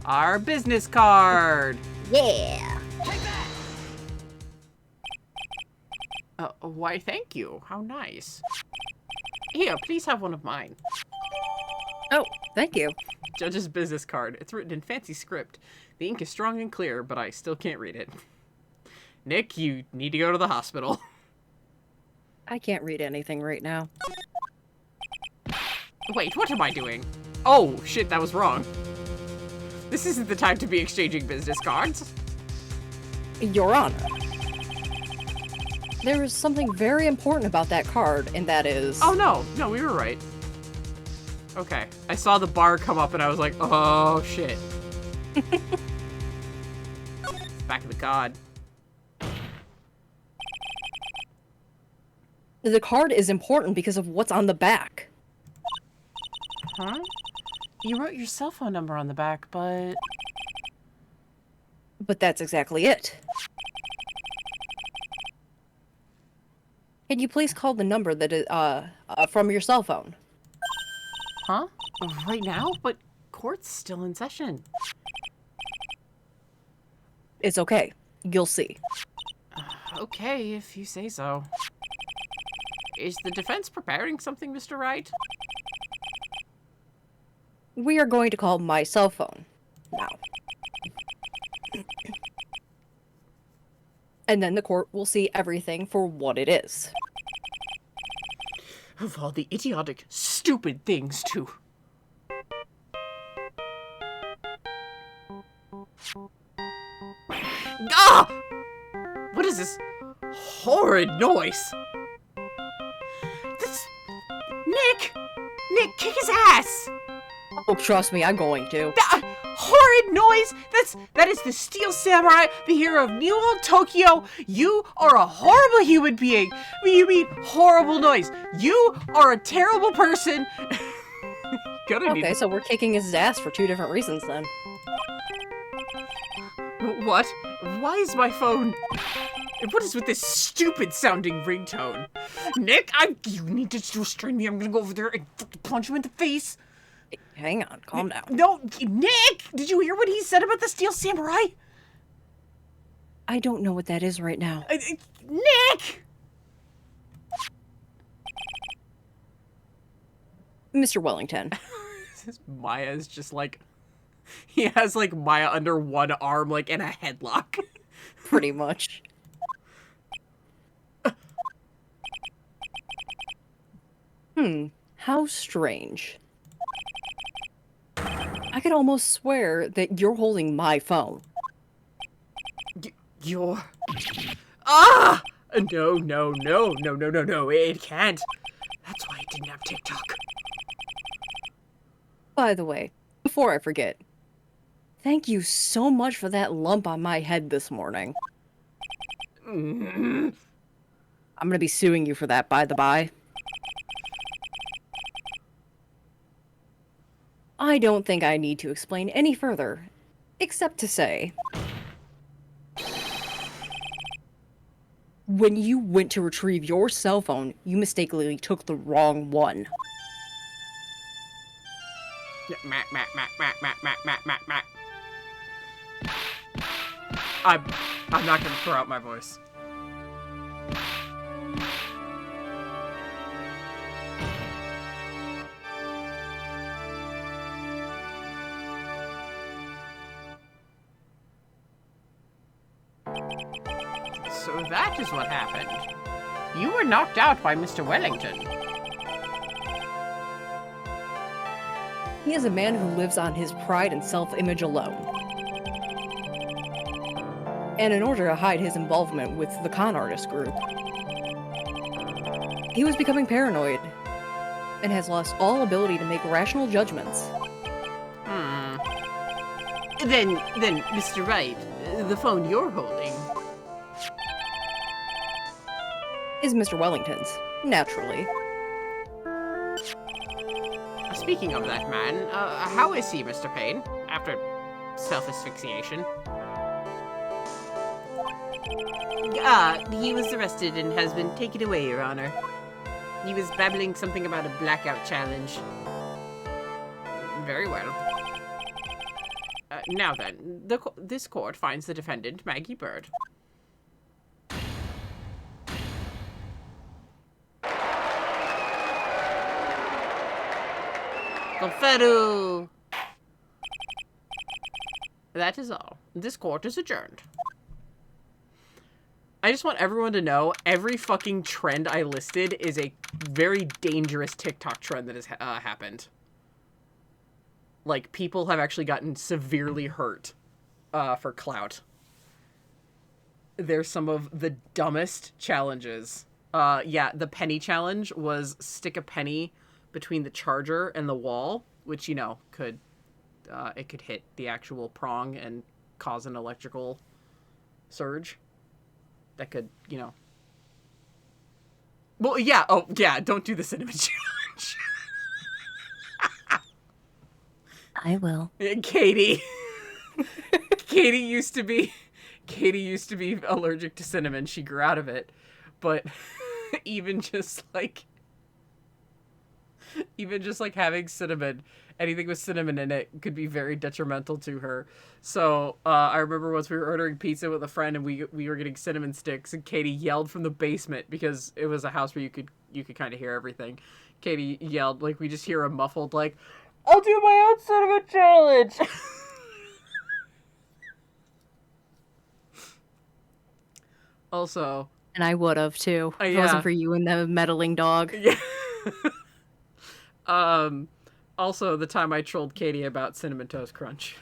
Our business card!
Yeah.
Why, thank you. How nice. Here, please have one of mine.
Oh, thank you.
Judge's business card. It's written in fancy script. The ink is strong and clear, but I still can't read it. Nick, you need to go to the hospital.
I can't read anything right now.
Wait, what am I doing? Oh, shit, that was wrong. This isn't the time to be exchanging business cards.
Your Honor. There is something very important about that card, and that is...
Oh, no. No, we were right. Okay. I saw the bar come up, and I was like, oh, shit. Back of the card.
The card is important because of what's on the back.
Huh? You wrote your cell phone number on the back, but...
But that's exactly it. Can you please call the number that is, from your cell phone?
Huh? Right now? But court's still in session.
It's okay. You'll see.
Okay, if you say so. Is the defense preparing something, Mr. Wright?
We are going to call my cell phone now. And then the court will see everything for what it is.
Of all the idiotic, stupid things, too. Ah! What is this horrid noise? This... Nick! Nick,
kick his ass!
Oh, trust me, I'm going to.
That horrid noise! That is the Steel Samurai, the hero of New Old Tokyo. You are a horrible human being. You mean horrible noise. You are a terrible person.
Okay, so we're kicking his ass for 2 different reasons then.
What? Why is my phone... What is with this stupid sounding ringtone? Nick, you need to restrain me. I'm gonna go over there and punch him in the face.
Hang on, calm down.
No, Nick! Did you hear what he said about the Steel Samurai?
I don't know what that is right now.
Nick!
Mr. Wellington.
Maya's just like... He has, like, Maya under one arm, like, in a headlock.
Pretty much. How strange. I could almost swear that you're holding my phone.
You're... Ah! No, it can't. That's why I didn't have TikTok.
By the way, before I forget, thank you so much for that lump on my head this morning. I'm gonna be suing you for that, by the by. I don't think I need to explain any further, except to say... When you went to retrieve your cell phone, you mistakenly took the wrong one.
Matt. I'm not gonna throw out my voice. So that is what happened. You were knocked out by Mr. Wellington.
He is a man who lives on his pride and self-image alone. And in order to hide his involvement with the con artist group, he was becoming paranoid and has lost all ability to make rational judgments.
Then, Mr. Wright, the phone you're holding...
Is Mr. Wellington's, naturally.
Speaking of that man, how is he, Mr. Payne, after self-asphyxiation? He was arrested and has been taken away, Your Honor. He was babbling something about a blackout challenge. Very well. Now then, this court finds the defendant, Maggie Bird. Confero! That is all. This court is adjourned. I just want everyone to know, every fucking trend I listed is a very dangerous TikTok trend that has happened. Like, people have actually gotten severely hurt for clout. There's some of the dumbest challenges. Yeah, the penny challenge was stick a penny between the charger and the wall, which, you know, could it could hit the actual prong and cause an electrical surge that could, you know. Well, yeah. Oh, yeah. Don't do the cinnamon challenge.
I will.
Katie. Katie used to be allergic to cinnamon. She grew out of it, but even just like having cinnamon, anything with cinnamon in it could be very detrimental to her. So I remember once we were ordering pizza with a friend and we were getting cinnamon sticks, and Katie yelled from the basement because it was a house where you could kind of hear everything. Katie yelled, like, we just hear a muffled, like, I'll do my own cinnamon challenge. Also,
And I would have too. If it
yeah.
wasn't for you and the meddling dog.
Yeah. Also, the time I trolled Katie about Cinnamon Toast Crunch.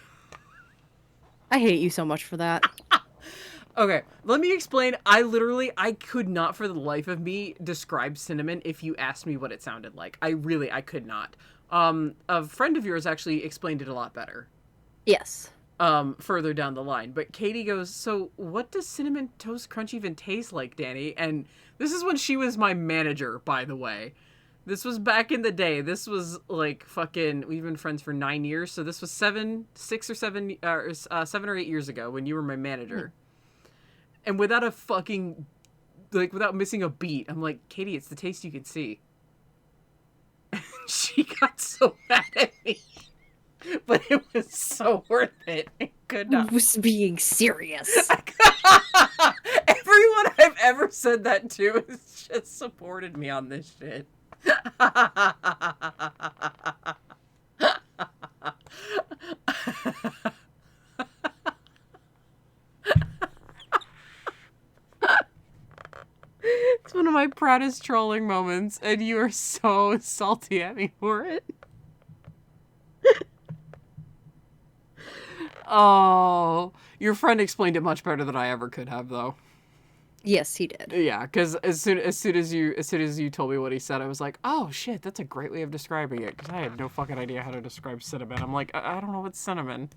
I hate you so much for that.
Okay, let me explain. I could not for the life of me describe cinnamon if you asked me what it sounded like. I could not. A friend of yours actually explained it a lot better.
Yes.
Further down the line. But Katie goes, so what does Cinnamon Toast Crunch even taste like, Danny? And this is when she was my manager, by the way. This was back in the day. This was like fucking, we've been friends for 9 years. So this was 7 or 8 years ago when you were my manager. And without a fucking, like, without missing a beat, I'm like, Katie, it's the taste you could see. She got so mad at me. But it was so worth it. It could not.
I was being serious.
Everyone I've ever said that to has just supported me on this shit. It's one of my proudest trolling moments, and you are so salty at me for it. Oh, your friend explained it much better than I ever could have, though.
Yes, he did.
Yeah, because as soon as you told me what he said, I was like, oh shit, that's a great way of describing it. Because I had no fucking idea how to describe cinnamon. I'm like, I don't know what's cinnamon.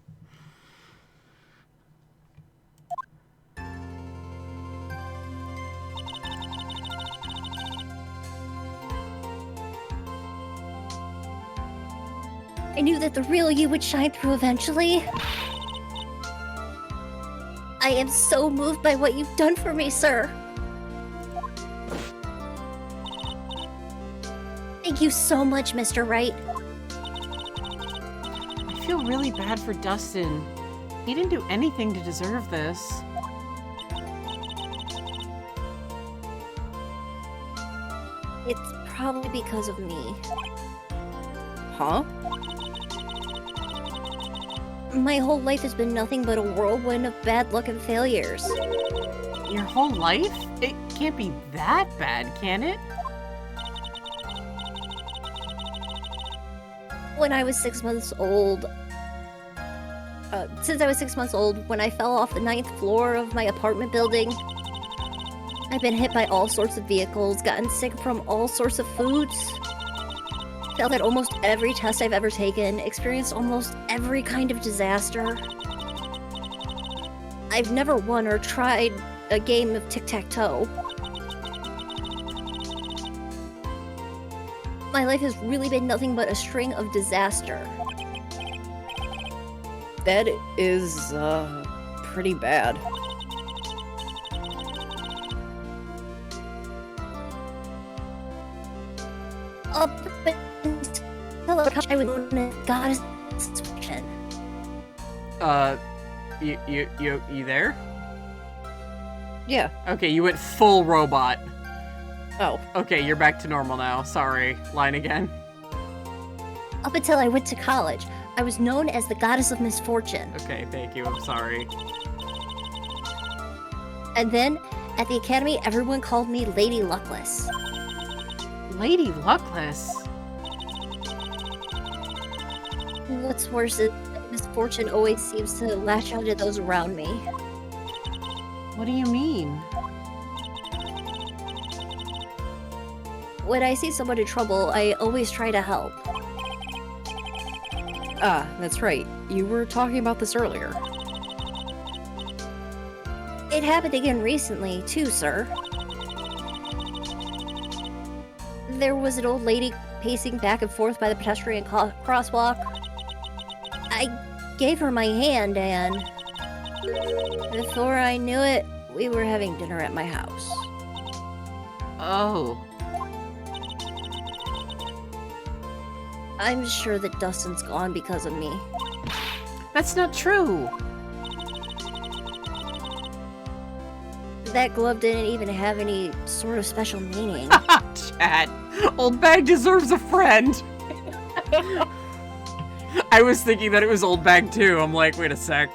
I knew that the real you would shine through eventually. I am so moved by what you've done for me, sir. Thank you so much, Mr. Wright.
I feel really bad for Dustin. He didn't do anything to deserve this.
It's probably because of me.
Huh?
My whole life has been nothing but a whirlwind of bad luck and failures.
Your whole life? It can't be that bad, can it?
When I was 6 months old, since I was 6 months old, when I fell off the 9th floor of my apartment building, I've been hit by all sorts of vehicles, gotten sick from all sorts of foods, failed at almost every test I've ever taken, experienced almost every kind of disaster. I've never won or tried a game of tic-tac-toe. My life has really been nothing but a string of disaster.
That is, pretty bad.
Up until I was known as Goddess Misfortune.
You there?
Yeah.
Okay, you went full robot.
Oh.
Okay, you're back to normal now. Sorry. Line again.
Up until I went to college, I was known as the Goddess of Misfortune.
Okay, thank you. I'm sorry.
And then, at the academy, everyone called me Lady Luckless.
Lady Luckless?
What's worse is that misfortune always seems to latch onto those around me.
What do you mean?
When I see someone in trouble, I always try to help.
Ah, that's right. You were talking about this earlier.
It happened again recently, too, sir. There was an old lady pacing back and forth by the pedestrian crosswalk. I gave her my hand, and before I knew it, we were having dinner at my house.
Oh.
I'm sure that Dustin's gone because of me.
That's not true.
That glove didn't even have any sort of special meaning.
Chad, Old Bag deserves a friend. I was thinking that it was Old Bag too. I'm like, wait a sec.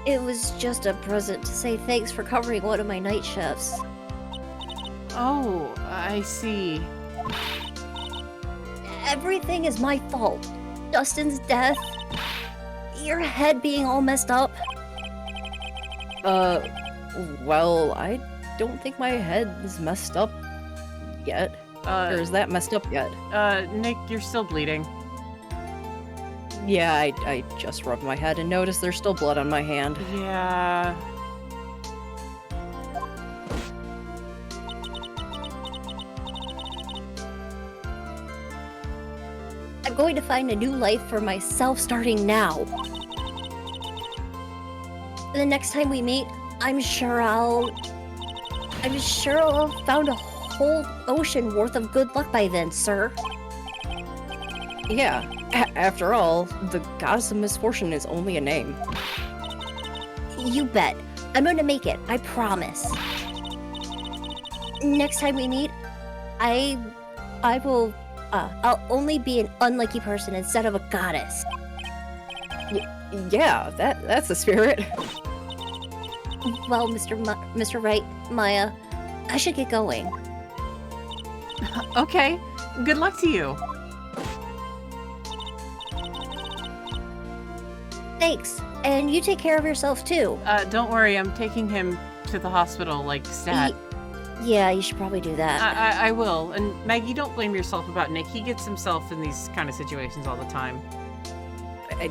It was just a present to say thanks for covering one of my night shifts.
Oh, I see.
Everything is my fault. Dustin's death, your head being all messed up.
Well, I don't think my head is messed up yet. Or is that messed up yet?
Nick, you're still bleeding.
Yeah, I just rubbed my head and noticed there's still blood on my hand.
Yeah.
I'm going to find a new life for myself starting now. The next time we meet, I'm sure I'll have found a whole ocean worth of good luck by then, sir.
Yeah, after all, the goddess of misfortune is only a name.
You bet. I'm going to make it. I promise. Next time we meet, I'll only be an unlucky person instead of a goddess.
Yeah, that's the spirit.
Well, Mr. Wright, Maya, I should get going.
Okay. Good luck to you.
Thanks. And you take care of yourself too.
Don't worry, I'm taking him to the hospital like stat.
Yeah, you should probably do that.
I will. And Maggie, don't blame yourself about Nick. He gets himself in these kind of situations all the time.
I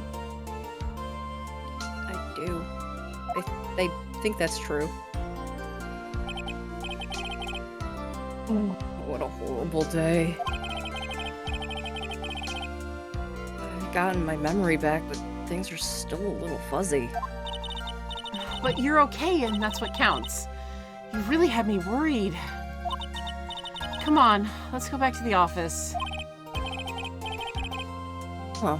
do. I think that's true. What a horrible day. I've gotten my memory back, but things are still a little fuzzy.
But you're okay, and that's what counts. You really had me worried. Come on, let's go back to the office.
Huh.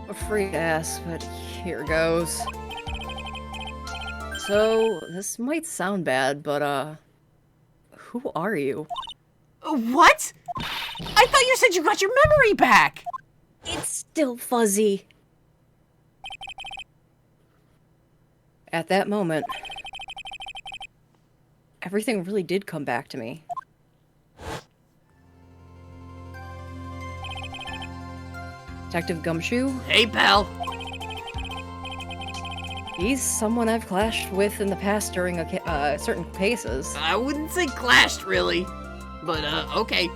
Afraid to ask, but here goes. So, this might sound bad, but, who are you?
What? I thought you said you got your memory back!
It's still fuzzy. At that moment, everything really did come back to me. Detective Gumshoe?
Hey, pal.
He's someone I've clashed with in the past during certain cases.
I wouldn't say clashed, really. But, okay.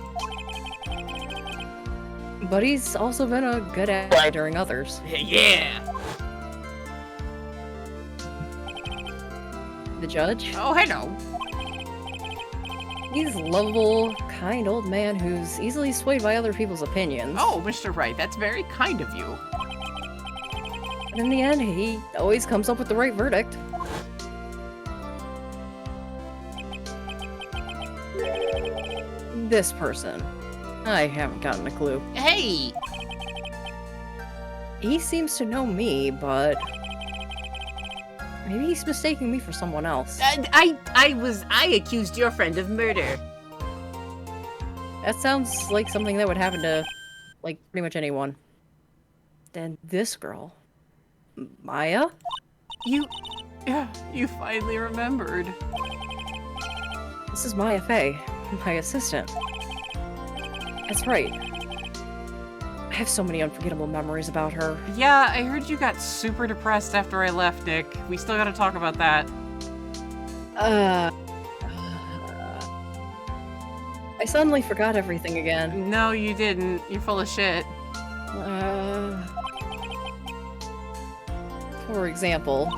But he's also been a good ally during others.
Yeah.
The judge?
Oh, hello.
He's a lovable, kind old man who's easily swayed by other people's opinions.
Oh, Mr. Wright, that's very kind of you.
But in the end, he always comes up with the right verdict. This person. I haven't gotten a clue.
Hey!
He seems to know me, but maybe he's mistaking me for someone else.
I accused your friend of murder.
That sounds like something that would happen to, like, pretty much anyone. Then this girl. Maya?
You finally remembered.
This is Maya Fey, my assistant. That's right. I have so many unforgettable memories about her.
Yeah, I heard you got super depressed after I left, Nick. We still gotta talk about that.
I suddenly forgot everything again.
No, you didn't. You're full of shit.
For example...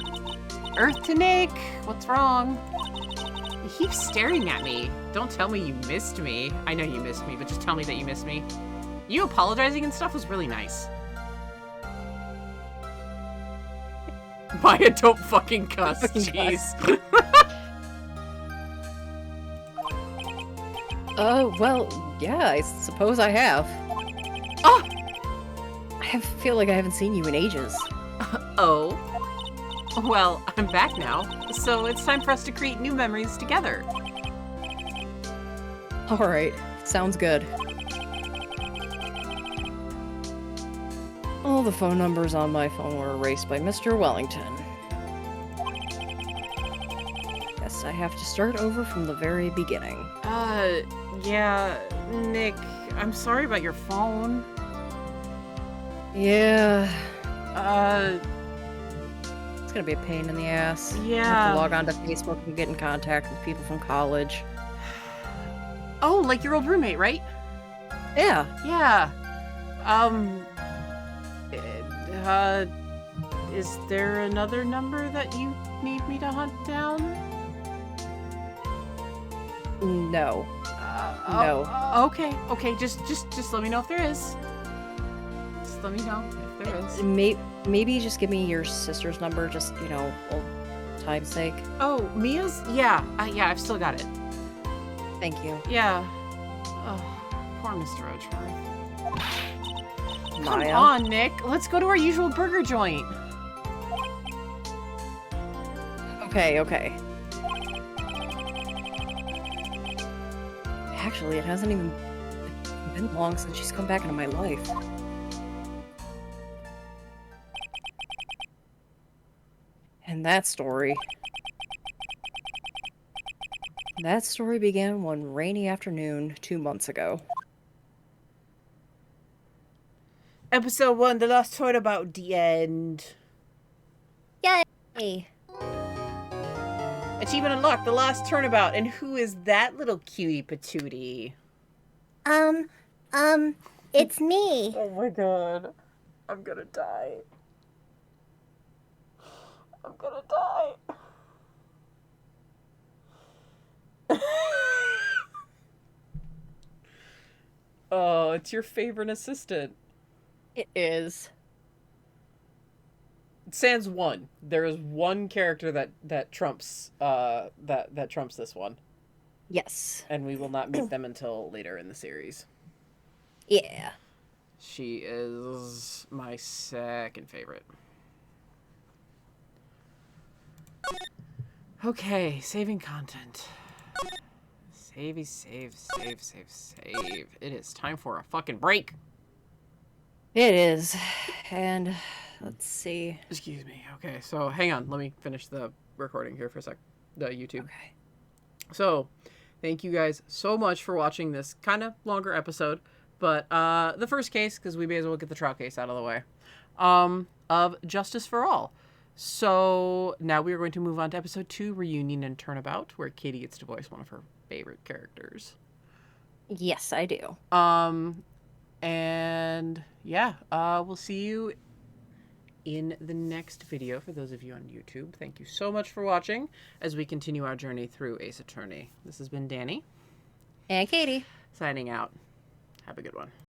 Earth to Nick! What's wrong? You keep staring at me. Don't tell me you missed me. I know you missed me, but just tell me that you missed me. You apologizing and stuff was really nice. Maya, don't fucking cuss. Jeez.
Well, yeah, I suppose I have.
Oh!
I feel like I haven't seen you in ages.
Oh? Well, I'm back now, so it's time for us to create new memories together.
Alright, sounds good. All the phone numbers on my phone were erased by Mr. Wellington. Guess I have to start over from the very beginning.
Yeah, Nick, I'm sorry about your phone.
Yeah. It's gonna be a pain in the ass. I have
Yeah.
to log on to Facebook and get in contact with people from college.
Oh, like your old roommate, right?
Yeah.
Yeah. Is there another number that you need me to hunt down?
No. No.
Okay. Just let me know if there is. Just let me know if there is.
Maybe just give me your sister's number, just, old time's sake.
Oh, Mia's? Yeah. Yeah, I've still got it.
Thank you.
Yeah. Oh, poor Mr. Edgeworth. Come
Maya.
on, Nick. Let's go to our usual burger joint.
Okay. Actually, it hasn't even been long since she's come back into my life. And that story began one rainy afternoon 2 months ago.
Episode 1, The Lost Turnabout, the end.
Yay!
Achievement unlocked, The Lost Turnabout. And who is that little cutie patootie?
It's me.
Oh my god. I'm gonna die. I'm gonna die. Oh, it's your favorite assistant.
It is.
Sans one. There is one character that trumps that trumps this one.
Yes.
And we will not meet them until later in the series.
Yeah.
She is my second favorite. Okay, saving content. Save. It is time for a fucking break.
It is. And let's see.
Excuse me. Okay, so hang on. Let me finish the recording here for a sec. The YouTube.
Okay.
So, thank you guys so much for watching this kind of longer episode. But the first case, because we may as well get the trial case out of the way, of Justice for All. So now we are going to move on to episode 2, Reunion and Turnabout, where Katie gets to voice one of her favorite characters.
Yes, I do.
And yeah, we'll see you in the next video. For those of you on YouTube, thank you so much for watching as we continue our journey through Ace Attorney. This has been Danny.
And Katie.
Signing out. Have a good one.